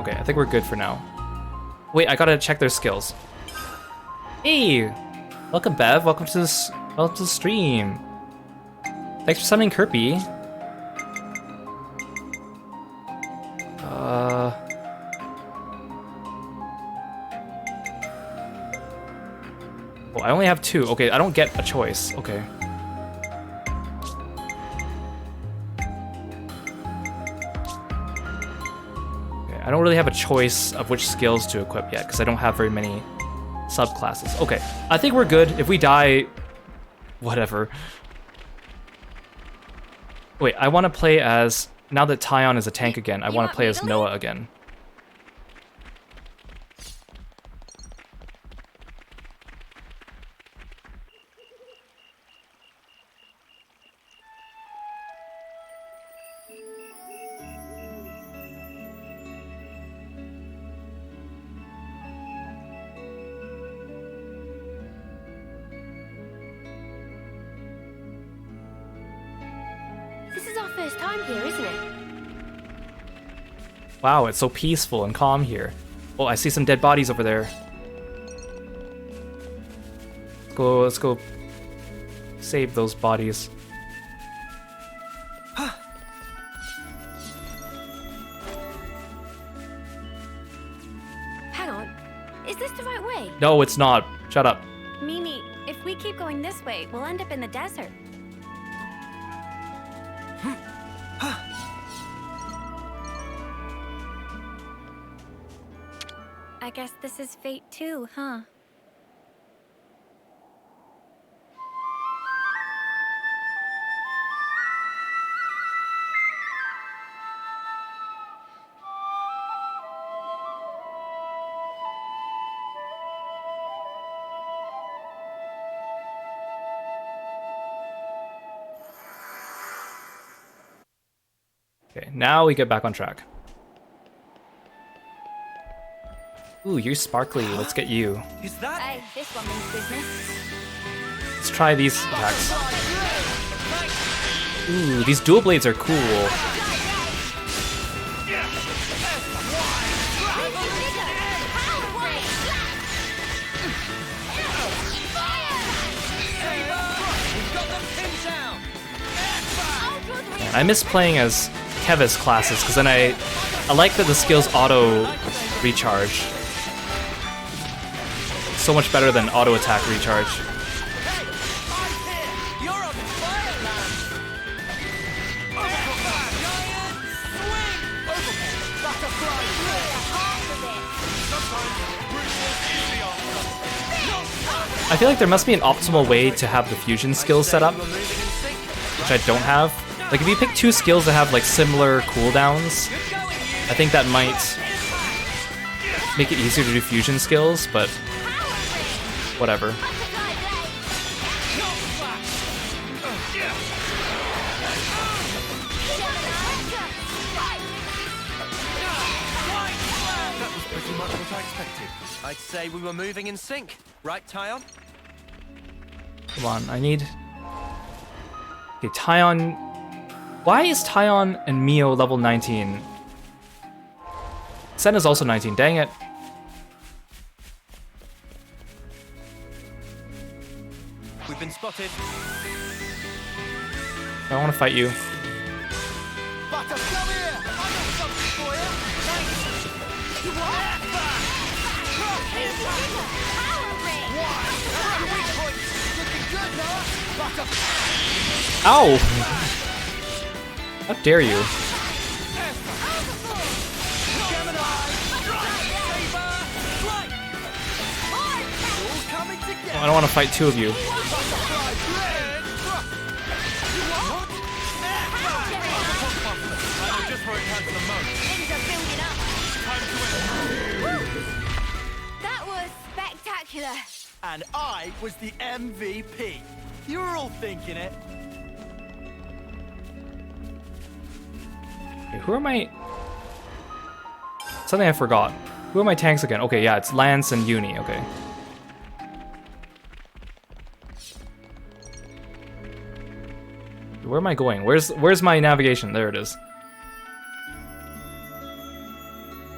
Okay, I think we're good for now. Wait, I gotta check their skills. Hey! Welcome, Bev. Welcome to the stream. Thanks for summoning Kirby. Oh, I only have 2. Okay, I don't get a choice. Okay. I don't really have a choice of which skills to equip yet, because I don't have very many subclasses. Okay, I think we're good. If we die, whatever. Wait, I want to play as... Now that Tyon is a tank again, I want to play as Noah again. This is our first time here, isn't it? Wow, it's so peaceful and calm here. Oh, I see some dead bodies over there. Let's go save those bodies. Hang on. Is this the right way? No, it's not. Shut up. Mimi, if we keep going this way, we'll end up in the desert. I guess this is fate too, huh? Okay, now we get back on track. Ooh, you're sparkly. Let's get you. Is that? This woman's business. Let's try these attacks. Ooh, these dual blades are cool. I miss playing as Kevis classes because then I like that the skills auto recharge. So much better than auto attack recharge. I feel like there must be an optimal way to have the fusion skills set up, which I don't have. Like, if you pick 2 skills that have, like, similar cooldowns, I think that might make it easier to do fusion skills, but whatever. That was pretty much what I expected. I'd say we were moving in sync, right, Tyon? Come on, I need... Okay, Tyon... Why is Tyon and Mio level 19? Sen is also 19, dang it. We've been spotted. I want to fight you. Butter, come here! I got something for you! You want looking good, Noah! Butter! Ow! How dare you? I don't want to fight 2 of you. That was spectacular. And I was the MVP. You were all thinking it. Okay, who are my... Something I forgot. Who are my tanks again? Okay, yeah, it's Lance and Uni, okay. Where am I going? Where's my navigation? There it is.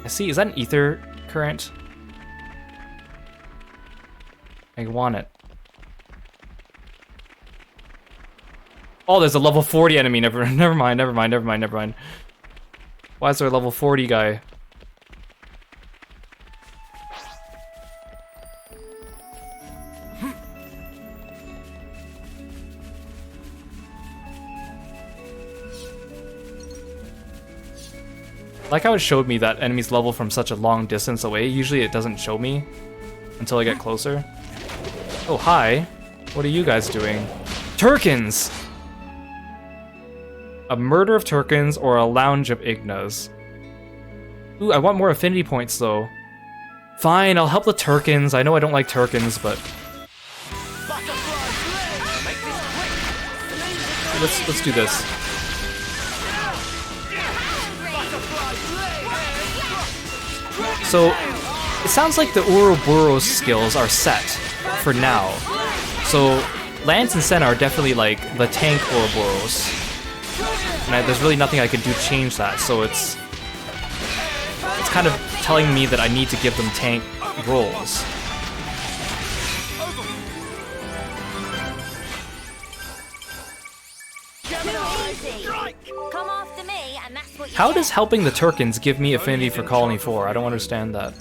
I see, is that an ether current? I want it. Oh, there's a level 40 enemy. Never mind. Why is there a level 40 guy? Like how it showed me that enemies level from such a long distance away. Usually it doesn't show me until I get closer. Oh, hi. What are you guys doing? Turkins! A murder of Turkins or a lounge of Ignas. Ooh, I want more affinity points though. Fine, I'll help the Turkins. I know I don't like Turkins, but... Let's do this. So, it sounds like the Ouroboros skills are set for now. So, Lance and Senna are definitely like the tank Ouroboros. And there's really nothing I can do to change that, so it's kind of telling me that I need to give them tank roles. Come after me, and that's what you How get. does helping the Turkins give me affinity for Colony 4? I don't understand that.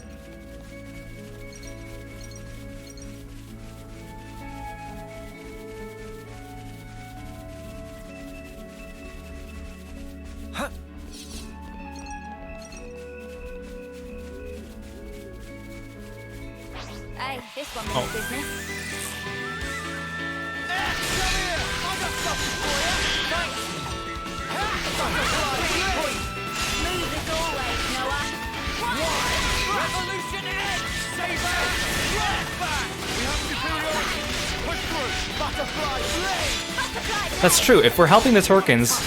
Hey, this one means business. Smooth as always, Noah. Revolution Edge! Saber! Left back! We have superiority! Push through! Butterfly blade! That's true. If we're helping the Turkins,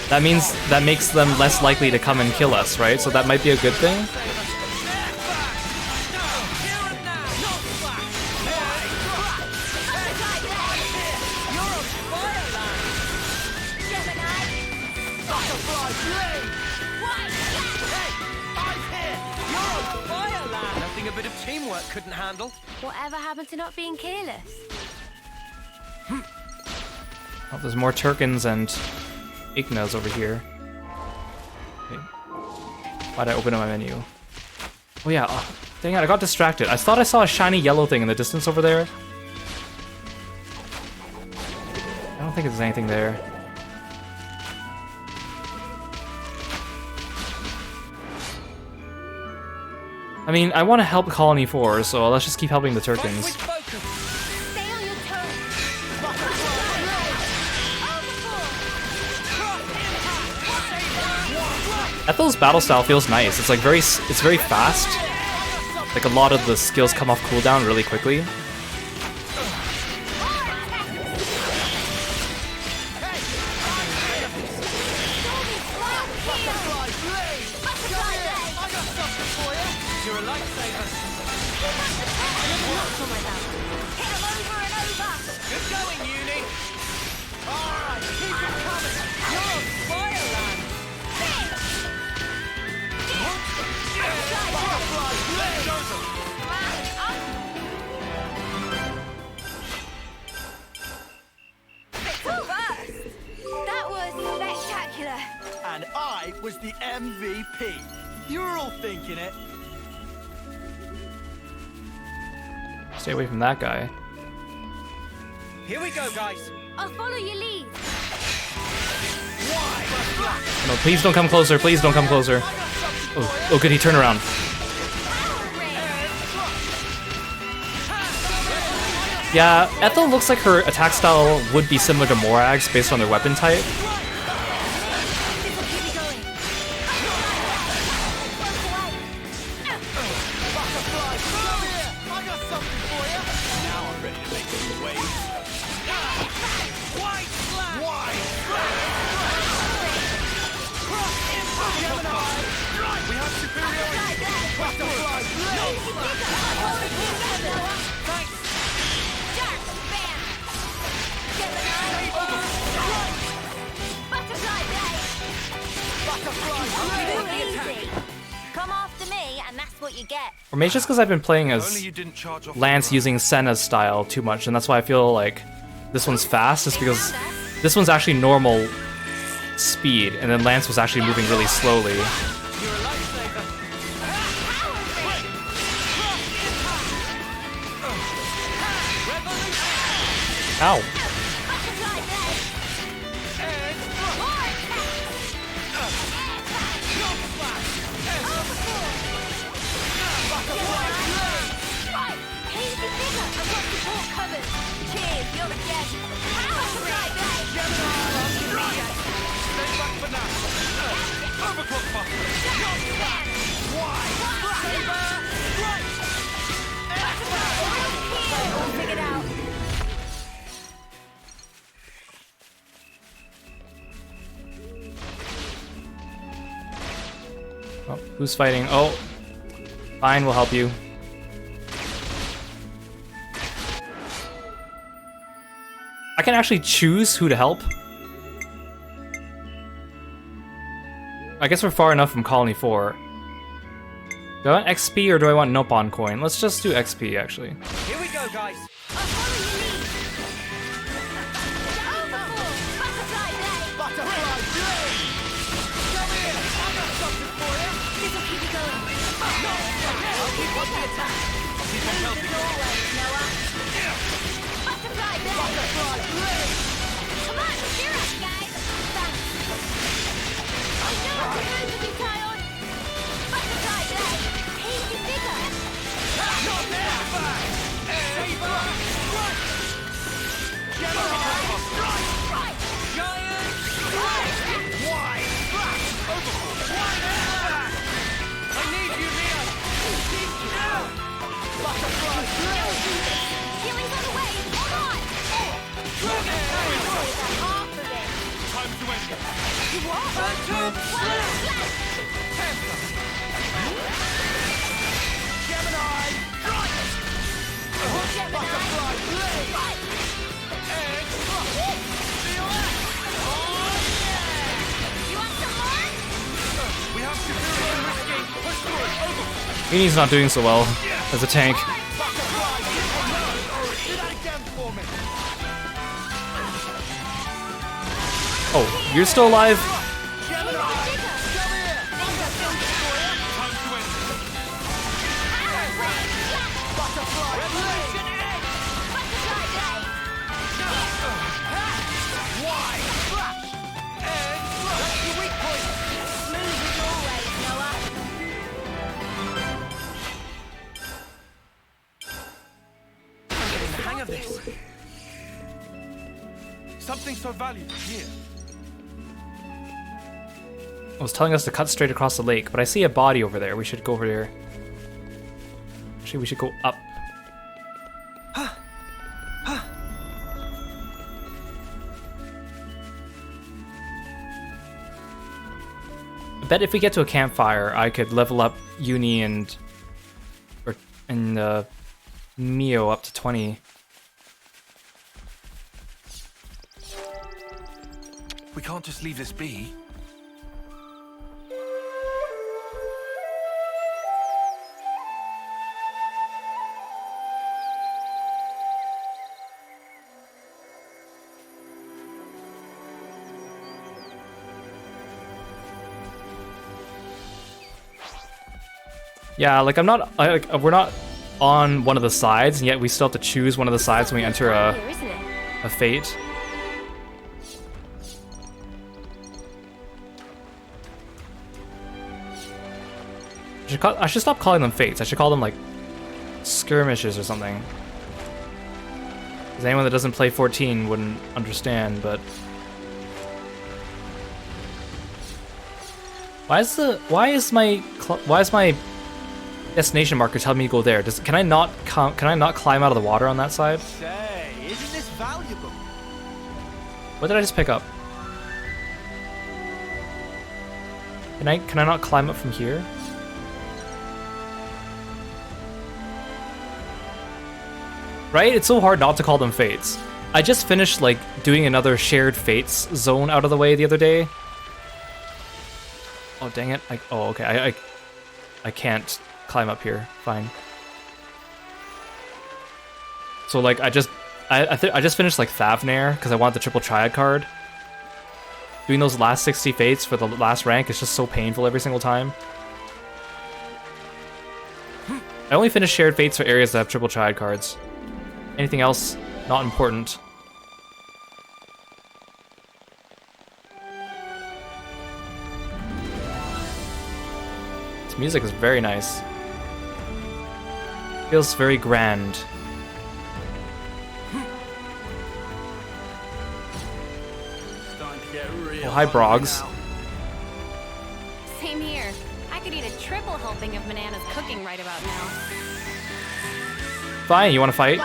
that means that makes them less likely to come and kill us, right? So that might be a good thing. Nothing a bit of teamwork couldn't handle. Whatever happened to not being careless? Oh, there's more Turkins and Ignas over here. Okay. Why'd I open up my menu? Oh yeah, dang it, I got distracted. I thought I saw a shiny yellow thing in the distance over there. I don't think there's anything there. I mean, I want to help Colony 4, so let's just keep helping the Turkins. Stay Ethel's battle style feels nice. It's like it's very fast. Like a lot of the skills come off cooldown really quickly. That was spectacular. And I was the MVP. You were all thinking it. Stay away from that guy. Here we go, guys. I'll follow your lead. No, please don't come closer. Please don't come closer. Oh good, he turned around. Yeah, Ethel looks like her attack style would be similar to Morag's based on their weapon type. Come after me, and that's what you get. Or maybe it's just because I've been playing as Lance using Senna's style too much, and that's why I feel like this one's fast, is because this one's actually normal speed, and then Lance was actually moving really slowly. Ow. Oh, who's fighting? Oh, fine, we'll help you. I can actually choose who to help. I guess we're far enough from Colony 4. Do I want XP or do I want Nopon coin? Let's just do XP, actually. Here we go, guys. Uni's not doing so well as a tank. Oh, you're still alive? Something so valuable here. It was telling us to cut straight across the lake, but I see a body over there. We should go over there. Actually, we should go up. I bet if we get to a campfire, I could level up Uni and Mio up to 20. We can't just leave this be. Yeah, like we're not on one of the sides, and yet we still have to choose one of the sides when we enter a fate. I should stop calling them fates. I should call them like skirmishes or something. Because anyone that doesn't play 14 wouldn't understand, but why is my destination marker telling me to go there? Can I not climb out of the water on that side? Say, isn't this valuable? What did I just pick up? Can I not climb up from here? Right? It's so hard not to call them fates. I just finished like doing another shared fates zone out of the way the other day. Oh dang it! Okay. I can't climb up here. Fine. So like I just finished like Thavnair because I want the triple triad card. Doing those last 60 fates for the last rank is just so painful every single time. I only finished shared fates for areas that have triple triad cards. Anything else, not important. This music is very nice. Feels very grand. Oh, hi, Brogs. Same here. I could eat a triple helping of bananas cooking right about now. Fine, you want to fight?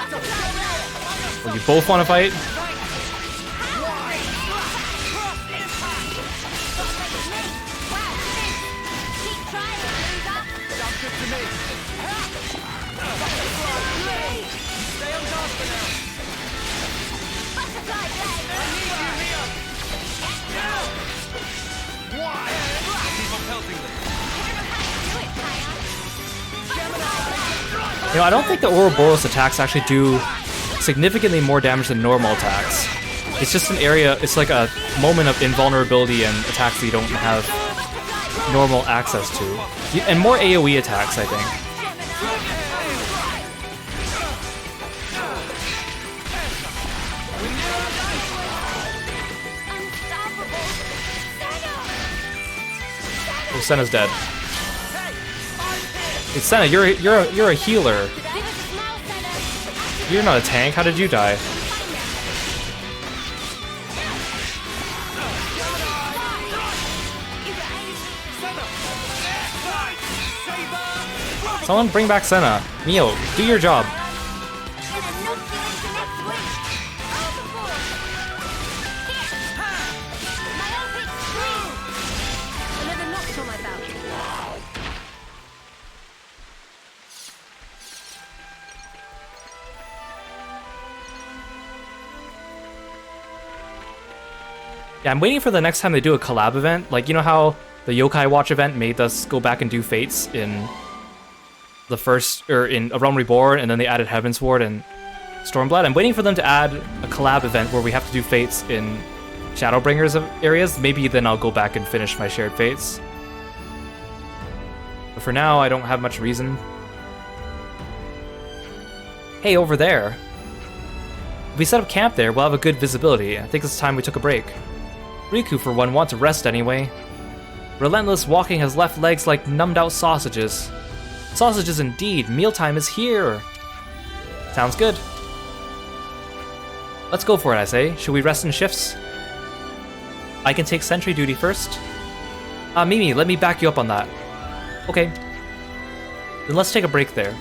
Or you both want to fight? You know, I don't think the Ouroboros attacks actually do significantly more damage than normal attacks. It's just an area, it's like a moment of invulnerability and attacks that you don't have normal access to. And more AoE attacks, I think. Oh, Senna's dead. It's Senna, you're a healer. You're not a tank. How did you die? Someone bring back Senna. Mio, do your job. Yeah, I'm waiting for the next time they do a collab event. Like, you know how the Yokai Watch event made us go back and do Fates in the first, or in A Realm Reborn, and then they added Heavensward and Stormblood? I'm waiting for them to add a collab event where we have to do Fates in Shadowbringers areas. Maybe then I'll go back and finish my shared Fates. But for now, I don't have much reason. Hey, over there. If we set up camp there, we'll have a good visibility. I think it's time we took a break. Riku, for one, wants to rest anyway. Relentless walking has left legs like numbed-out sausages. Sausages indeed. Mealtime is here. Sounds good. Let's go for it, I say. Should we rest in shifts? I can take sentry duty first. Mimi, let me back you up on that. Okay. Then let's take a break there.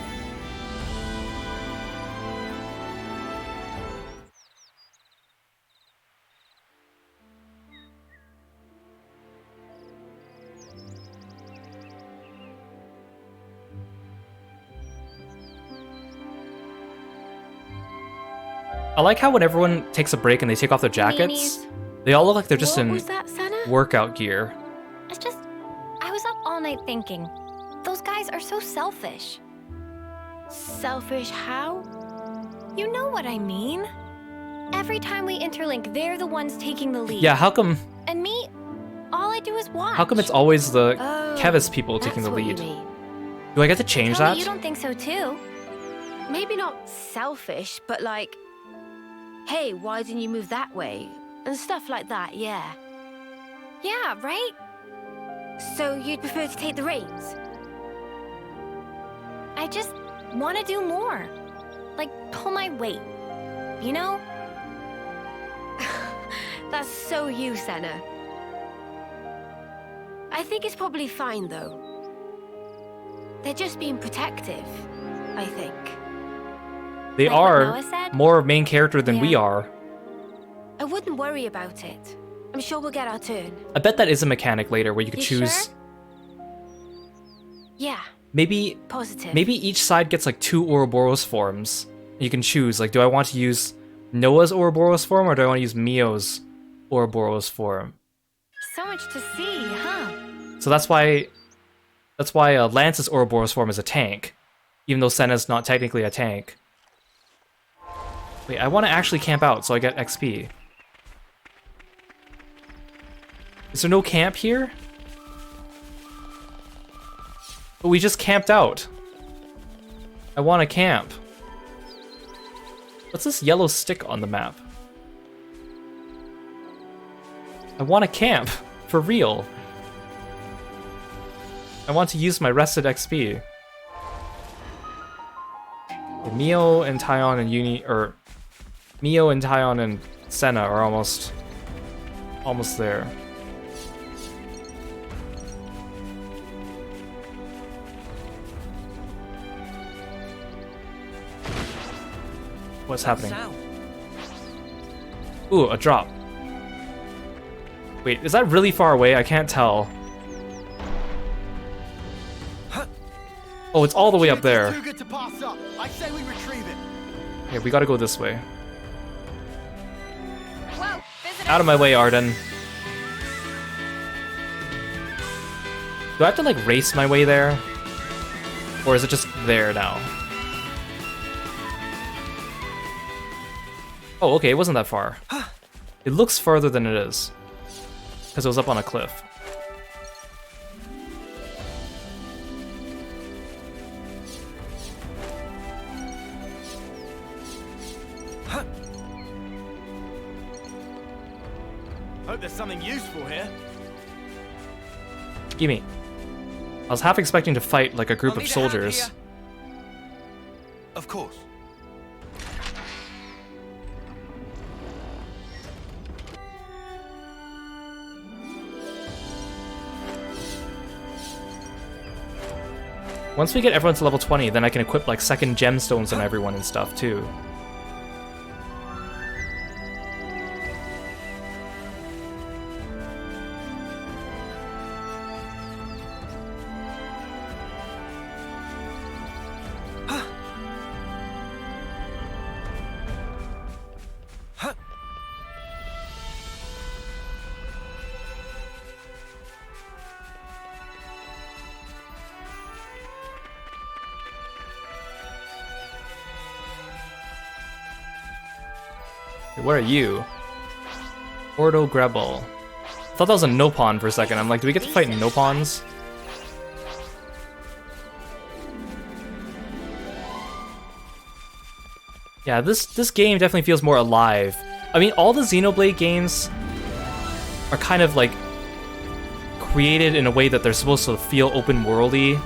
I like how when everyone takes a break and they take off their jackets, they all look like they're just What in was that, Senna? workout gear. It's just, I was up all night thinking. Those guys are so selfish. Selfish how? You know what I mean. Every time we interlink, they're the ones taking the lead. Yeah, how come And me, all I do is watch. it's always the Oh, Kevis people taking the that's what you lead? mean. Do I get to change Tell that? me you don't think so too. Maybe not selfish, but like, hey, why didn't you move that way? And stuff like that, yeah. Yeah, right? So you'd prefer to take the reins? I just want to do more. Like, pull my weight. You know? That's so you, Senna. I think it's probably fine, though. They're just being protective, I think. They Like what are Noah said? more main character than we are. I wouldn't worry about it. I'm sure we'll get our turn. I bet that is a mechanic later where you could You choose. sure? Yeah, Maybe positive. maybe each side gets like 2 Ouroboros forms. You can choose, like, do I want to use Noah's Ouroboros form or do I want to use Mio's Ouroboros form? So much to see, huh? So that's why Lance's Ouroboros form is a tank, even though Senna's not technically a tank. Wait, I want to actually camp out so I get XP. Is there no camp here? But we just camped out. I want to camp. What's this yellow stick on the map? I want to camp. For real. I want to use my rested XP. Mio and Taion and Mio and Taion and Senna are almost there. What's happening? Ooh, a drop. Wait, is that really far away? I can't tell. Oh, it's all the way up there. Too good to pass up. I say we retrieve it. Okay, we gotta go this way. Whoa, visitor. Out of my way, Arden. Do I have to, like, race my way there? Or is it just there now? Oh, okay, it wasn't that far. It looks farther than it is. Because it was up on a cliff. Hope there's something useful here. Gimme. I was half expecting to fight like a group of soldiers. Of course. Once we get everyone to level 20, then I can equip like second gemstones on everyone and stuff too. Where are you? Ordo Grebel. I thought that was a Nopon for a second. I'm like, do we get to fight Nopons? Yeah, this game definitely feels more alive. I mean, all the Xenoblade games are kind of like created in a way that they're supposed to feel open-worldy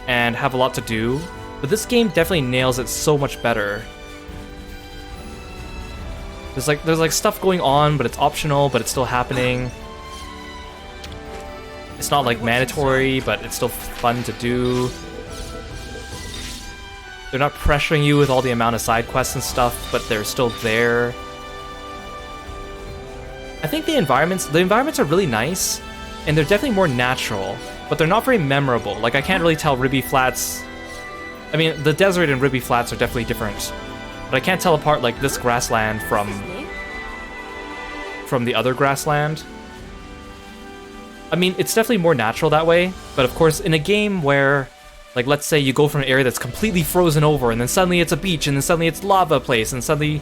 and have a lot to do, but this game definitely nails it so much better. There's like stuff going on, but it's optional, but it's still happening. It's not like mandatory, but it's still fun to do. They're not pressuring you with all the amount of side quests and stuff, but they're still there. I think the environments are really nice, and they're definitely more natural, but they're not very memorable. Like, I can't really tell Ribby Flats... I mean, the desert and Ribby Flats are definitely different, but I can't tell apart, like, this grassland from the other grassland. I mean, it's definitely more natural that way, but of course, in a game where, like, let's say you go from an area that's completely frozen over, and then suddenly it's a beach, and then suddenly it's lava place, and suddenly,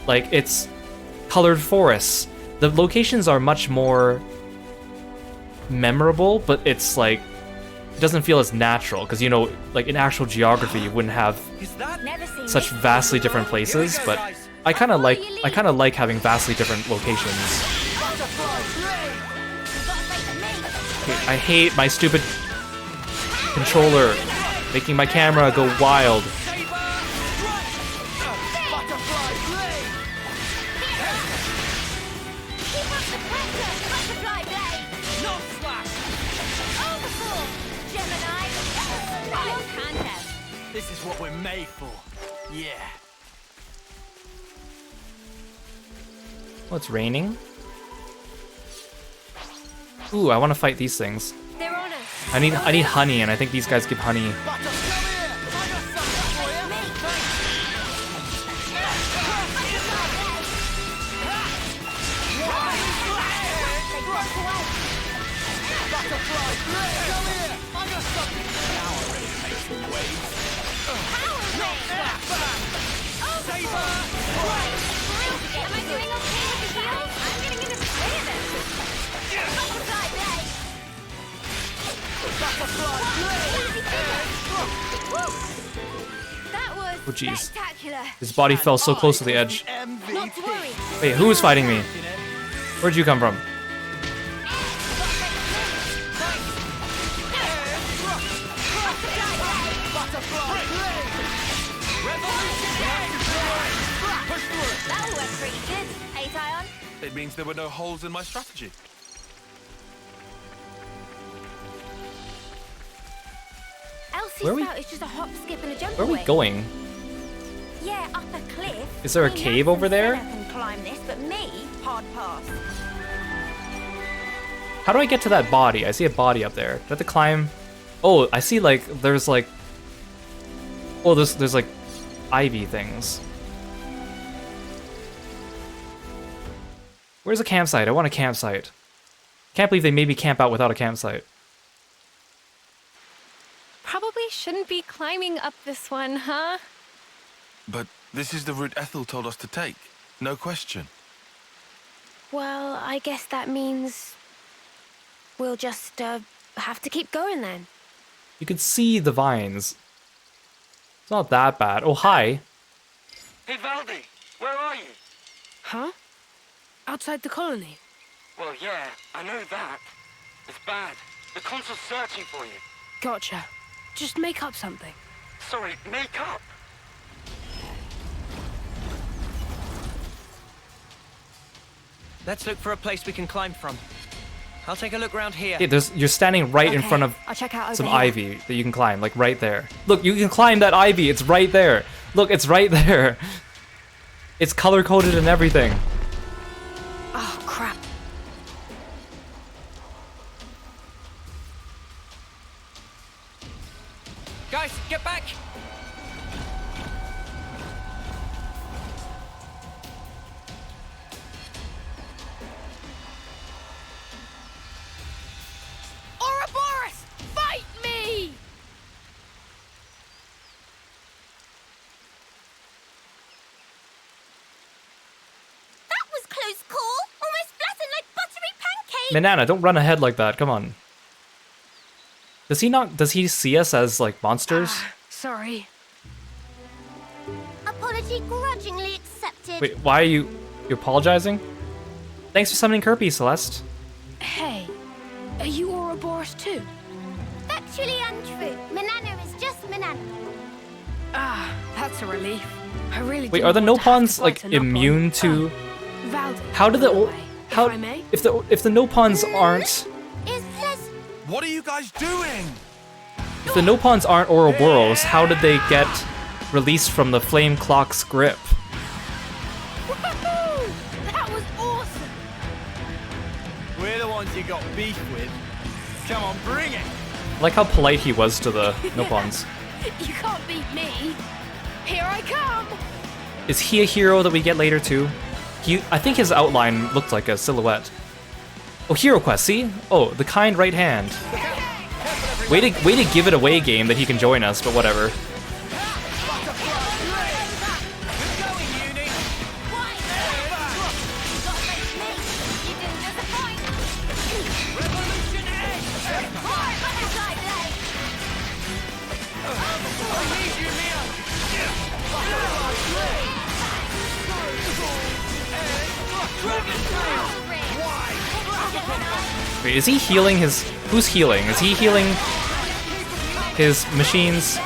like, it's colored forests. The locations are much more memorable, but it's, like, it doesn't feel as natural, because, you know, like, in actual geography, you wouldn't have such vastly different places, but I kind of like having vastly different locations. I hate my stupid controller making my camera go wild. This is what we're made for. Yeah. Oh, it's raining. Ooh, I want to fight these things. They're on us. I need honey, and I think these guys give honey. Oh jeez. His body fell so close to the edge. Wait, who is fighting me? Where'd you come from? It means there were no holes in my strategy. Elsie's route is just a hop, skip, and a jump Where are we away. going? Yeah, up a cliff. Is there a cave over there? I can climb this, but me, hard pass. How do I get to that body? I see a body up there. Do I have to climb? Oh, I see, like, there's like... Oh, there's like ivy things. Where's a campsite? I want a campsite. Can't believe they made me camp out without a campsite. Probably shouldn't be climbing up this one, huh? But this is the route Ethel told us to take. No question. Well, I guess that means we'll just have to keep going then. You can see the vines. It's not that bad. Oh, hi. Hey, Valdi, where are you? Huh? Outside the colony? Well, yeah, I know that. It's bad. The consul's searching for you. Gotcha. Just make up something. Sorry, make up. Let's look for a place we can climb from. I'll take a look around here. Hey, you're standing right in front of I'll check out some over here. ivy that you can climb, like right there. Look, you can climb that ivy. It's right there. Look, it's right there. It's color-coded and everything. Oh, crap. Guys, get back! Ouroboros, fight me! That was close call. Almost flattened like buttery pancakes. Manana, don't run ahead like that. Come on. Does he see us as, like, monsters? Sorry. Apology grudgingly accepted. Wait, why are you apologizing? Thanks for summoning Kirby, Celeste. Hey, are you Ouroboros too? Factually untrue. Manana is just Manana. Ah, that's a relief. I really Wait, didn't are the want to have Nopons, to like, fight a Nopon. immune to... Valdi, How do the... by the way, How... if I may? If the Nopons aren't... Is What are you guys doing? If the Nopons aren't Ouroboros, how did they get released from the Flame Clock's grip? Woohoo! That was awesome! We're the ones you got beef with. Come on, bring it! I like how polite he was to the Nopons. You can't beat me. Here I come! Is he a hero that we get later too? I think his outline looked like a silhouette. Oh, Hero Quest, see? Oh, the kind right hand. Way to give it away, game, that he can join us, but whatever. Wait, is he healing his... Who's healing? Is he healing his machines?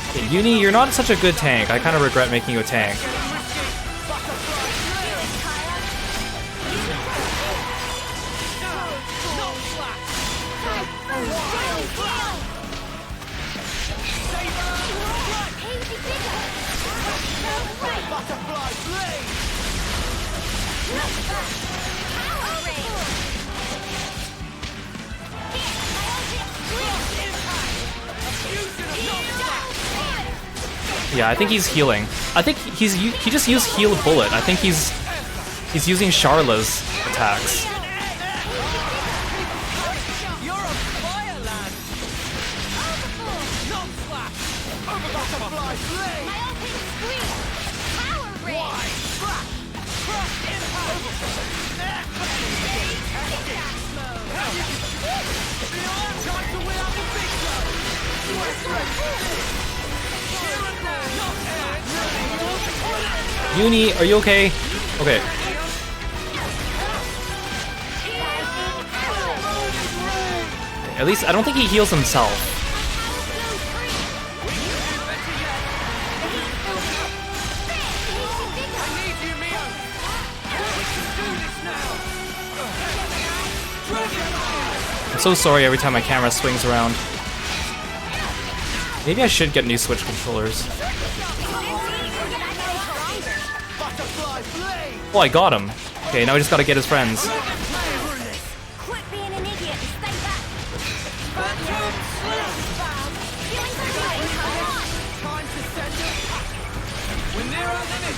Okay, Uni, you're not such a good tank. I kind of regret making you a tank. Yeah, I think he's healing. I think he just used heal bullet. I think he's using Charla's attacks. Uni, are you okay? Okay. At least I don't think he heals himself. I'm so sorry every time my camera swings around. Maybe I should get new Switch controllers. Oh, I got him. Okay, now we just gotta get his friends. Quit being an idiot and stay back. Time to send it. We're near our limit.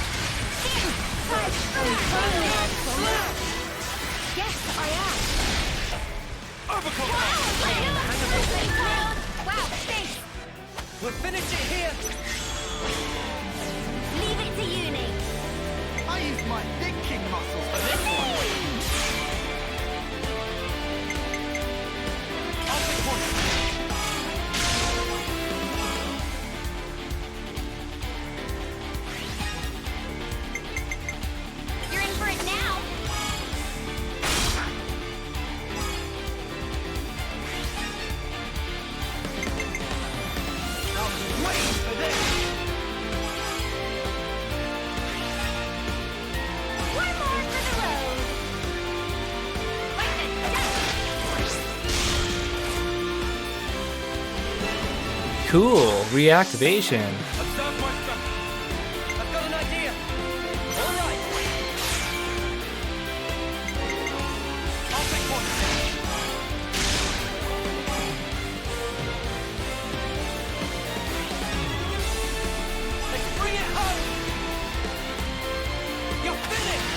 Yes, I am. Wow, thanks. We'll finish it here. Leave it to Uni. I used my thinking muscles for this one. I'll take one. You're in for it now. I was waiting for this. One more for the road. Cool, reactivation. Observe my structure. I've got an idea. All right. I'll take one. Let's bring it home. You're finished.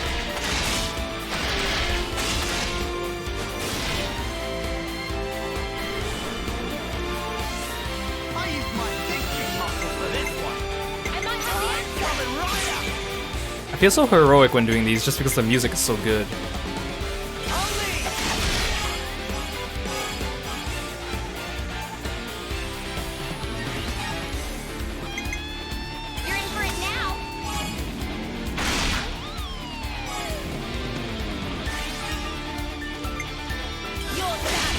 I used my thinking muscles for this one. I might have the answer. Coming right up. I feel so heroic when doing these just because the music is so good. You're in for it now. You're done.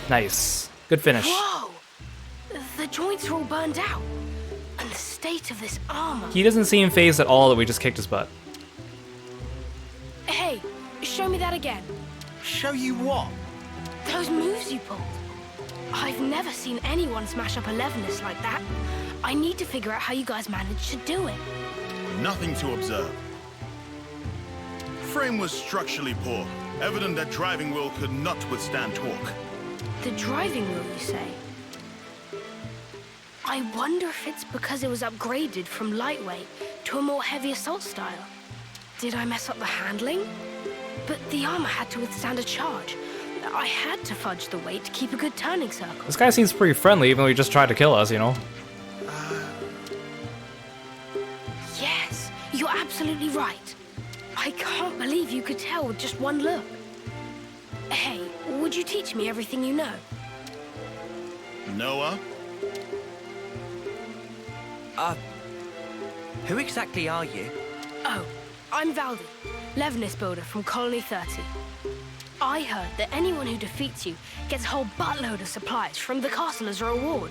Nice. Good finish. Whoa! The joints are all burned out. And the state of this armor. He doesn't seem phased at all that we just kicked his butt. Hey, show me that again. Show you what? Those moves you pulled. I've never seen anyone smash up a Levinus like that. I need to figure out how you guys managed to do it. Nothing to observe. Frame was structurally poor, evident that driving wheel could not withstand torque. The driving wheel, you say? I wonder if it's because it was upgraded from lightweight to a more heavy assault style. Did I mess up the handling? But the armor had to withstand a charge. I had to fudge the weight to keep a good turning circle. This guy seems pretty friendly, even though he just tried to kill us, you know? Yes, you're absolutely right. I can't believe you could tell with just one look. Hey, would you teach me everything you know? Noah? Who exactly are you? Oh, I'm Valdi, Levinus builder from Colony 30. I heard that anyone who defeats you gets a whole buttload of supplies from the castle as a reward.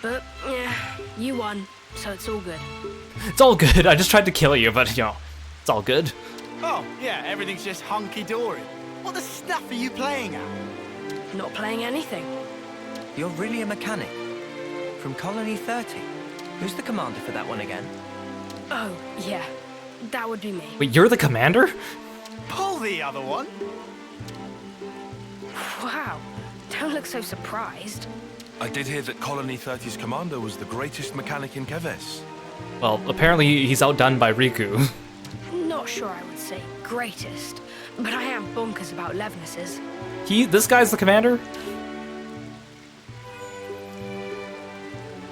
But, yeah, you won, so it's all good. It's all good. I just tried to kill you, but, you know, it's all good. Oh, yeah, everything's just hunky-dory. What the stuff are you playing at? Not playing anything. You're really a mechanic? From Colony 30? Who's the commander for that one again? Oh, yeah, that would be me. Wait, you're the commander? Pull the other one. Wow, don't look so surprised. I did hear that Colony 30's commander was the greatest mechanic in Keves. Well, apparently he's outdone by Riku. Not sure I would say greatest, but I am bonkers about Levinuses. This guy's the commander?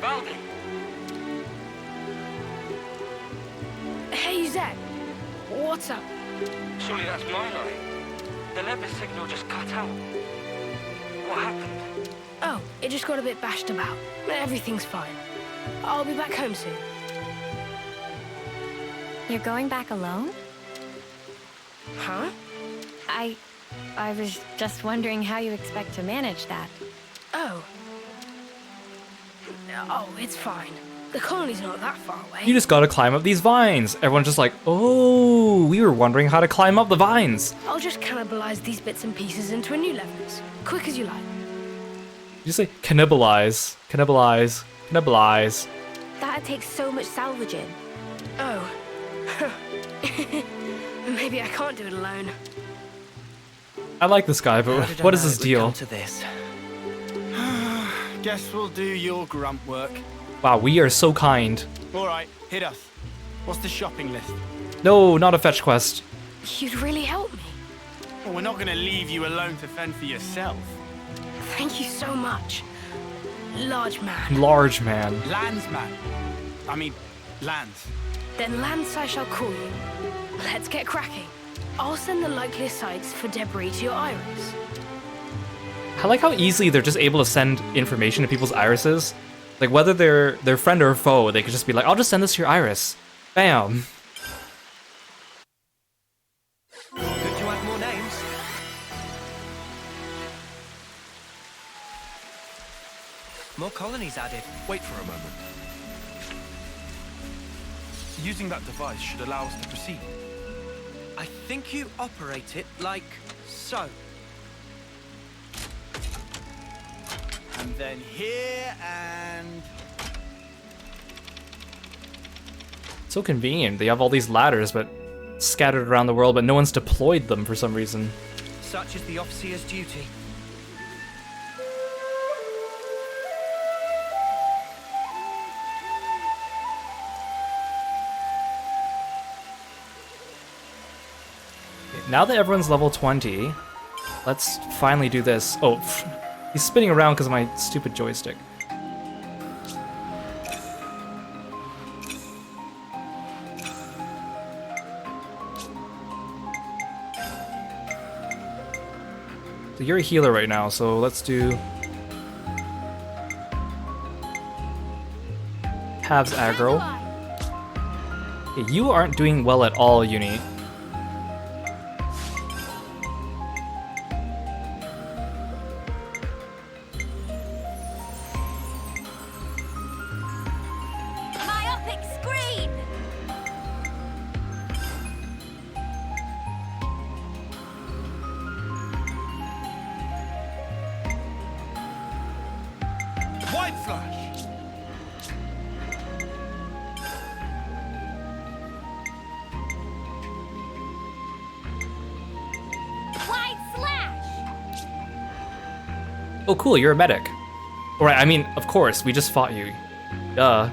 Valdi! Hey, Zed. What's up? Surely that's my line. The Levis signal just cut out. What happened? Oh, it just got a bit bashed about. Everything's fine. I'll be back home soon. You're going back alone? Huh? I was just wondering how you expect to manage that. Oh. Oh, it's fine. The colony's not that far away. You just gotta climb up these vines. Everyone's just like, oh, we were wondering how to climb up the vines. I'll just cannibalize these bits and pieces into a new Levinus. Quick as you like. You say cannibalize, cannibalize, cannibalize. That takes so much salvaging. Oh. Maybe I can't do it alone. I like this guy, but what is his deal? To this? Guess we'll do your grunt work. Wow, we are so kind. All right, hit us. What's the shopping list? No, not a fetch quest. You'd really help me. Well, we're not going to leave you alone to fend for yourself. Thank you so much. Large man. Large man. Landsman. I mean, lands. Then Lance I shall call you. Let's get cracking. I'll send the likeliest sites for debris to your iris. I like how easily they're just able to send information to people's irises. Like, whether they're their friend or foe, they could just be like, I'll just send this to your iris. Bam. Don't you add more names? More colonies added. Wait for a moment. Using that device should allow us to proceed. I think you operate it like so. And then here and... So convenient. They have all these ladders, but scattered around the world, but no one's deployed them for some reason. Such is the officer's duty. Now that everyone's level 20, let's finally do this. Oh, he's spinning around because of my stupid joystick. So you're a healer right now, so let's do... Halves aggro. Okay, you aren't doing well at all, Uni. Oh, cool, you're a medic. Alright, I mean, of course, we just fought you. Duh.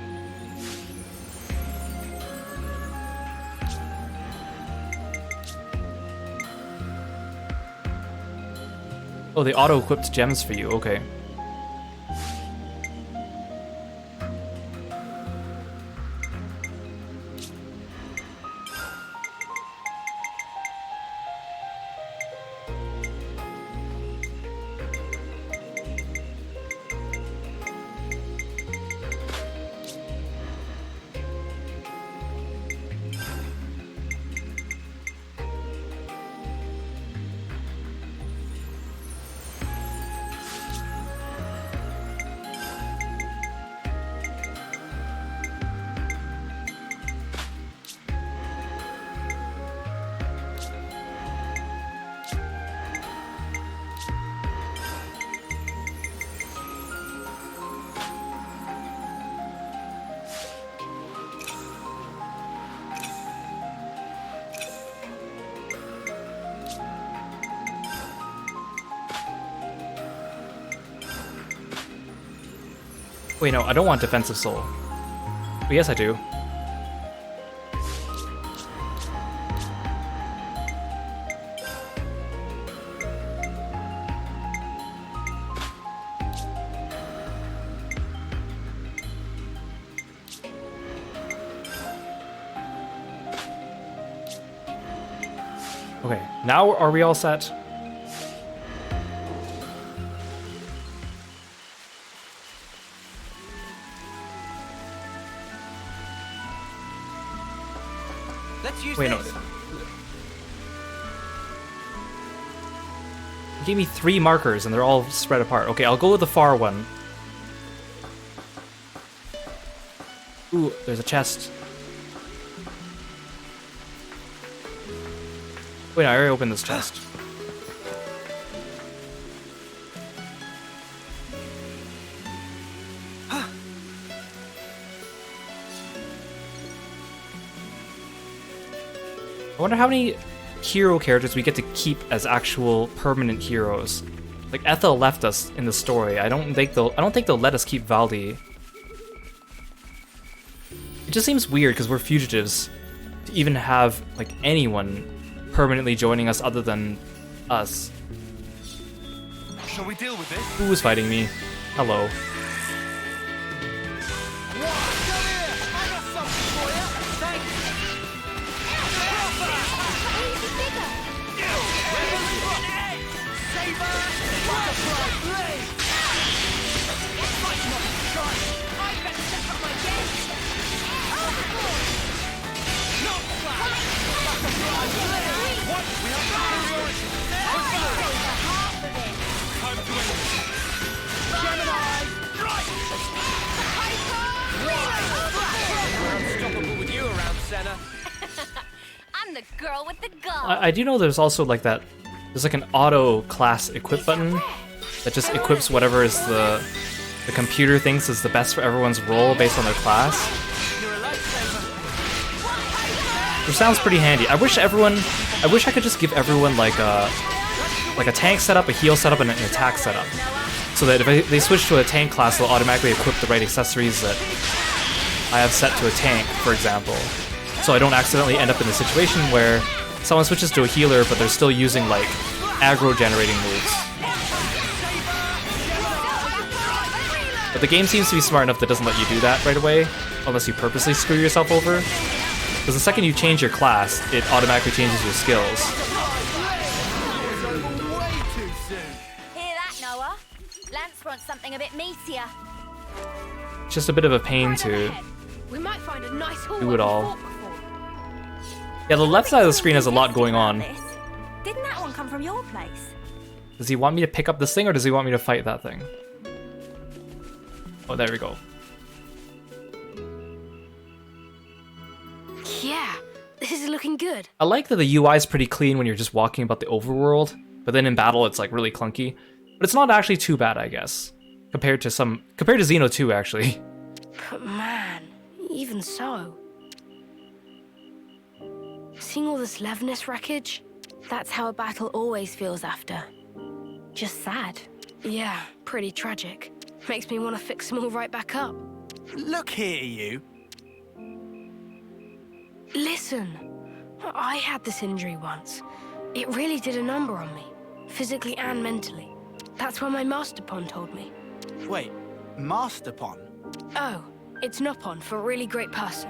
Oh, they auto-equipped gems for you, okay. Wait, no, I don't want defensive soul. But yes, I do. Okay, now are we all set? Let's use Wait, no. this. You gave me 3 markers and they're all spread apart. Okay, I'll go with the far one. Ooh, there's a chest. Wait, no, I already opened this chest. I wonder how many hero characters we get to keep as actual permanent heroes. Like Ethel left us in the story. I don't think they'll let us keep Valdi. It just seems weird because we're fugitives to even have like anyone permanently joining us other than us. Shall we deal with this? Who was fighting me? Hello. I'm the girl with the gun. I do know there's also like that. There's like an auto class equip button that just equips whatever is the computer thinks is the best for everyone's role based on their class. Which sounds pretty handy. I wish I could just give everyone like a tank setup, a heal setup, and an attack setup. So that if they switch to a tank class, they'll automatically equip the right accessories that I have set to a tank, for example. So I don't accidentally end up in a situation where someone switches to a healer, but they're still using like aggro generating moves. But the game seems to be smart enough that it doesn't let you do that right away, unless you purposely screw yourself over. Because the second you change your class, it automatically changes your skills. Hear that, Noah? Lance wants something a bit meatier. It's just a bit of a pain to We might find a nice do it all. Yeah, the left side of the screen has a lot going on. Didn't that one come from your place? Does he want me to pick up this thing, or does he want me to fight that thing? Oh, there we go. Yeah, this is looking good. I like that the UI is pretty clean when you're just walking about the overworld, but then in battle it's like really clunky. But it's not actually too bad, I guess, compared to Xeno 2 actually. But man, even so. Seeing all this Levnis wreckage, that's how a battle always feels after. Just sad. Yeah, pretty tragic. Makes me want to fix them all right back up. Look here, you. Listen, I had this injury once. It really did a number on me, physically and mentally. That's what my Masterpon told me. Wait, Masterpon? Oh, it's Nopon for really great person.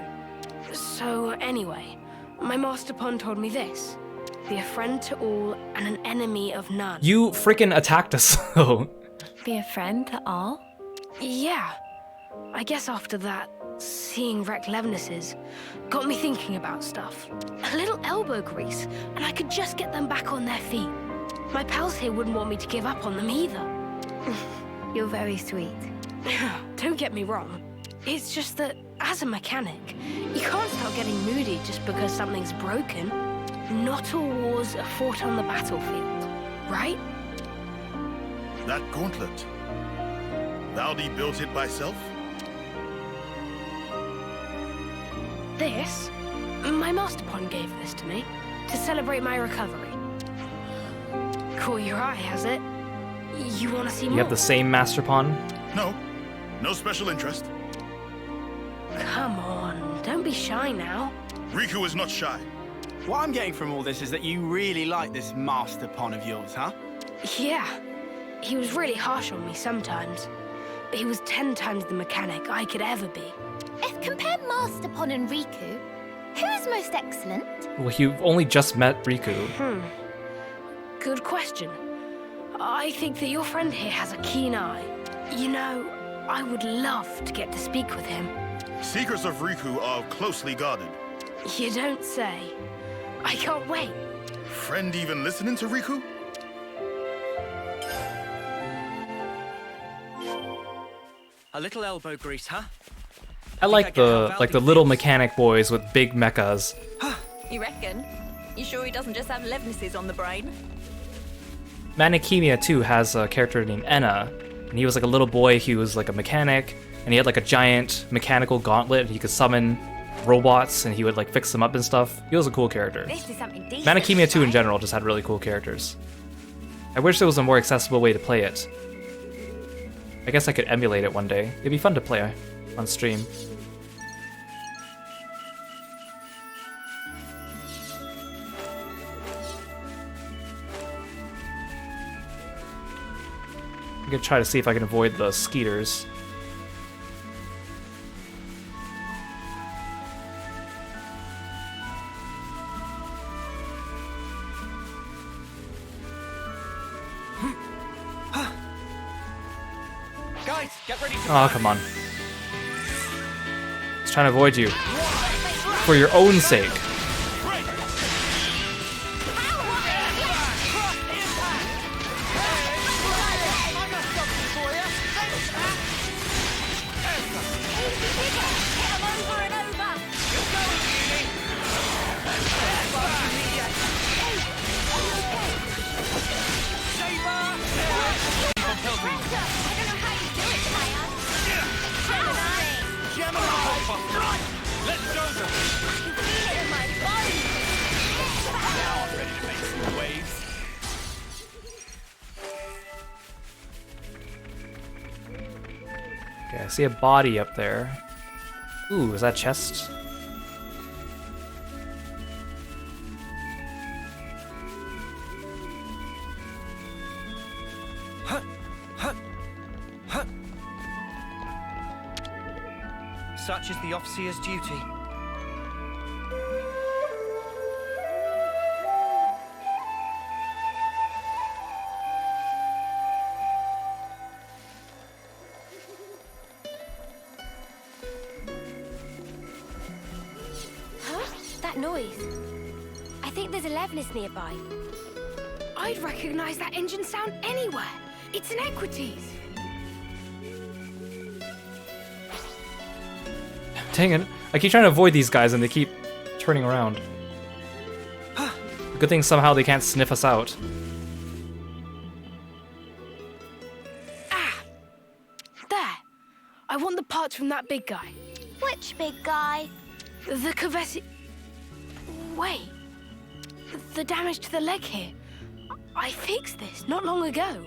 So anyway, my Masterpon told me this. Be a friend to all and an enemy of none. You freaking attacked us, though. Be a friend to all? Yeah. I guess after that, seeing wrecked Levnesses got me thinking about stuff. A little elbow grease, and I could just get them back on their feet. My pals here wouldn't want me to give up on them either. You're very sweet. Don't get me wrong. It's just that, as a mechanic, you can't start getting moody just because something's broken. Not all wars are fought on the battlefield, right? That gauntlet. Valdi built it by self? This? My Masterpon gave this to me to celebrate my recovery. Caught your eye, has it? You want to see more? You have the same Masterpon? No. No special interest. Come on, don't be shy now. Riku is not shy. What I'm getting from all this is that you really like this Masterpon of yours, huh? Yeah. He was really harsh on me sometimes. But he was 10 times the mechanic I could ever be. If compare Masterpon and Riku, who is most excellent? Well, you've only just met Riku. Good question. I think that your friend here has a keen eye. You know, I would love to get to speak with him. Secrets of Riku are closely guarded. You don't say. I can't wait. Friend even listening to Riku? A little elbow grease, huh? I like the little mechanic boys with big mechas. You reckon? You sure he doesn't just have Levnesses on the brain? Manikemia too has a character named Enna, and he was like a little boy. He was like a mechanic, and he had like a giant mechanical gauntlet. And he could summon robots, and he would like fix them up and stuff. He was a cool character. This is something decent. Manikemia 2 in general just had really cool characters. I wish there was a more accessible way to play it. I guess I could emulate it one day. It'd be fun to play on stream. I'm gonna try to see if I can avoid the skeeters. Guys, get ready to Oh, come on. I was trying to avoid you. For your own sake. Okay, I see a body up there. Ooh, is that chest? Such is the officer's duty. Huh? That noise. I think there's a Levnis nearby. I'd recognize that engine sound anywhere. It's an Equities. Dang it. I keep trying to avoid these guys and they keep turning around. Good thing somehow they can't sniff us out. There. I want the parts from that big guy. Which big guy? The Kavesi... Wait. The damage to the leg here. I fixed this not long ago.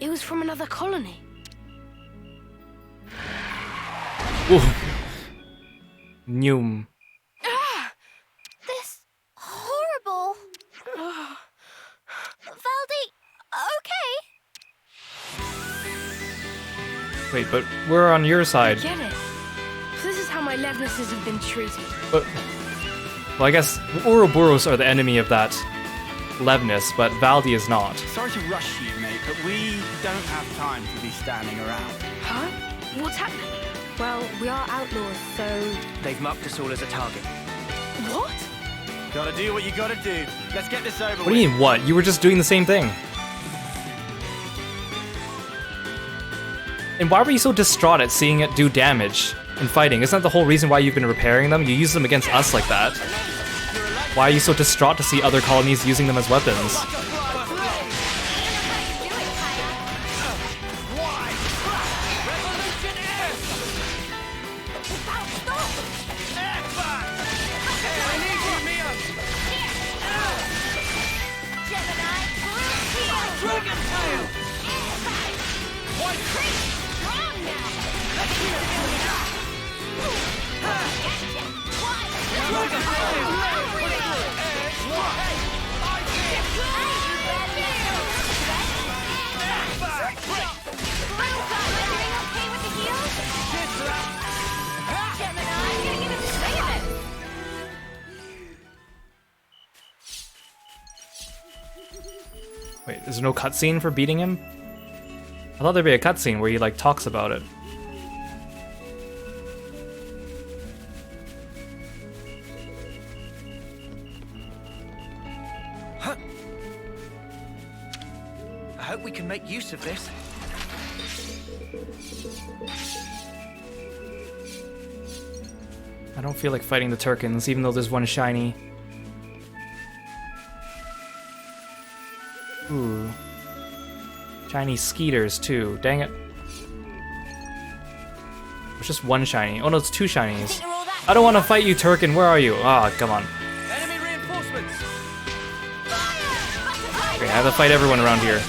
It was from another colony. Ooh. Noom. This horrible. Valdi, okay? Wait, but we're on your side. Get it? This is how my Levnesses have been treated. But, well, I guess Ouroboros are the enemy of that Levness, but Valdi is not. Sorry to rush you, mate, but we don't have time to be standing around. Huh? What's happening? Well, we are outlaws, so... They've marked us all as a target. What? Gotta do what you gotta do. Let's get this over with. What do you mean, what? You were just doing the same thing. And why were you so distraught at seeing it do damage in fighting? Isn't that the whole reason why you've been repairing them? You use them against us like that. Why are you so distraught to see other colonies using them as weapons? Wait, is there no cutscene for beating him? I thought there'd be a cutscene where he like talks about it. Huh. I hope we can make use of this. I don't feel like fighting the Turkins, even though there's one shiny. Ooh. Shiny Skeeters, too. Dang it. There's just one shiny. Oh no, it's two shinies. I don't want to fight you, Turkin. Where are you? Ah, come on. Enemy reinforcements. Okay, I have to fight everyone around here.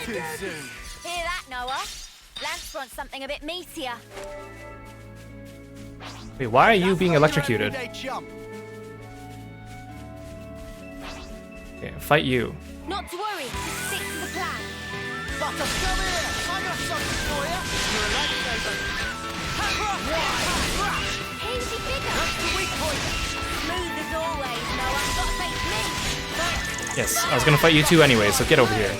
Hear that, Noah? Lance wants something a bit meatier. Wait, why are you being electrocuted? Okay, fight you. Not to worry, just stick to the plan. Butter, come here! I got something for you! You're a lifesaver. Who's your bigger? That's the weak point. Smooth as always, Noah. Gotta face me. Yes, I was gonna fight you too anyway, so get over here.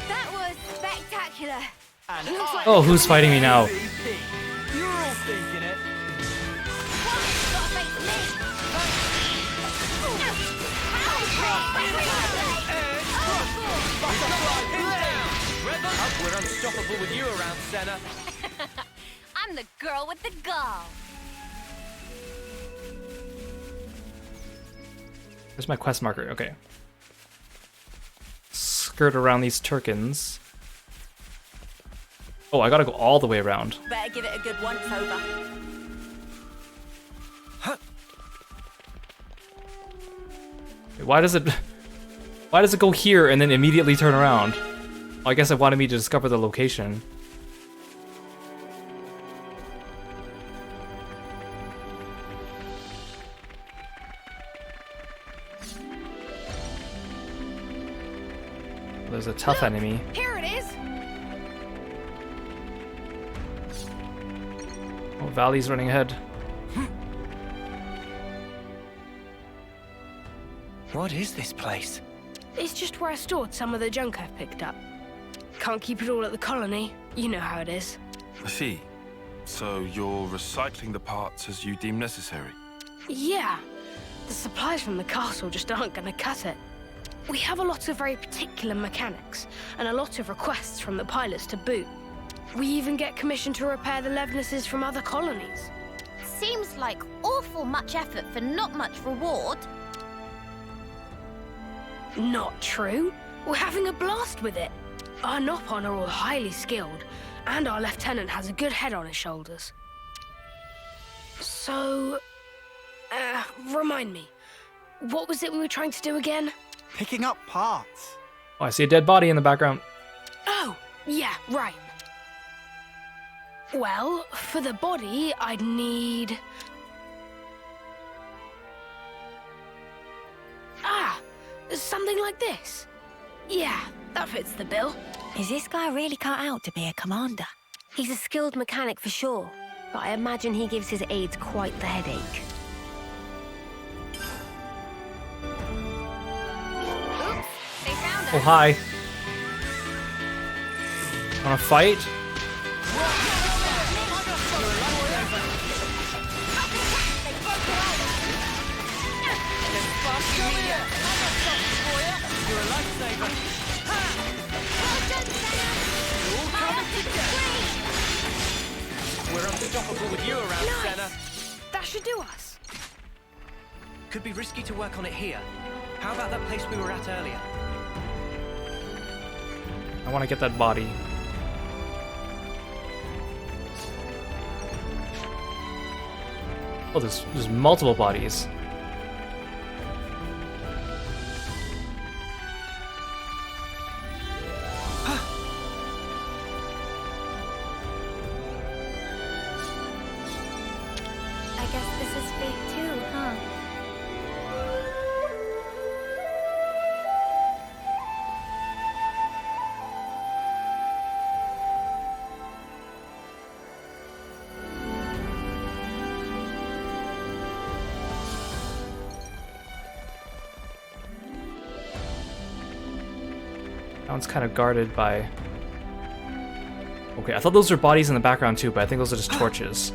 That was spectacular. Oh, who's fighting me now? You're all thinking it. We're unstoppable with you around, Senna. I'm the girl with the gall. Where's my quest marker? Okay. Skirt around these Turkins. Oh, I gotta go all the way around. Better give it a good once over. Wait, why does it go here and then immediately turn around? Well, I guess it wanted me to discover the location. There's a tough enemy. Here it is. Oh, Valley's running ahead. What is this place? It's just where I stored some of the junk I've picked up. Can't keep it all at the colony. You know how it is. I see. So you're recycling the parts as you deem necessary? Yeah. The supplies from the castle just aren't gonna cut it. We have a lot of very particular mechanics, and a lot of requests from the pilots to boot. We even get commissioned to repair the Levnesses from other colonies. Seems like awful much effort for not much reward. Not true. We're having a blast with it. Our Nopon are all highly skilled, and our lieutenant has a good head on his shoulders. So, remind me, what was it we were trying to do again? Picking up parts. Oh, I see a dead body in the background. Oh, yeah, right. Well, for the body, I'd need... something like this. Yeah, that fits the bill. Is this guy really cut out to be a commander? He's a skilled mechanic for sure, but I imagine he gives his aides quite the headache. Oops, they found us. Oh, hi. Wanna fight? You're a lifesaver. We're unstoppable with you around, Nice. Senna. That should do us. Could be risky to work on it here. How about that place we were at earlier? I want to get that body. Oh, there's multiple bodies. I guess this is fate too, huh? That one's kind of guarded by... Okay, I thought those were bodies in the background too, but I think those are just torches.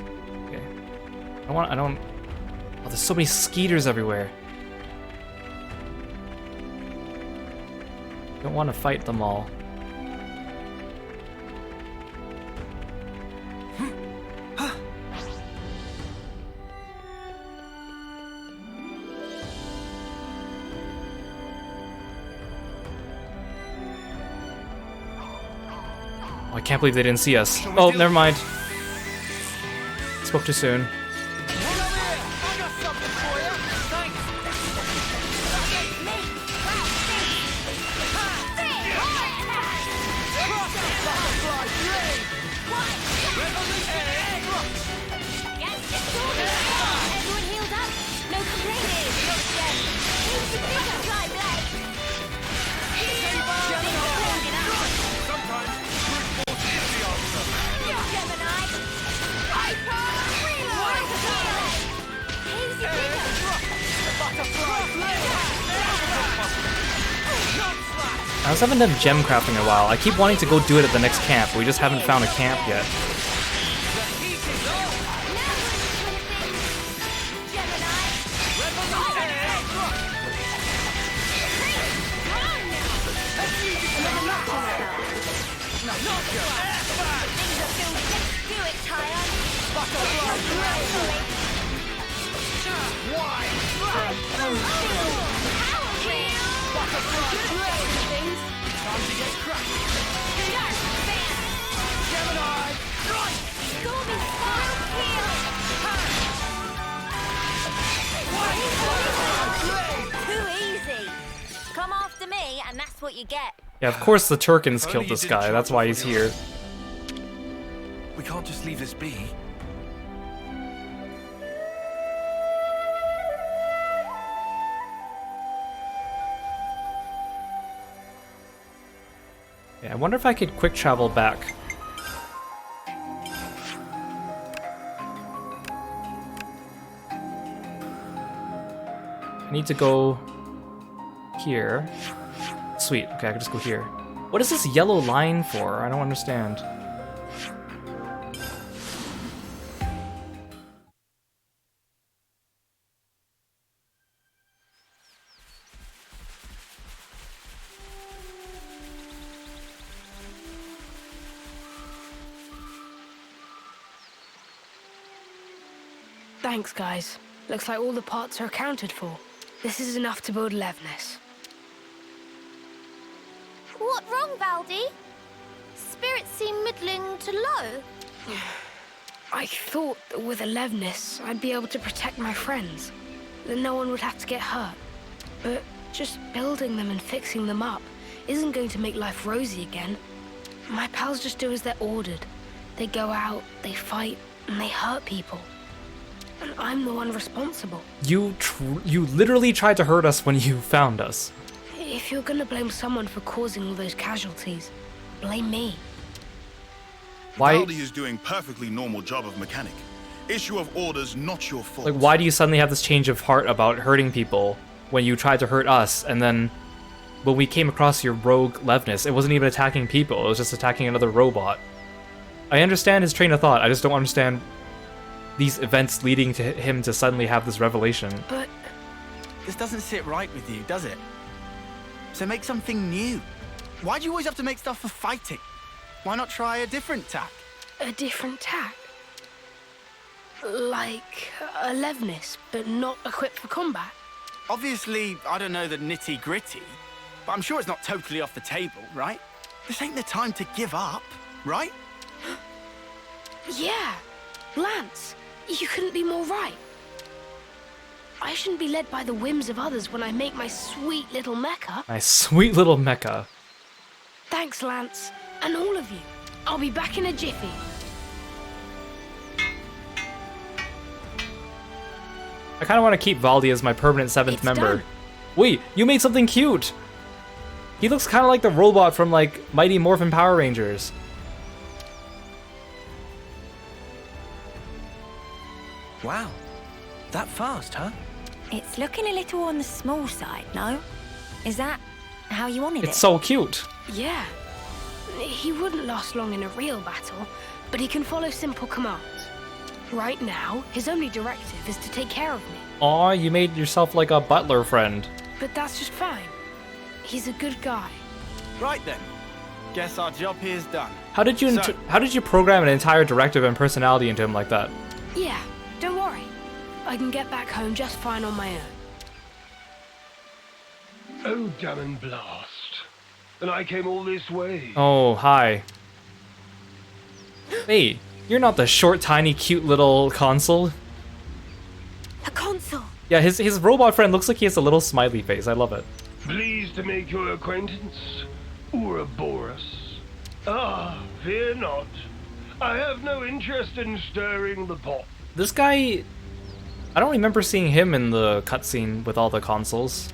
Okay. I don't... Oh, there's so many skeeters everywhere. Don't want to fight them all. Oh, I can't believe they didn't see us. Oh, never mind. Spoke too soon. I also haven't done gem crafting in a while. I keep wanting to go do it at the next camp, but we just haven't found a camp yet. Too easy. Come after me, and that's what you get. Yeah, of course the Turkins killed this guy. That's why he's here. We can't just leave this be. Yeah, I wonder if I could quick travel back. I need to go here. Sweet, okay, I can just go here. What is this yellow line for? I don't understand. Thanks, guys. Looks like all the parts are accounted for. This is enough to build Levnis. What wrong, Valdi? Spirits seem middling to low. I thought that with a Levnis, I'd be able to protect my friends. That no one would have to get hurt. But just building them and fixing them up isn't going to make life rosy again. My pals just do as they're ordered. They go out, they fight, and they hurt people. And I'm the one responsible. You literally tried to hurt us when you found us. If you're gonna blame someone for causing all those casualties, blame me. Why? Valdi is doing perfectly normal job of mechanic. Issue of orders, not your fault. Like, why do you suddenly have this change of heart about hurting people when you tried to hurt us, and then when we came across your rogue Levnis, it wasn't even attacking people, it was just attacking another robot. I understand his train of thought, I just don't understand these events leading to him to suddenly have this revelation. But this doesn't sit right with you, does it? So make something new. Why do you always have to make stuff for fighting? Why not try a different tack? A different tack? Like a Levnis, but not equipped for combat? Obviously, I don't know the nitty-gritty, but I'm sure it's not totally off the table, right? This ain't the time to give up, right? Yeah, Lance, you couldn't be more right. I shouldn't be led by the whims of others when I make my sweet little mecha. My sweet little mecha. Thanks, Lance, and all of you. I'll be back in a jiffy. I kind of want to keep Valdi as my permanent 7th member. Done. Wait, you made something cute! He looks kind of like the robot from, like, Mighty Morphin Power Rangers. Wow. That fast, huh? It's looking a little on the small side, no? Is that how you wanted it? It's so cute. Yeah. He wouldn't last long in a real battle, but he can follow simple commands. Right now, his only directive is to take care of me. Aw, you made yourself like a butler friend. But that's just fine. He's a good guy. Right then. Guess our job here's done. How did you program an entire directive and personality into him like that? Yeah, don't worry. I can get back home just fine on my own. Oh, damn and blast. And I came all this way. Oh, hi. Hey, you're not the short, tiny, cute little console. A console. Yeah, his robot friend looks like he has a little smiley face. I love it. Pleased to make your acquaintance, Ouroboros. Ah, fear not. I have no interest in stirring the pot. This guy, I don't remember seeing him in the cutscene with all the consoles.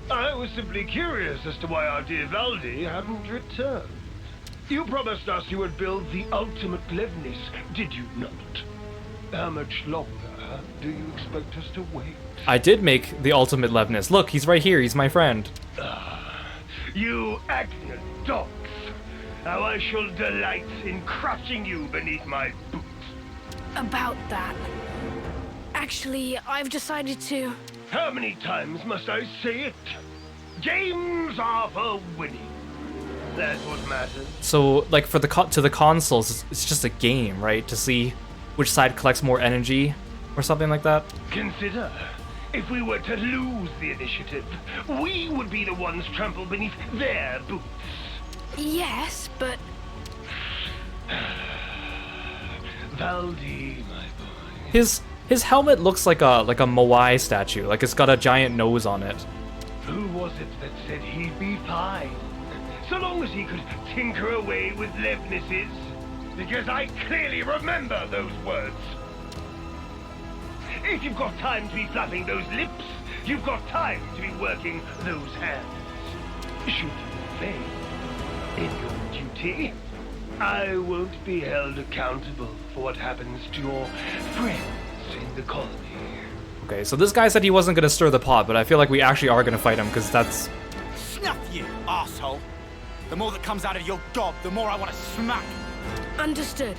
I was simply curious as to why our dear Valdi hadn't returned. You promised us you would build the ultimate Levnis, did you not? How much longer do you expect us to wait? I did make the ultimate Levnis. Look, he's right here. He's my friend. You arrogant dogs! How I shall delight in crushing you beneath my boots. About that. Actually, I've decided to... How many times must I say it? Games are for winning. That's what matters. So, like, for the to the consoles, it's just a game, right? To see which side collects more energy or something like that? Consider, if we were to lose the initiative, we would be the ones trampled beneath their boots. Yes, but... Valdi, my boy. His helmet looks like a Moai statue, like it's got a giant nose on it. Who was it that said he'd be fine? So long as he could tinker away with Levnis's. Because I clearly remember those words. If you've got time to be flapping those lips, you've got time to be working those hands. Should you fail in your duty, I won't be held accountable for what happens to your friends in the colony. Okay, so this guy said he wasn't gonna stir the pot, but I feel like we actually are gonna fight him, because that's... Snuff you, asshole! The more that comes out of your gob, the more I want to smack! Understood.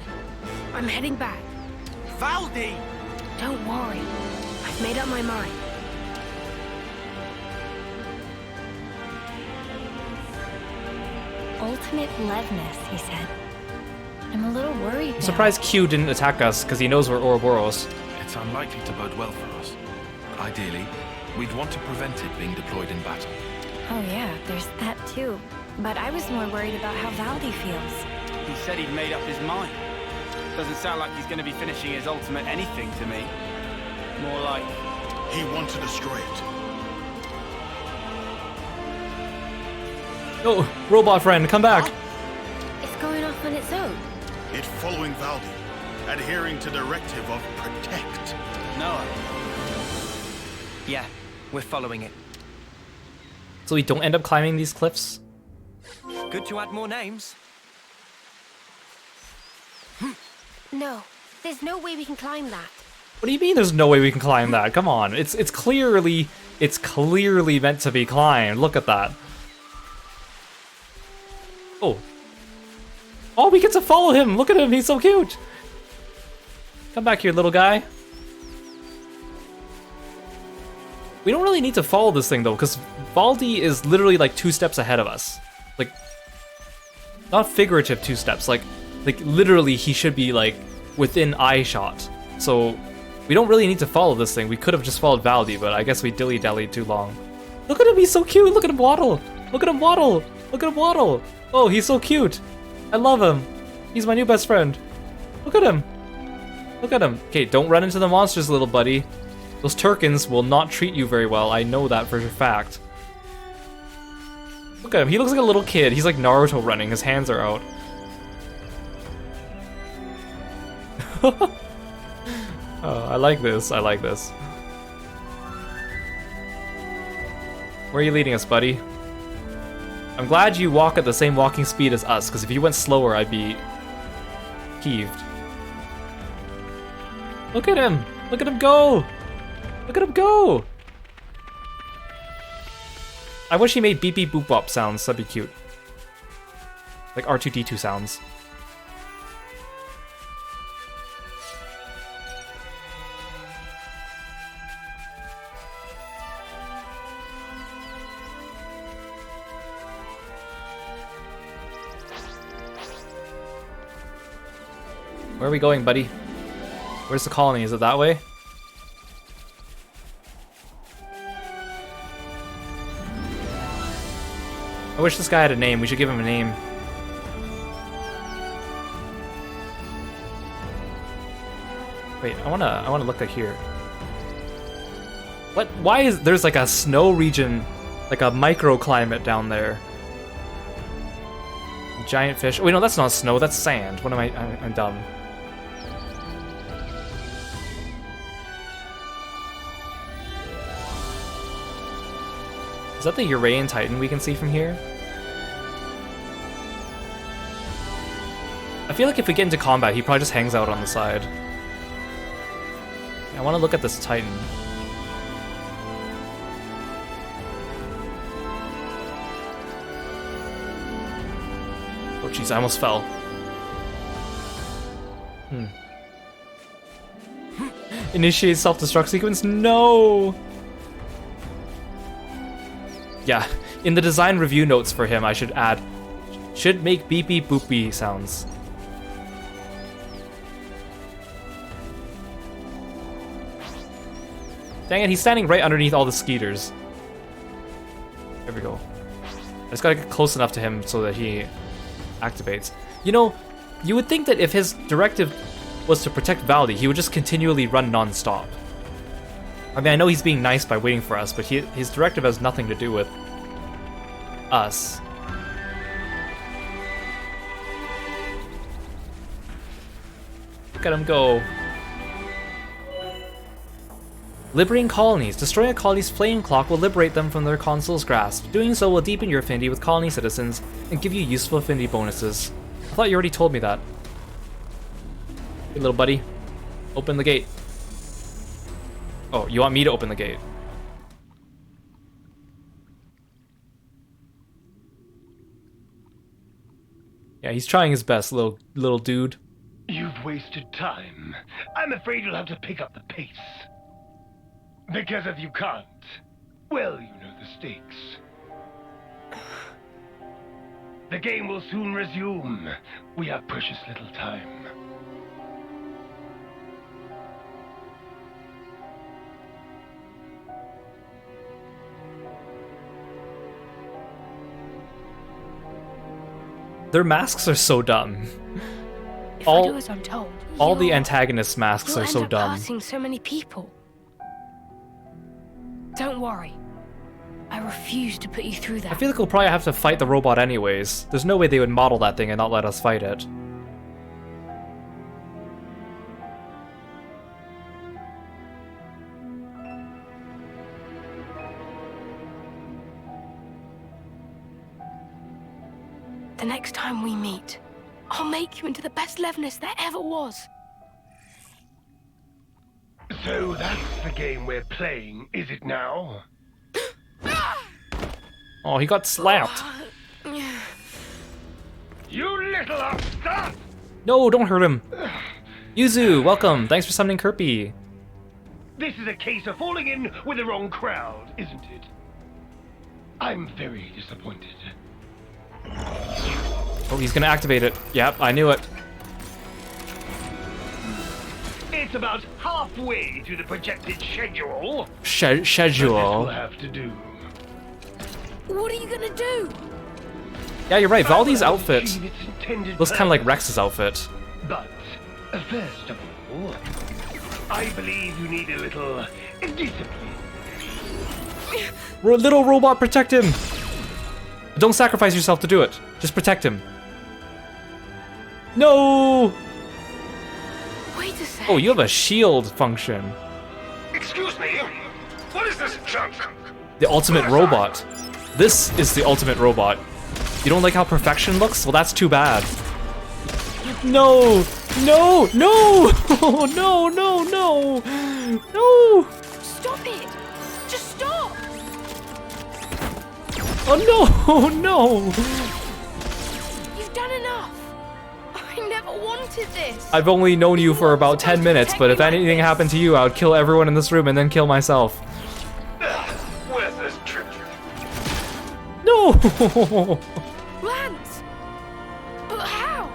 I'm heading back. Valdi! Don't worry. I've made up my mind. Ultimate Levnis, he said. I'm a little worried I'm surprised Q didn't attack us, because he knows we're Ouroboros. it's unlikely to bode well for us. Ideally, we'd want to prevent it being deployed in battle. Oh yeah, there's that too. But I was more worried about how Valdi feels. He said he'd made up his mind. Doesn't sound like he's going to be finishing his ultimate anything to me. More like... He wants to destroy it. Oh, robot friend, come back. It's going off on its own. It's following Valdi, adhering to directive of protect. No. Yeah, we're following it. So we don't end up climbing these cliffs? Good to add more names. No, there's no way we can climb that. What do you mean there's no way we can climb that? Come on, it's clearly meant to be climbed. Look at that. Oh. Oh, we get to follow him. Look at him, he's so cute. Come back here, little guy. We don't really need to follow this thing though, because Valdi is literally like 2 steps ahead of us. Like, not figurative 2 steps, like literally he should be like within eye shot. So we don't really need to follow this thing. We could have just followed Valdi, but I guess we dilly-dallied too long. Look at him, he's so cute. Look at him waddle. Look at him waddle. Look at him waddle. Oh, he's so cute. I love him. He's my new best friend. Look at him. Look at him. Okay, don't run into the monsters, little buddy. Those Turkins will not treat you very well. I know that for a fact. Look at him. He looks like a little kid. He's like Naruto running. His hands are out. Oh, I like this. I like this. Where are you leading us, buddy? I'm glad you walk at the same walking speed as us, because if you went slower, I'd be peeved. Look at him! Look at him go! Look at him go! I wish he made beep beep boop bop sounds. That'd be cute. Like R2-D2 sounds. Where are we going, buddy? Where's the colony? Is it that way? I wish this guy had a name. We should give him a name. Wait, I wanna look at here. What? Why is there's like a snow region, like a microclimate down there? Giant fish. Oh, wait, no, that's not snow. That's sand. What am I? I'm dumb. Is that the Uraean Titan we can see from here? I feel like if we get into combat, he probably just hangs out on the side. I want to look at this Titan. Oh jeez, I almost fell. Initiate self-destruct sequence? No! Yeah, in the design review notes for him, I should add, should make beep beep boop beep sounds. Dang it, he's standing right underneath all the skeeters. There we go. I just gotta get close enough to him so that he activates. You know, you would think that if his directive was to protect Valdi, he would just continually run non-stop. I mean, I know he's being nice by waiting for us, but his directive has nothing to do with us. Look at him go. Liberating colonies. Destroying a colony's flame clock will liberate them from their consul's grasp. Doing so will deepen your affinity with colony citizens and give you useful affinity bonuses. I thought you already told me that. Hey, little buddy. Open the gate. Oh, you want me to open the gate? Yeah, he's trying his best, little dude. You've wasted time. I'm afraid you'll have to pick up the pace. Because if you can't, well, you know the stakes. The game will soon resume. We have precious little time. Their masks are so dumb. If I do as I'm told, All the antagonist masks you'll are so end up dumb. hurting so many people. Don't worry. I refuse to put you through that. I feel like we'll probably have to fight the robot anyways. There's no way they would model that thing and not let us fight it. The next time we meet, I'll make you into the best Levnis there ever was. So that's the game we're playing, is it now? Oh, he got slapped. You little upstart! No, don't hurt him. Yuzu, welcome. Thanks for summoning Kirby. This is a case of falling in with the wrong crowd, isn't it? I'm very disappointed. Oh, he's gonna activate it. Yep, I knew it. It's about halfway to the projected schedule. Schedule. We'll have to do. What are you gonna do? Yeah, you're right. Valdi's outfit Achieve its intended looks kind of like purpose. Rex's outfit. But first of all, I believe you need a little discipline. Little robot, protect him! Don't sacrifice yourself to do it. Just protect him. No! Wait a second. Oh, you have a shield function. Excuse me? What is this junk? The ultimate robot. This is the ultimate robot. You don't like how perfection looks? Well, that's too bad. No! No! No! No! No! No! No! Stop it! Just stop! Oh no! Oh no! You've done enough. I never wanted this. I've only known you for about 10 minutes, but if anything happened to you, I would kill everyone in this room and then kill myself. Worthless trick. No! Lance! But how?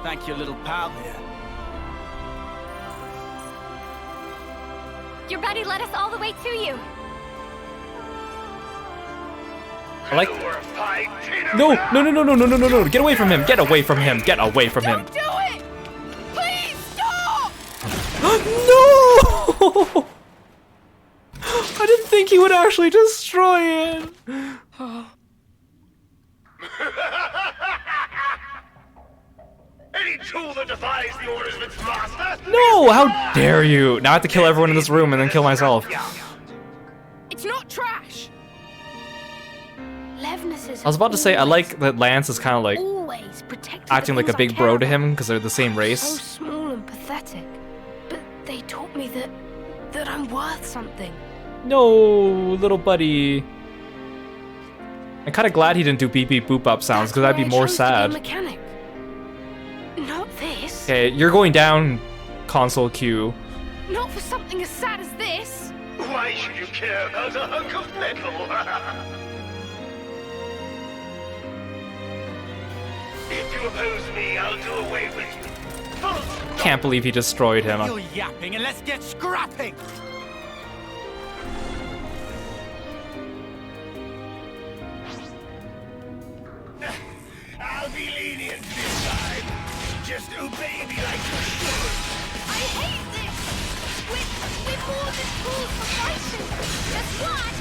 Thank your little pal here. Your buddy led us all the way to you. I like. No! No! No! No! No! No! No! No! No! Get away from him! Get away from him! Get away from him! Do it! Please stop! No! I didn't think he would actually destroy it. Any tool that defies the orders of its master. No! How dare you! Now I have to kill everyone in this room and then kill myself. It's not trash. Levnis's I was about to say, I like that Lance is kind of like always protected acting the like a things I big care bro to about. him because they're the same So race. small and pathetic. But they taught me that I'm worth something. No, little buddy. I'm kind of glad he didn't do beep beep boop up sounds because I'd be more chose to be a sad. mechanic. Not this. Okay, you're going down, console Q. Not for something as sad as this. Why should you care about a hunk of metal? If you oppose me, I'll do away with you. Can't believe he destroyed him. You're yapping and let's get scrapping! I'll be lenient this time. Just obey me like you should. I hate this! We're more than tools for fighting! Just one!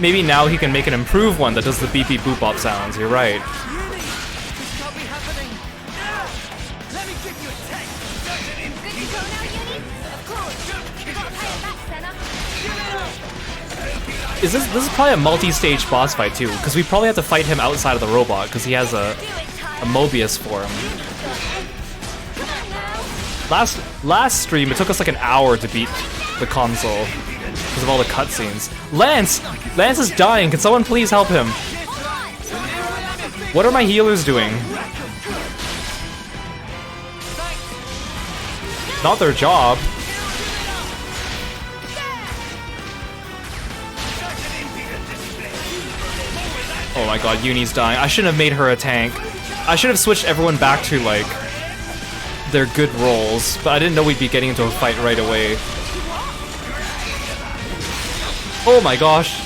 Maybe now he can make an improved one that does the beep beep boop up sounds. You're right. This can't be happening! Let me give you a taste! Good to go now, Uni? Of course! You gotta pay it back, Senna! Is this is probably a multi-stage boss fight too? Because we probably have to fight him outside of the robot because he has a Mobius for him. Last stream it took us like an hour to beat the console because of all the cutscenes. Lance is dying. Can someone please help him? What are my healers doing? Not their job. Oh my god, Uni's dying. I shouldn't have made her a tank. I should have switched everyone back to, like, their good roles, but I didn't know we'd be getting into a fight right away. Oh my gosh.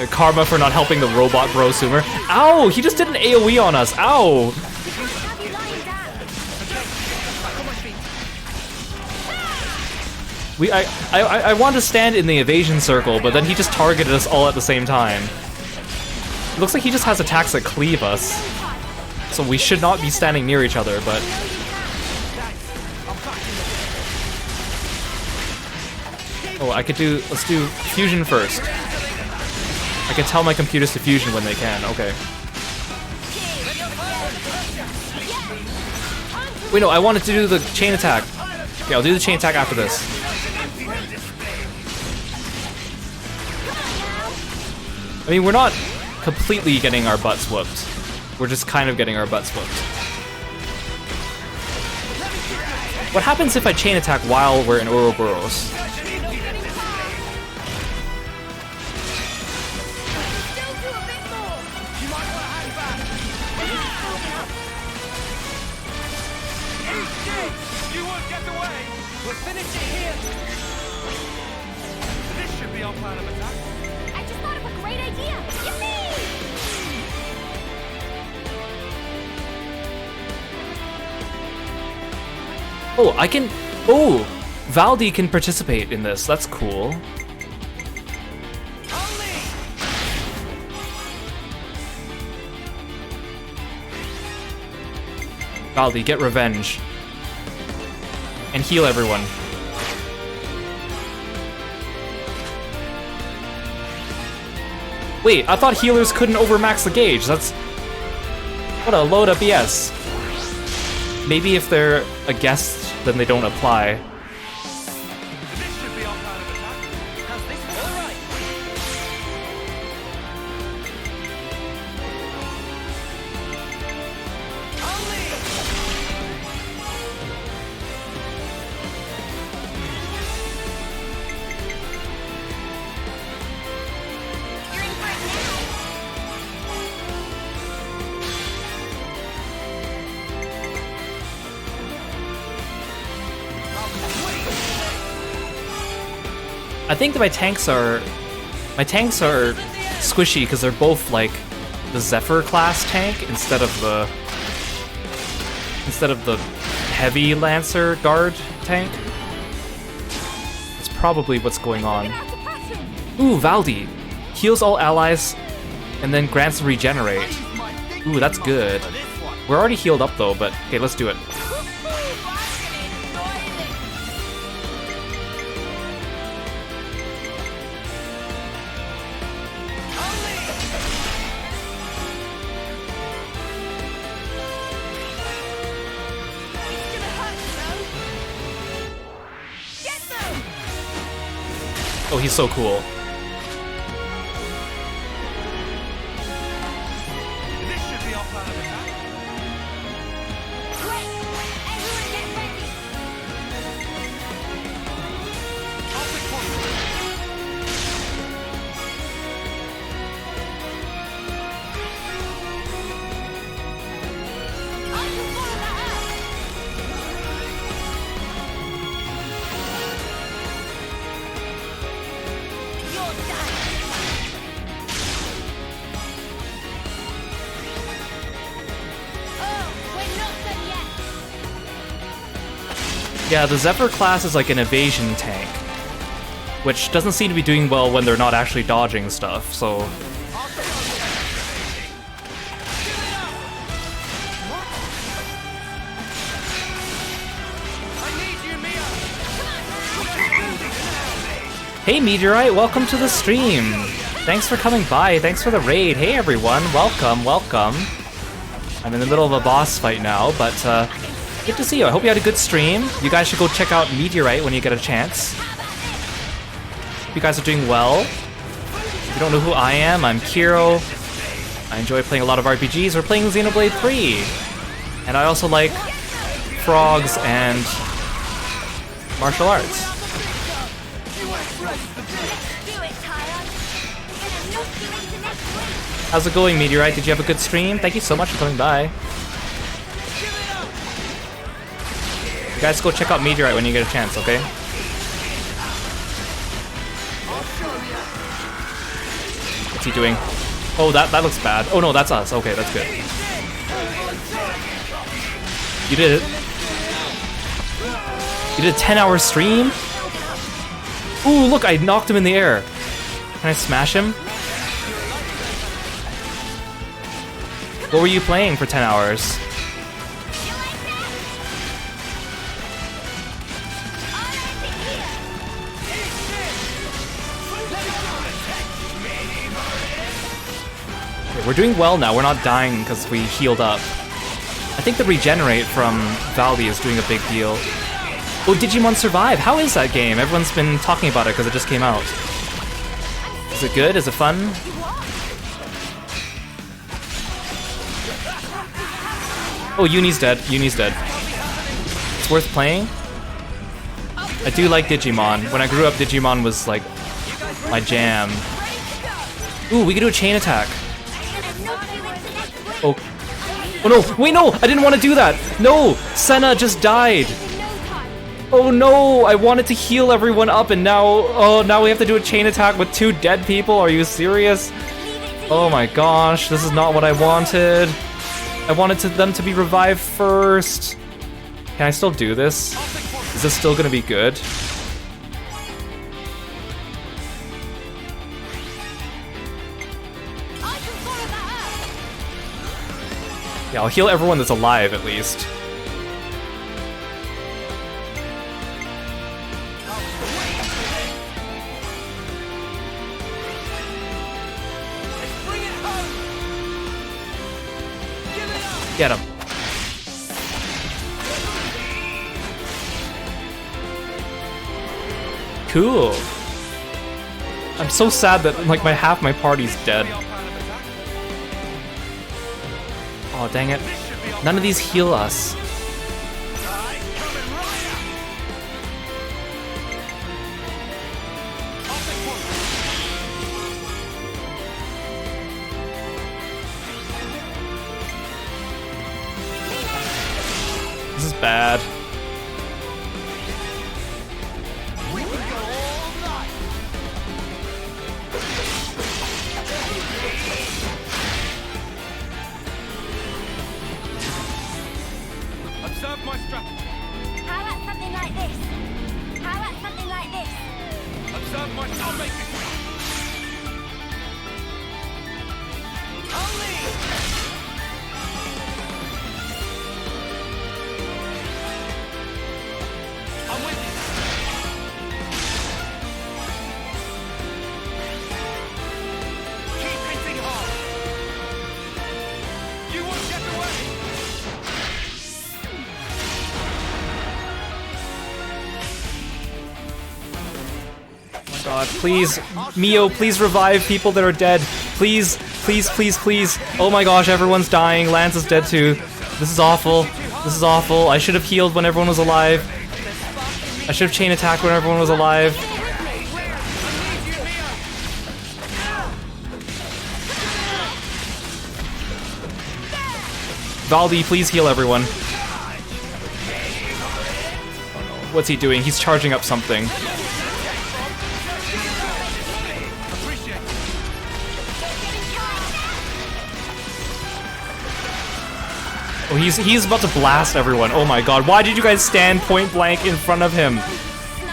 Karma for not helping the robot prosumer. Ow! He just did an AoE on us. Ow! I want to stand in the evasion circle, but then he just targeted us all at the same time. It looks like he just has attacks that cleave us. So we should not be standing near each other, but... Oh, I could do... Let's do fusion first. I can tell my computers to fusion when they can. Okay. Wait, no, I wanted to do the chain attack. Okay, I'll do the chain attack after this. I mean, we're not completely getting our butts whooped. We're just kind of getting our butts whooped. What happens if I chain attack while we're in Ouroboros? You won't get away! We'll finish it here! This should be our plan of attack. I just thought of a great idea! Yippee! Oh, I can... Oh! Valdi can participate in this. That's cool. Valdi, get revenge. And heal everyone. Wait, I thought healers couldn't overmax the gauge. That's... What a load of BS. Maybe if they're a guest, then they don't apply. I think that my tanks are squishy because they're both like the Zephyr class tank instead of the heavy Lancer guard tank. That's probably what's going on. Ooh, Valdi heals all allies and then grants regenerate. Ooh, that's good. We're already healed up though, but okay, let's do it. Oh, he's so cool. This should be our plan of attack. Yeah, the Zephyr class is like an evasion tank, which doesn't seem to be doing well when they're not actually dodging stuff, so... Hey Meteorite, welcome to the stream! Thanks for coming by, thanks for the raid. Hey everyone, welcome, welcome. I'm in the middle of a boss fight now, but good to see you. I hope you had a good stream. You guys should go check out Meteorite when you get a chance. Hope you guys are doing well. If you don't know who I am, I'm Kiro. I enjoy playing a lot of RPGs. We're playing Xenoblade 3. And I also like frogs and martial arts. How's it going, Meteorite? Did you have a good stream? Thank you so much for coming by. You guys go check out Meteorite when you get a chance, okay? What's he doing? Oh, that looks bad. Oh no, that's us. Okay, that's good. You did it. You did a 10-hour stream? Ooh, look, I knocked him in the air. Can I smash him? What were you playing for 10 hours? Okay, we're doing well now. We're not dying because we healed up. I think the regenerate from Valdi is doing a big deal. Oh, Digimon Survive! How is that game? Everyone's been talking about it because it just came out. Is it good? Is it fun? Oh, Uni's dead. Uni's dead. It's worth playing? I do like Digimon. When I grew up, Digimon was like my jam. Ooh, we can do a chain attack. Oh. Oh no! Wait, no! I didn't want to do that! No! Senna just died! Oh no! I wanted to heal everyone up and now... Oh, now we have to do a chain attack with 2 dead people? Are you serious? Oh my gosh, this is not what I wanted. I wanted them to be revived first. Can I still do this? Is this still gonna be good? Yeah, I'll heal everyone that's alive at least. Get him. Cool. I'm so sad that like half my party's dead. Oh, dang it. None of these heal us. This is bad. Observe my strategy. How about something like this? How about something like this? Observe my... I'll make it. I'll lead. I'm with you. Keep hitting hard. You won't get away. God, please, Mio, please revive people that are dead. Please, please, please, please. Oh my gosh, everyone's dying. Lance is dead too. This is awful. This is awful. I should have healed when everyone was alive. I should have chain attacked when everyone was alive. Valdi, please heal everyone. Oh no, what's he doing? He's charging up something. Oh, he's about to blast everyone. Oh my god, why did you guys stand point blank in front of him?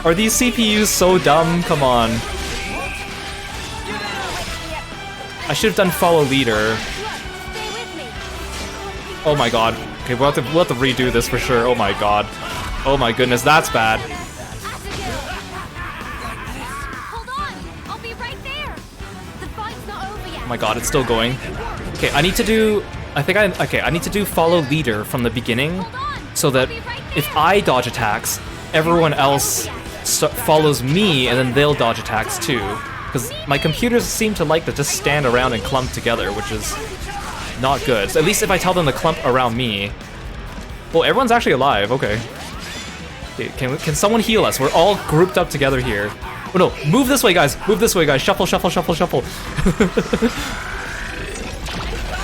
Are these CPUs so dumb? Come on. I should have done follow leader. Oh my god. Okay, we'll have to redo this for sure. Oh my god. Oh my goodness, that's bad. Hold on. I'll be right there. The fight's not over yet. Oh my god, it's still going. Okay, I need to do... I need to do follow leader from the beginning so that if I dodge attacks, everyone else follows me and then they'll dodge attacks too. Because my computers seem to like to just stand around and clump together, which is not good. So at least if I tell them to clump around me... Well, everyone's actually alive, okay. Okay, can someone heal us? We're all grouped up together here. Oh no, move this way guys, move this way guys, shuffle, shuffle, shuffle, shuffle.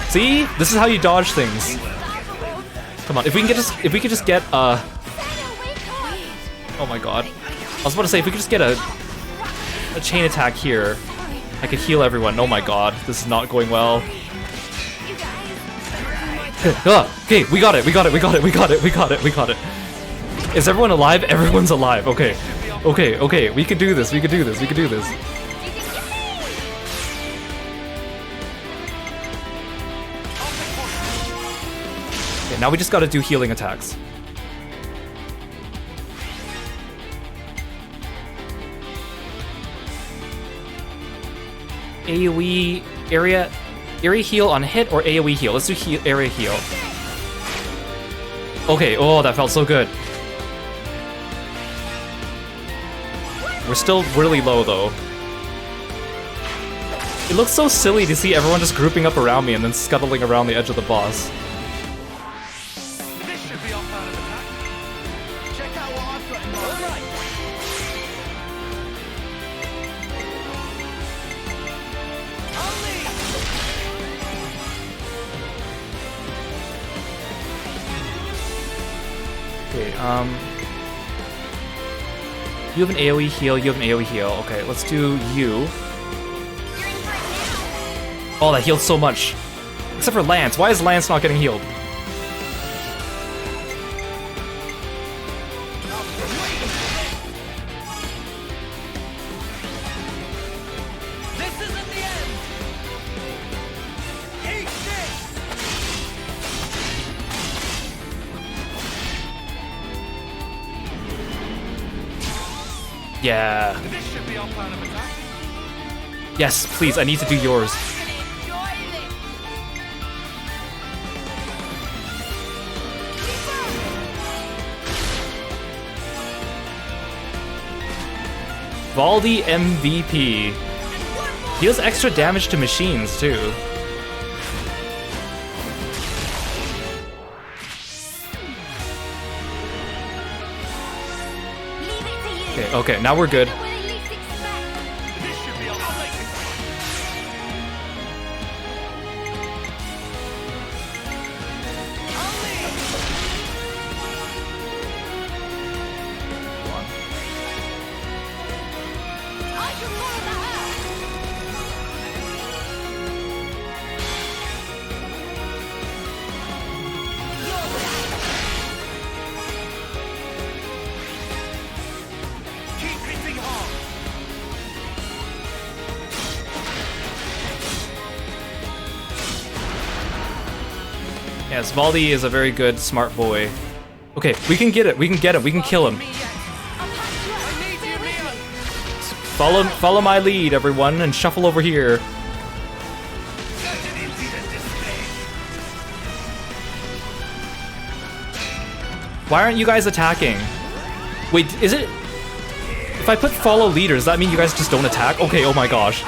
See? This is how you dodge things. Come on, if we could just get oh my god. I was about to say if we could just get a chain attack here. I could heal everyone. Oh my god, this is not going well. Okay, we got it, we got it, we got it, we got it, we got it, we got it. Is everyone alive? Everyone's alive. Okay. Okay, okay, we can do this, we can do this, we can do this. Okay, now we just gotta do healing attacks. AoE area heal on hit or AoE heal? Let's do area heal. Okay, oh, that felt so good. We're still really low though. It looks so silly to see everyone just grouping up around me and then scuttling around the edge of the boss. This should be our plan of attack. Check out what I've got in mind. Okay, you have an AoE heal, you have an AoE heal. Okay, let's do you. Oh, that healed so much. Except for Lance. Why is Lance not getting healed? This isn't the end. Eat this. Yeah. This should be our plan of attack. Yes, please, I need to do yours. Valdi MVP. He does extra damage to machines, too. Okay, now we're good. Yes, Valdi is a very good, smart boy. Okay, we can get it, we can get him, we can kill him. Follow my lead, everyone, and shuffle over here. Why aren't you guys attacking? Wait, is it... If I put follow leader, does that mean you guys just don't attack? Okay, oh my gosh.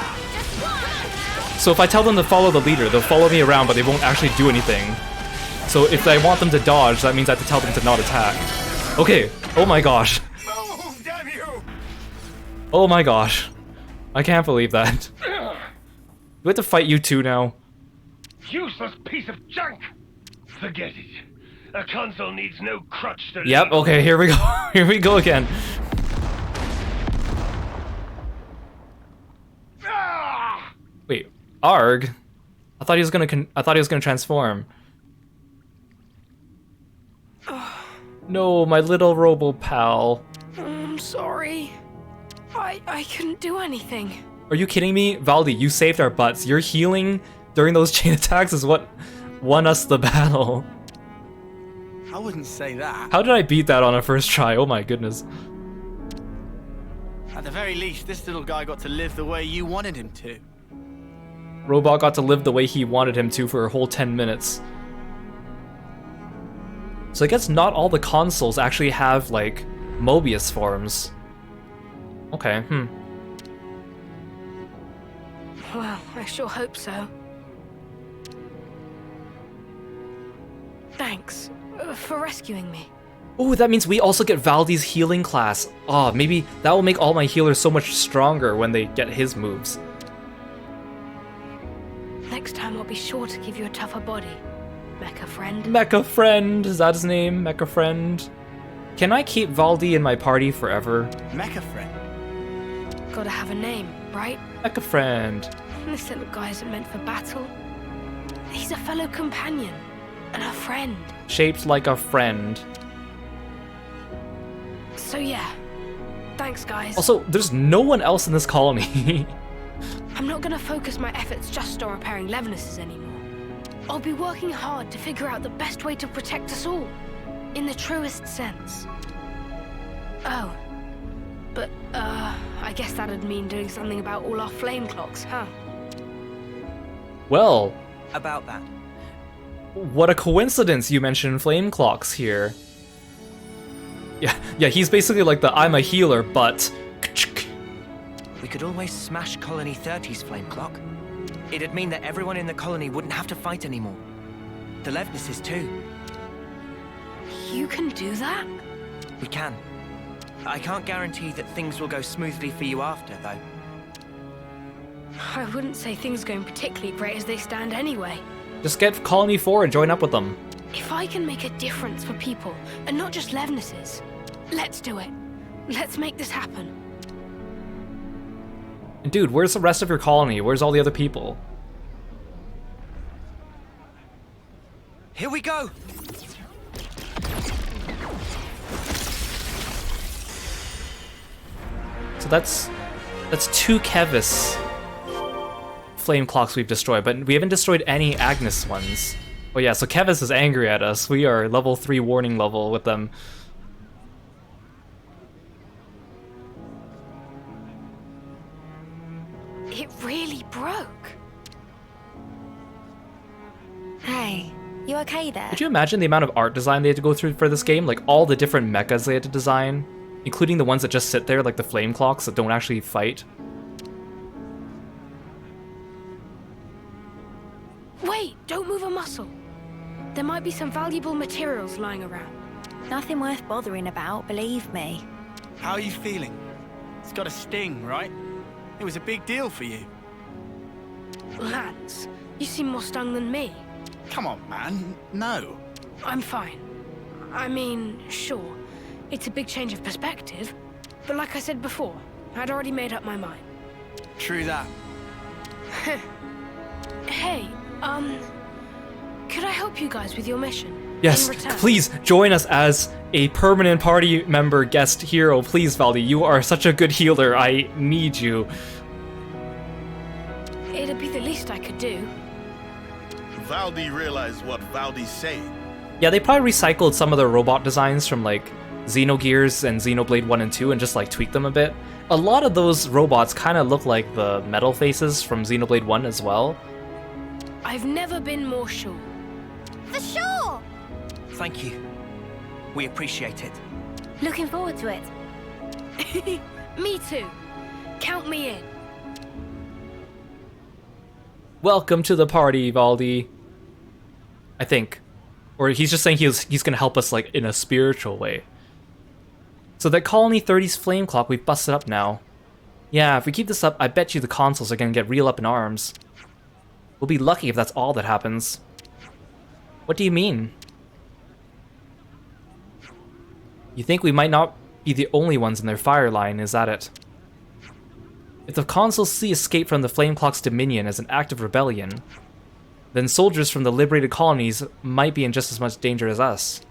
So if I tell them to follow the leader, they'll follow me around, but they won't actually do anything. So if I want them to dodge, that means I have to tell them to not attack. Okay, oh my gosh. Oh my gosh. I can't believe that. Do we have to fight you two now? Useless piece of junk! Forget it. A console needs no crutch to Yep, okay, here we go. Here we go again. Wait, Arg? I thought he was gonna transform. No, my little robo pal. I'm sorry. I couldn't do anything. Are you kidding me? Valdi, you saved our butts. Your healing during those chain attacks is what won us the battle. I wouldn't say that. How did I beat that on a first try? Oh my goodness. At the very least, this little guy got to live the way you wanted him to. Robot got to live the way he wanted him to for a whole 10 minutes. So I guess not all the consoles actually have, like, Mobius forms. Okay, Well, I sure hope so. Thanks for rescuing me. Oh, that means we also get Valdi's healing class. Oh, maybe that will make all my healers so much stronger when they get his moves. Next time I'll be sure to give you a tougher body. Mecha friend. Mecha friend, is that his name? Mecha friend. Can I keep Valdi in my party forever? Mecha friend. Gotta have a name, right? Like a friend. This little guy isn't meant for battle. He's a fellow companion and a friend. Shaped like a friend. So yeah, thanks guys. Also, there's no one else in this colony. I'm not gonna focus my efforts just on repairing Levnesses anymore. I'll be working hard to figure out the best way to protect us all, in the truest sense. Oh, but I guess that'd mean doing something about all our flame clocks, huh? Well, about that. What a coincidence you mentioned flame clocks here. Yeah, he's basically like the I'm a healer, but... We could always smash Colony 30's flame clock. It'd mean that everyone in the colony wouldn't have to fight anymore. The Levnesses too. You can do that? We can. I can't guarantee that things will go smoothly for you after, though. I wouldn't say things are going particularly great as they stand anyway. Just get Colony 4 and join up with them. If I can make a difference for people, and not just Levnesses, let's do it. Let's make this happen. And dude, where's the rest of your colony? Where's all the other people? Here we go! So that's 2 Kevis flame clocks we've destroyed, but we haven't destroyed any Agnes ones. Oh yeah, so Kevis is angry at us. We are level 3 warning level with them. It really broke. Hey, you okay there? Could you imagine the amount of art design they had to go through for this game? Like all the different mechas they had to design, including the ones that just sit there, like the flame clocks that don't actually fight. Wait, don't move a muscle. There might be some valuable materials lying around. Nothing worth bothering about, believe me. How are you feeling? It's got a sting, right? It was a big deal for you. Lance, you seem more stung than me. Come on, man. No. I'm fine. I mean, sure, it's a big change of perspective, but like I said before, I'd already made up my mind. True that. Hey, could I help you guys with your mission? Yes, please join us as a permanent party member guest hero. Please, Valdi, you are such a good healer. I need you. It'd be the least I could do. Valdi realized what Valdi's saying. Yeah, they probably recycled some of the robot designs from like Xenogears and Xenoblade 1 and 2 and just like tweaked them a bit. A lot of those robots kind of look like the metal faces from Xenoblade 1 as well. I've never been more sure. For sure! Thank you. We appreciate it. Looking forward to it. Me too. Count me in. Welcome to the party, Valdi. I think. Or he's just saying he's gonna help us like in a spiritual way. So that Colony 30's flame clock we've busted up now. Yeah, if we keep this up, I bet you the consoles are gonna get real up in arms. We'll be lucky if that's all that happens. What do you mean? You think we might not be the only ones in their fire line, is that it? If the consuls see escape from the Flame Clock's dominion as an act of rebellion, then soldiers from the liberated colonies might be in just as much danger as us.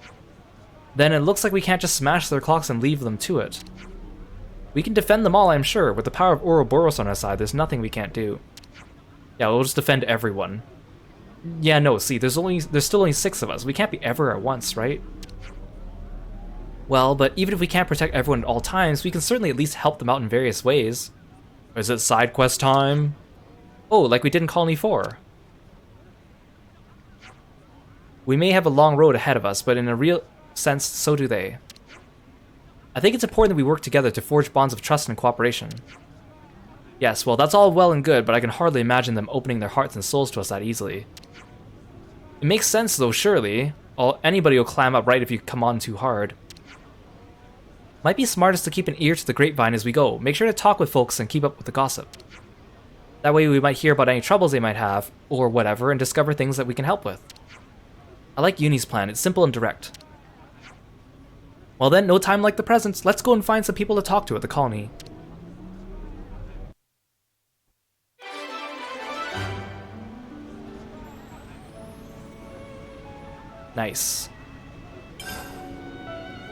Then it looks like we can't just smash their clocks and leave them to it. We can defend them all, I'm sure. With the power of Ouroboros on our side, there's nothing we can't do. Yeah, we'll just defend everyone. Yeah, no, see, there's still only 6 of us. We can't be ever at once, right? Well, but even if we can't protect everyone at all times, we can certainly at least help them out in various ways. Or is it side quest time? Oh, like we did in Colony 4. We may have a long road ahead of us, but in a real sense, so do they. I think it's important that we work together to forge bonds of trust and cooperation. Yes, well, that's all well and good, but I can hardly imagine them opening their hearts and souls to us that easily. It makes sense, though, surely. Anybody will clam up right if you come on too hard. Might be smartest to keep an ear to the grapevine as we go. Make sure to talk with folks and keep up with the gossip. That way we might hear about any troubles they might have, or whatever, and discover things that we can help with. I like Uni's plan. It's simple and direct. Well then, no time like the present. Let's go and find some people to talk to at the colony. Nice.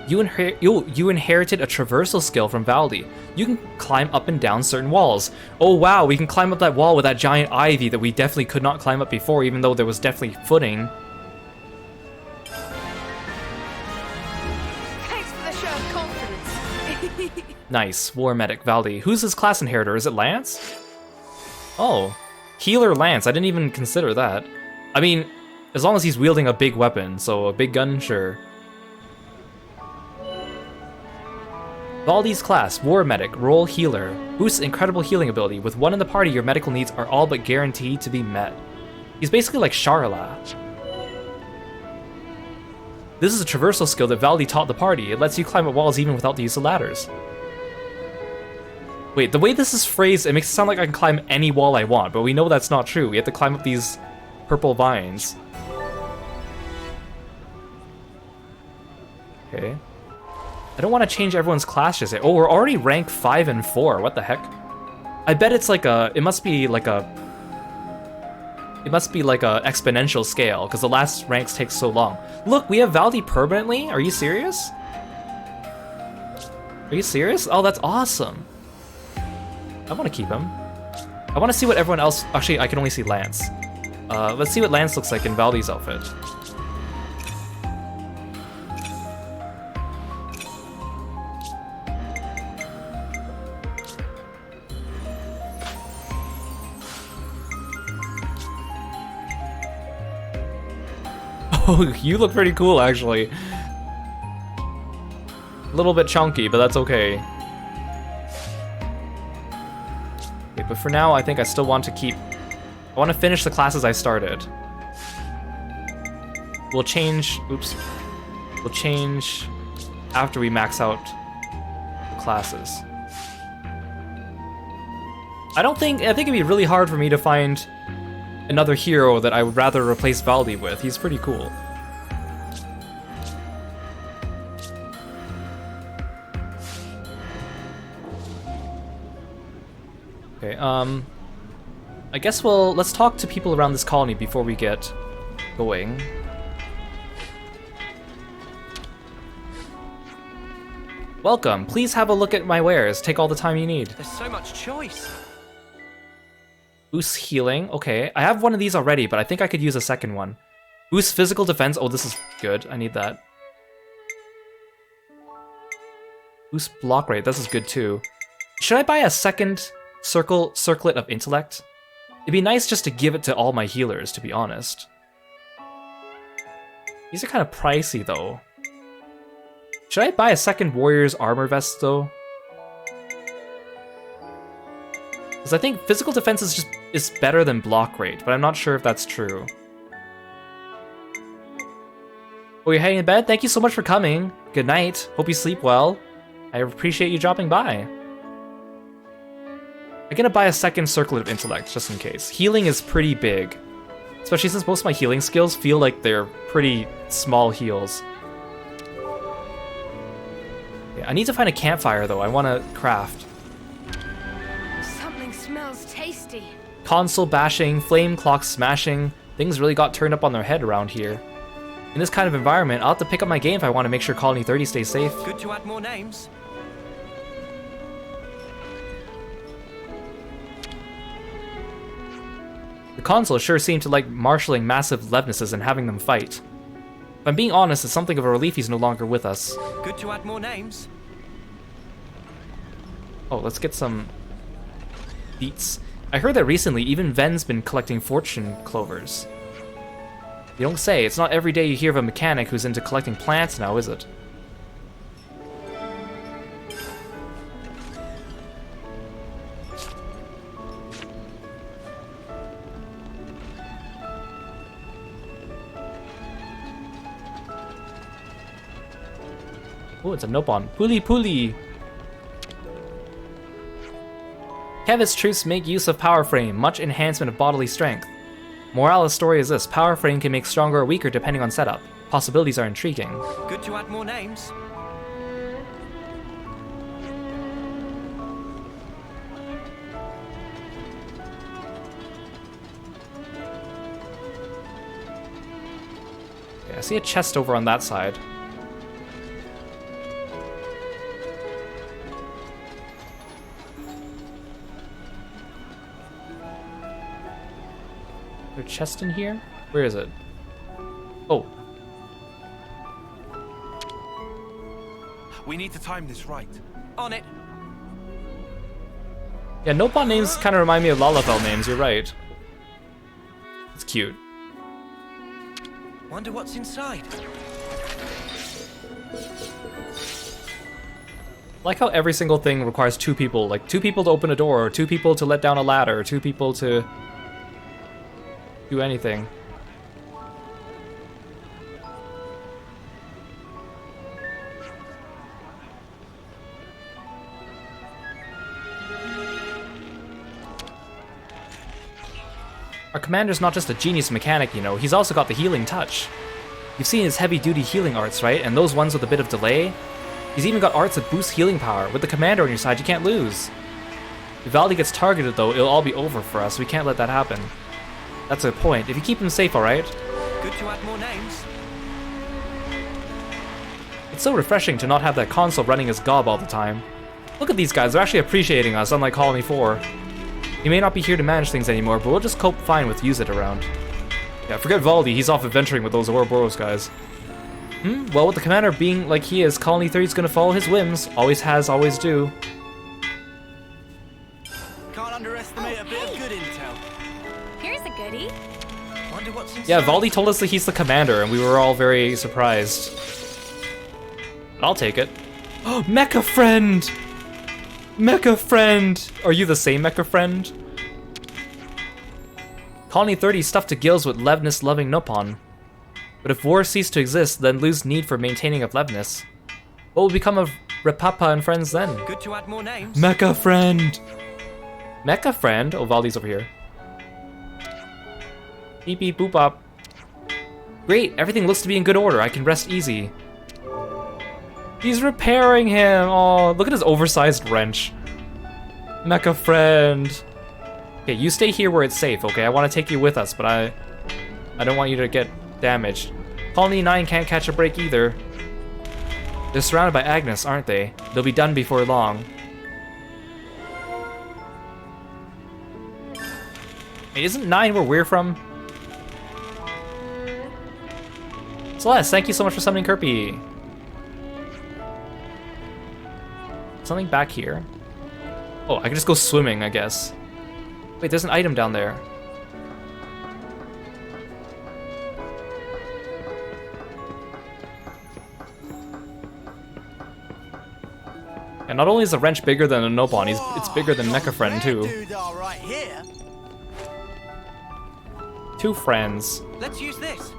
You inherited a traversal skill from Valdi. You can climb up and down certain walls. Oh wow, we can climb up that wall with that giant ivy that we definitely could not climb up before, even though there was definitely footing. Thanks for the show of confidence. Nice. War Medic, Valdi. Who's his class inheritor? Is it Lance? Oh. Healer Lance. I didn't even consider that. I mean, as long as he's wielding a big weapon, so a big gun, sure. Valdi's class, War Medic, role Healer. Boosts incredible healing ability. With one in the party, your medical needs are all but guaranteed to be met. He's basically like Charla. This is a traversal skill that Valdi taught the party. It lets you climb up walls even without the use of ladders. Wait, the way this is phrased, it makes it sound like I can climb any wall I want, but we know that's not true. We have to climb up these purple vines. Okay. I don't want to change everyone's class just yet. Oh, we're already rank 5 and 4. What the heck? I bet it's like a... It must be like a exponential scale, because the last ranks take so long. Look, we have Valdi permanently? Are you serious? Are you serious? Oh, that's awesome. I want to keep him. I want to see what everyone else... Actually, I can only see Lance. Let's see what Lance looks like in Valdi's outfit. Oh, you look pretty cool, actually. A little bit chunky, but that's okay. Okay, but for now, I think I still want to keep... I want to finish the classes I started. We'll change... Oops. We'll change after we max out classes. I think it'd be really hard for me to find another hero that I would rather replace Valdi with. He's pretty cool. Okay, I guess let's talk to people around this colony before we get going. Welcome. Please have a look at my wares. Take all the time you need. There's so much choice. Boost healing. Okay, I have one of these already, but I think I could use a second one. Boost physical defense. Oh, this is good. I need that. Boost block rate. This is good too. Should I buy a second circlet of intellect? It'd be nice just to give it to all my healers, to be honest. These are kind of pricey though. Should I buy a second warrior's armor vest though? Because I think physical defense is better than block rate, but I'm not sure if that's true. Oh, you're heading to bed? Thank you so much for coming. Good night. Hope you sleep well. I appreciate you dropping by. I'm gonna buy a second circlet of intellect, just in case. Healing is pretty big. Especially since most of my healing skills feel like they're pretty small heals. Yeah, I need to find a campfire though. I want to craft. Something smells tasty. Console bashing, flame clock smashing. Things really got turned up on their head around here. In this kind of environment, I'll have to pick up my game if I want to make sure Colony 30 stays safe. Good to add more names. The console sure seemed to like marshalling massive Levnesses and having them fight. If I'm being honest, it's something of a relief he's no longer with us. Good to add more names. Oh, let's get some beats. I heard that recently even Ven's been collecting fortune clovers. You don't say. It's not every day you hear of a mechanic who's into collecting plants now, is it? Oh, it's a Nopon. Puli Puli! Kevit's troops make use of Power Frame, much enhancement of bodily strength. Morale of the story is this: Power Frame can make stronger or weaker depending on setup. Possibilities are intriguing. Good to add more names. Yeah, see a chest over on that side. Is there a chest in here? Where is it? Oh. We need to time this right. On it. Yeah, Nopon names kind of remind me of Lalafell names, you're right. It's cute. Wonder what's inside. I like how every single thing requires 2 people, like 2 people to open a door, or 2 people to let down a ladder, or 2 people to do anything. Our commander's not just a genius mechanic, you know, he's also got the healing touch. You've seen his heavy-duty healing arts, right? And those ones with a bit of delay? He's even got arts that boost healing power. With the commander on your side, you can't lose. If Valdi gets targeted, though, it'll all be over for us. We can't let that happen. That's a point. If you keep him safe, alright? Good to add more names. It's so refreshing to not have that console running as gob all the time. Look at these guys, they're actually appreciating us, unlike Colony 4. He may not be here to manage things anymore, but we'll just cope fine with use it around. Yeah, forget Valdi, he's off adventuring with those Ouroboros guys. Well, with the commander being like he is, Colony 3's gonna follow his whims. Always has, always do. Can't underestimate a bit of good intel. Here's a goodie. Wonder what's inside. Yeah, Valdi told us that he's the commander, and we were all very surprised. But I'll take it. Oh, Mecha Friend! Mecha Friend! Are you the same Mecha Friend? Colony 30 stuffed to gills with Levness-loving Nopon. But if war ceased to exist, then lose need for maintaining of Levness. What will become of Repapa and friends then? Good to add more names. Mecha Friend! Mecha Friend? Oh, Valdi's over here. Beep beep boop bop. Great, everything looks to be in good order. I can rest easy. He's repairing him! Oh, look at his oversized wrench. Mecha Friend. Okay, you stay here where it's safe, okay? I want to take you with us, but I don't want you to get damaged. Colony 9 can't catch a break either. They're surrounded by Agnes, aren't they? They'll be done before long. Wait, isn't 9 where we're from? Celeste, thank you so much for summoning Kirby. Something back here. Oh, I can just go swimming, I guess. Wait, there's an item down there. And not only is the wrench bigger than a Nopon, it's bigger than Mecha Friend too. Right here. 2 friends. Let's use this.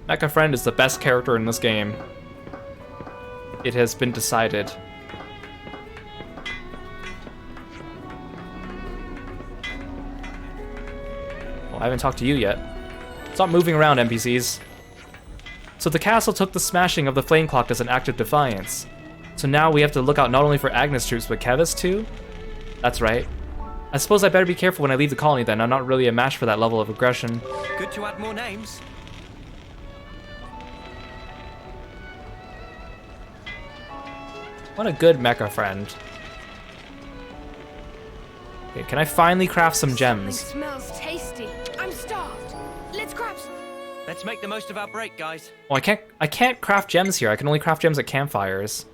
Mecha Friend is the best character in this game. It has been decided. Well, I haven't talked to you yet. Stop moving around, NPCs. So the castle took the smashing of the flame clock as an act of defiance. So now we have to look out not only for Agnes troops, but Kevis too? That's right. I suppose I better be careful when I leave the colony then. I'm not really a match for that level of aggression. Good to add more names. What a good Mecha Friend. Okay, can I finally craft some gems? Smells tasty. I'm starved. Let's grab some. Let's make the most of our break, guys. Oh, I can't craft gems here. I can only craft gems at campfires.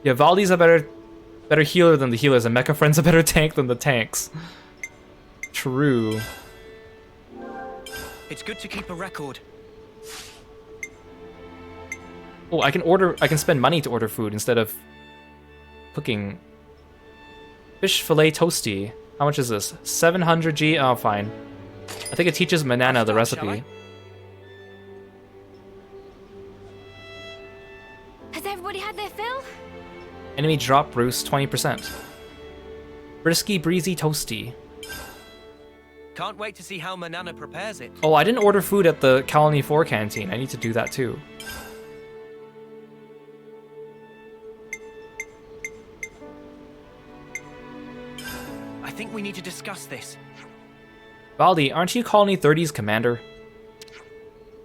Yeah, Valdi's a better healer than the healers, and Mecha Friend's a better tank than the tanks. True. It's good to keep a record. Oh, I can spend money to order food instead of cooking. Fish fillet toasty. How much is this? 700 G? Oh, fine. I think it teaches Manana the recipe. Has everybody had their fill? Enemy drop Bruce 20%. Brisky breezy toasty. Can't wait to see how Manana prepares it. Oh, I didn't order food at the Colony 4 canteen. I need to do that too. I think we need to discuss this. Valdi, aren't you Colony 30's commander?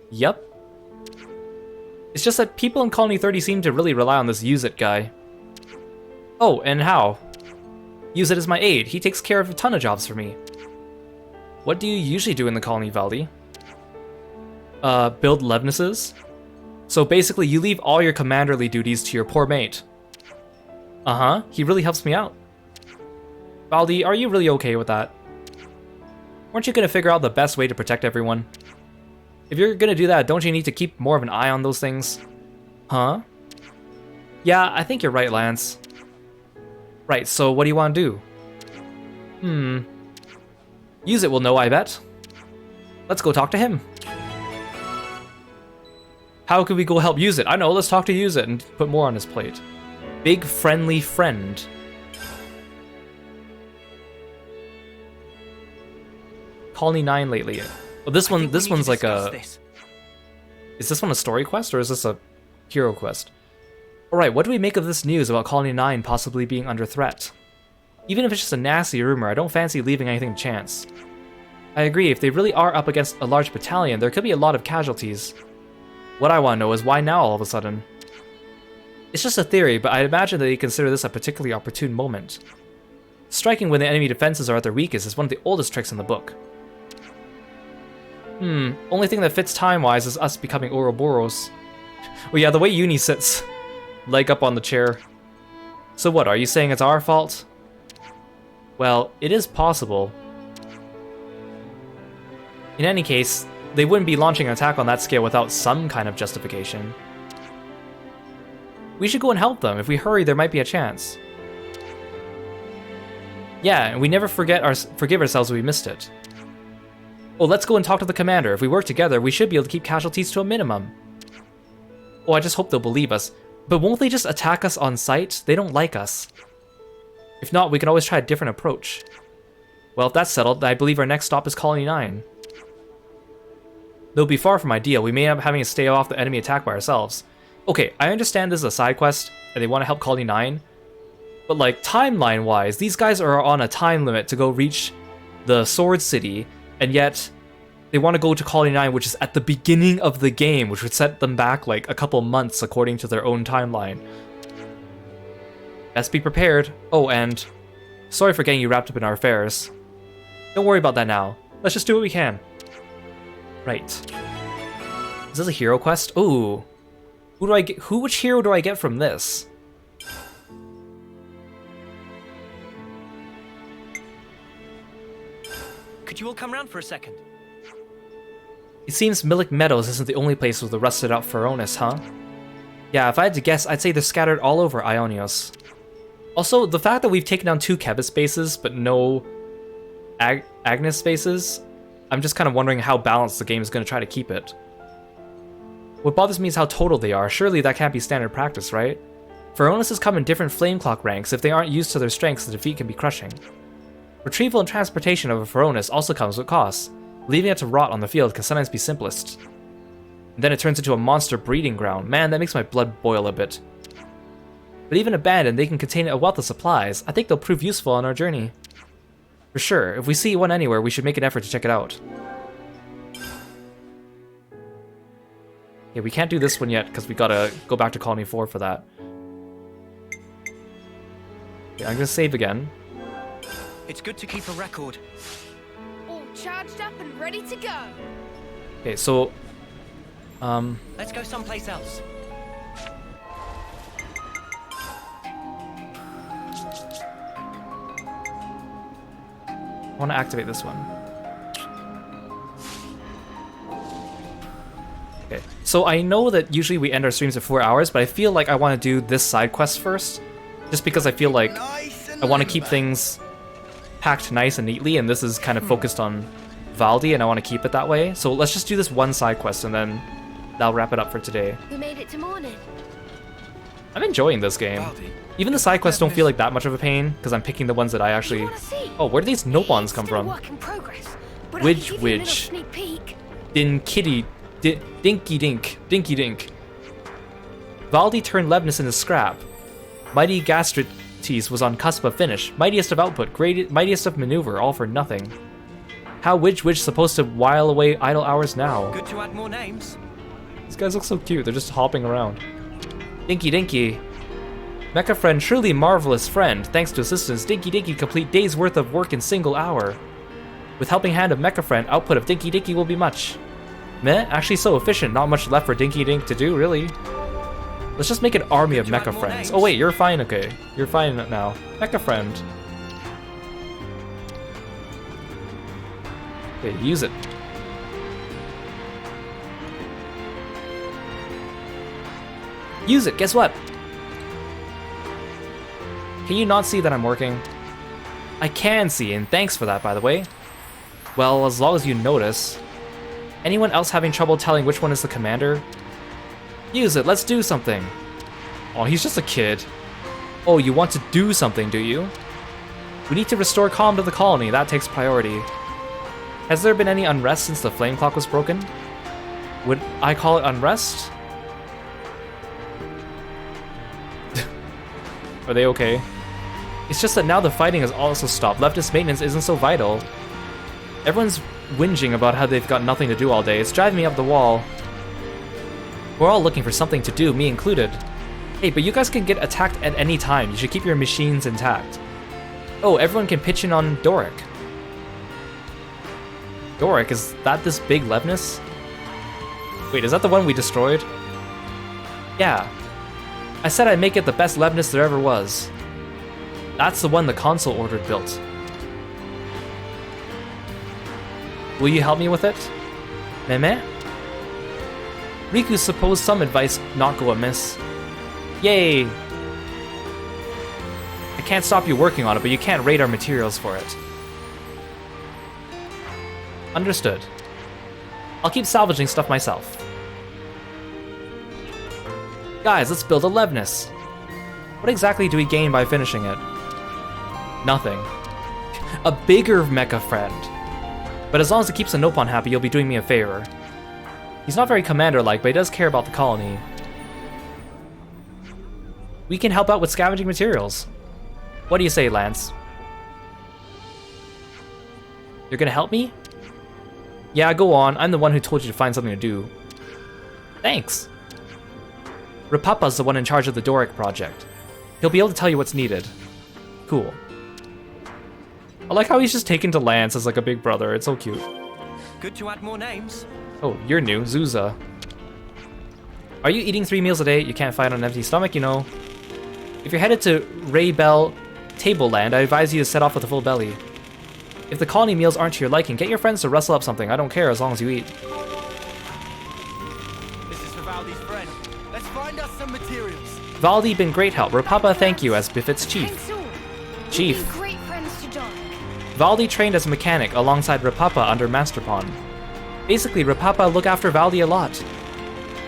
Yep. It's just that people in Colony 30 seem to really rely on this Use It guy. Oh, and how? Use It is my aide. He takes care of a ton of jobs for me. What do you usually do in the colony, Valdi? Build Levnesses? So basically, you leave all your commanderly duties to your poor mate. Uh-huh, he really helps me out. Valdi, are you really okay with that? Weren't you gonna figure out the best way to protect everyone? If you're gonna do that, don't you need to keep more of an eye on those things? Huh? Yeah, I think you're right, Lance. Right, so what do you want to do? Use It will know, I bet. Let's go talk to him. How can we go help Use It? I know, let's talk to Use It and put more on his plate. Big friendly friend. Colony 9 lately. Oh, this one's like a... Is this one a story quest or is this a hero quest? Alright, what do we make of this news about Colony 9 possibly being under threat? Even if it's just a nasty rumor, I don't fancy leaving anything to chance. I agree, if they really are up against a large battalion, there could be a lot of casualties. What I want to know is why now all of a sudden? It's just a theory, but I imagine that they consider this a particularly opportune moment. Striking when the enemy defenses are at their weakest is one of the oldest tricks in the book. Only thing that fits time-wise is us becoming Ouroboros. Well, yeah, the way Uni sits, leg up on the chair. So what, are you saying it's our fault? Well, it is possible. In any case, they wouldn't be launching an attack on that scale without some kind of justification. We should go and help them. If we hurry, there might be a chance. Yeah, and we never forgive ourselves if we missed it. Oh, let's go and talk to the commander. If we work together, we should be able to keep casualties to a minimum. Oh, I just hope they'll believe us. But won't they just attack us on sight? They don't like us. If not, we can always try a different approach. Well, if that's settled, I believe our next stop is Colony 9. Though it'll be far from ideal, we may end up having to stay off the enemy attack by ourselves. Okay, I understand this is a side quest, and they want to help Colony 9. But like, timeline-wise, these guys are on a time limit to go reach the Sword City, and yet they want to go to Colony 9, which is at the beginning of the game, which would set them back like a couple months according to their own timeline. Best be prepared. Oh, and sorry for getting you wrapped up in our affairs. Don't worry about that now. Let's just do what we can. Right. Is this a hero quest? Ooh. Who do I get? Which hero do I get from this? Could you all come round for a second? It seems Milik Meadows isn't the only place with the rusted out Feronis, huh? Yeah, if I had to guess, I'd say they're scattered all over Ionios. Also, the fact that we've taken down 2 Kebis bases, but no Agnes bases, I'm just kind of wondering how balanced the game is going to try to keep it. What bothers me is how total they are. Surely that can't be standard practice, right? Feronis come in different flame clock ranks. If they aren't used to their strengths, the defeat can be crushing. Retrieval and transportation of a Feronis also comes with costs. Leaving it to rot on the field can sometimes be simplest. And then it turns into a monster breeding ground. Man, that makes my blood boil a bit. But even abandoned, they can contain a wealth of supplies. I think they'll prove useful on our journey. For sure, if we see one anywhere, we should make an effort to check it out. Yeah, we can't do this one yet, because we gotta go back to Colony 4 for that. Okay, I'm gonna save again. It's good to keep a record. All charged up and ready to go. Okay, so... Let's go someplace else. I want to activate this one. Okay, so I know that usually we end our streams at 4 hours, but I feel like I want to do this side quest first, just because I feel like I want to keep things packed nice and neatly, and this is kind of focused on Valdi, and I want to keep it that way. So let's just do this one side quest, and then that'll wrap it up for today. We made it to morning. I'm enjoying this game. Even the side quests don't feel like that much of a pain, because I'm picking the ones that I actually... Oh, where do these Nopons come from? Widge. Dinky Dink. Valdi turned Levnis into scrap. Mighty Gastrites was on cusp of finish. Mightiest of output, mightiest of maneuver, all for nothing. How Widge supposed to while away idle hours now? Good to add more names. These guys look so cute, they're just hopping around. Dinky Dinky. Mecha friend, truly marvelous friend. Thanks to assistance, Dinky Dinky complete days worth of work in single hour. With helping hand of Mecha friend, output of Dinky Dinky will be much. Meh, actually so efficient, not much left for Dinky Dink to do, really. Let's just make an army of Mecha friends. Oh wait, you're fine, okay. You're fine now. Mecha friend. Okay, use it. Use it, guess what? Can you not see that I'm working? I can see, and thanks for that, by the way. Well, as long as you notice. Anyone else having trouble telling which one is the commander? Use it, let's do something. Oh, he's just a kid. Oh, you want to do something, do you? We need to restore calm to the colony, that takes priority. Has there been any unrest since the flame clock was broken? Would I call it unrest? Are they okay? It's just that now the fighting has also stopped. Leftist maintenance isn't so vital. Everyone's whinging about how they've got nothing to do all day. It's driving me up the wall. We're all looking for something to do, me included. Hey, but you guys can get attacked at any time. You should keep your machines intact. Oh, everyone can pitch in on Doric. Doric, is that this big Levnis? Wait, is that the one we destroyed? Yeah. I said I'd make it the best Levnis there ever was. That's the one the console ordered built. Will you help me with it? Meme? Riku supposed some advice not go amiss. Yay! I can't stop you working on it, but you can't raid our materials for it. Understood. I'll keep salvaging stuff myself. Guys, let's build a Levnis. What exactly do we gain by finishing it? Nothing. A bigger mecha friend. But as long as it keeps the Nopon happy, you'll be doing me a favor. He's not very commander-like, but he does care about the colony. We can help out with scavenging materials. What do you say, Lance? You're gonna help me? Yeah, go on. I'm the one who told you to find something to do. Thanks. Rapapa's the one in charge of the Doric project. He'll be able to tell you what's needed. Cool. I like how he's just taken to Lance as like a big brother. It's so cute. Good to add more names. Oh, you're new. Zuza. Are you eating 3 meals a day? You can't fight on an empty stomach, you know. If you're headed to Raybell Tableland, I advise you to set off with a full belly. If the colony meals aren't to your liking, get your friends to rustle up something. I don't care as long as you eat. This is for Valdi's friend. Let's find us some materials. Valdi been great help. Rapapa thank you as befits Chief. Chief. Great friends to Doric. Valdi trained as a mechanic alongside Rapapa under Masterpon. Basically, Rapapa look after Valdi a lot.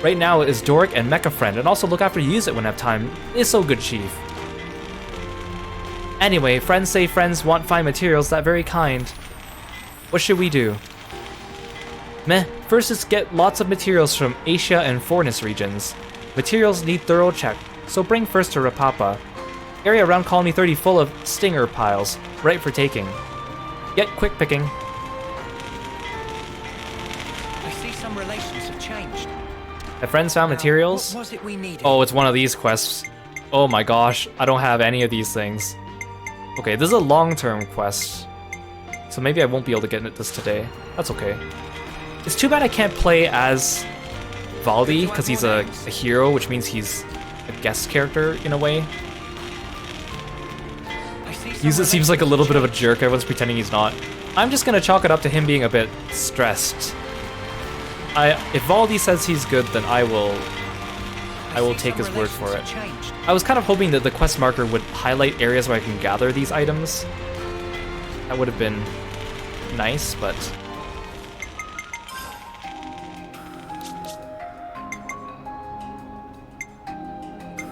Right now it is Doric and Mecha Friend, and also look after Use It when have time. It's so good, Chief. Anyway, friends say friends want fine materials, that very kind. What should we do? Meh, first is get lots of materials from Asia and Fornis regions. Materials need thorough check, so bring first to Rapapa. Area around Colony 30 full of stinger piles, right for taking. Get quick picking. I see some relations have changed. Have friends found materials? What was it we needed? Oh, it's one of these quests. Oh my gosh, I don't have any of these things. Okay, this is a long-term quest. So maybe I won't be able to get this today. That's okay. It's too bad I can't play as Valdi, because he's a hero, which means he's a guest character in a way. Use It seems like a little bit of a jerk. Everyone's pretending he's not. I'm just gonna chalk it up to him being a bit stressed. If Valdi says he's good, then I will take his word for it. I was kind of hoping that the quest marker would highlight areas where I can gather these items. That would have been nice, but...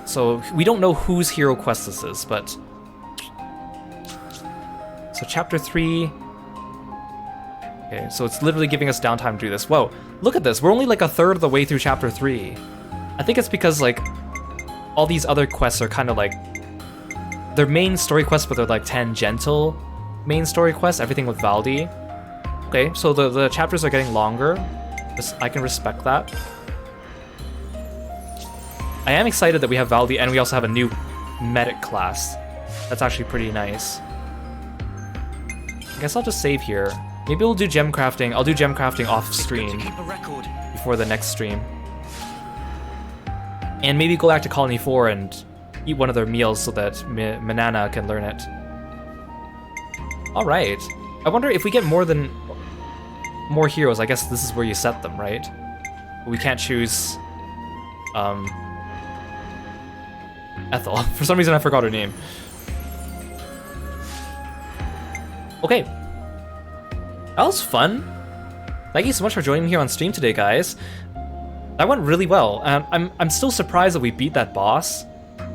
So, we don't know whose hero quest this is, but... So, Chapter 3... Okay, so it's literally giving us downtime to do this. Whoa, look at this. We're only like a third of the way through Chapter 3. I think it's because, like, all these other quests are kind of like... They're main story quests, but they're like tangential main story quests, everything with Valdi. Okay, so the chapters are getting longer. I can respect that. I am excited that we have Valdi, and we also have a new medic class. That's actually pretty nice. I guess I'll just save here. Maybe we'll do gem crafting. I'll do gem crafting off stream before the next stream. And maybe go back to Colony 4 and eat one of their meals so that Manana can learn it. Alright. I wonder if we get more heroes, I guess this is where you set them, right? But we can't choose Ethel. For some reason I forgot her name. Okay. That was fun. Thank you so much for joining me here on stream today, guys. That went really well. I'm still surprised that we beat that boss.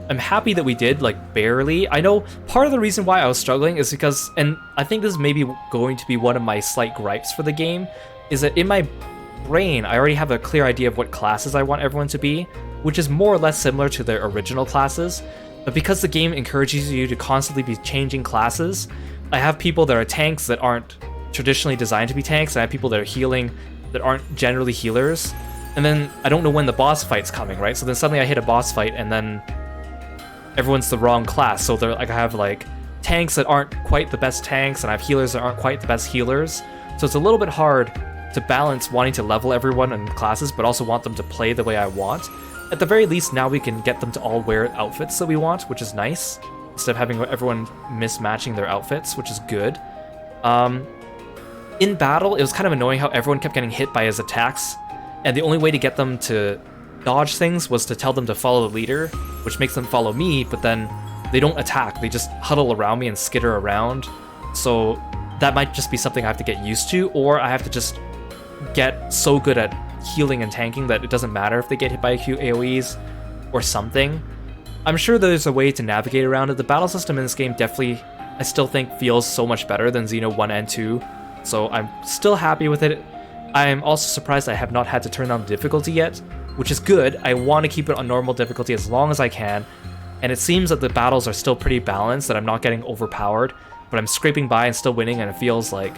I'm happy that we did, like, barely. I know part of the reason why I was struggling is because, and I think this is maybe going to be one of my slight gripes for the game, is that in my brain, I already have a clear idea of what classes I want everyone to be, which is more or less similar to their original classes. But because the game encourages you to constantly be changing classes, I have people that are tanks that aren't traditionally designed to be tanks, and I have people that are healing that aren't generally healers. And then I don't know when the boss fight's coming, right? So then suddenly I hit a boss fight, and then everyone's the wrong class. So they're like, I have like tanks that aren't quite the best tanks, and I have healers that aren't quite the best healers. So it's a little bit hard to balance wanting to level everyone in classes, but also want them to play the way I want. At the very least, now we can get them to all wear outfits that we want, which is nice, instead of having everyone mismatching their outfits, which is good. In battle, it was kind of annoying how everyone kept getting hit by his attacks, and the only way to get them to dodge things was to tell them to follow the leader, which makes them follow me, but then they don't attack. They just huddle around me and skitter around. So that might just be something I have to get used to, or I have to just get so good at healing and tanking that it doesn't matter if they get hit by a few AoEs or something. I'm sure there's a way to navigate around it. The battle system in this game definitely, I still think, feels so much better than Xeno 1 and 2, so I'm still happy with it. I'm also surprised I have not had to turn down the difficulty yet, which is good. I want to keep it on normal difficulty as long as I can, and it seems that the battles are still pretty balanced, that I'm not getting overpowered, but I'm scraping by and still winning, and it feels like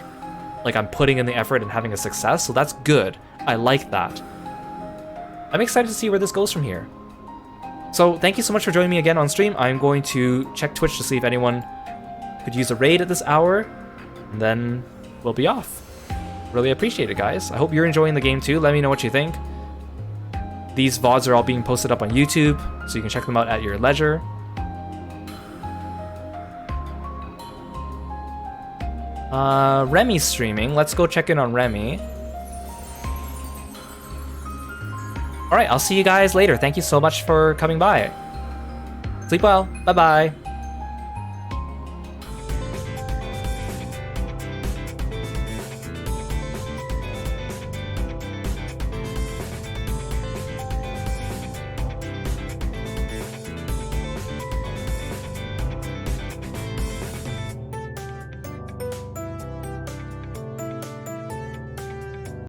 I'm putting in the effort and having a success, so that's good. I like that. I'm excited to see where this goes from here. So thank you so much for joining me again on stream. I'm going to check Twitch to see if anyone could use a raid at this hour, and then we'll be off. Really appreciate it, guys. I hope you're enjoying the game too. Let me know what you think. These VODs are all being posted up on YouTube, so you can check them out at your leisure. Remy's streaming. Let's go check in on Remy. Alright, I'll see you guys later. Thank you so much for coming by. Sleep well. Bye-bye.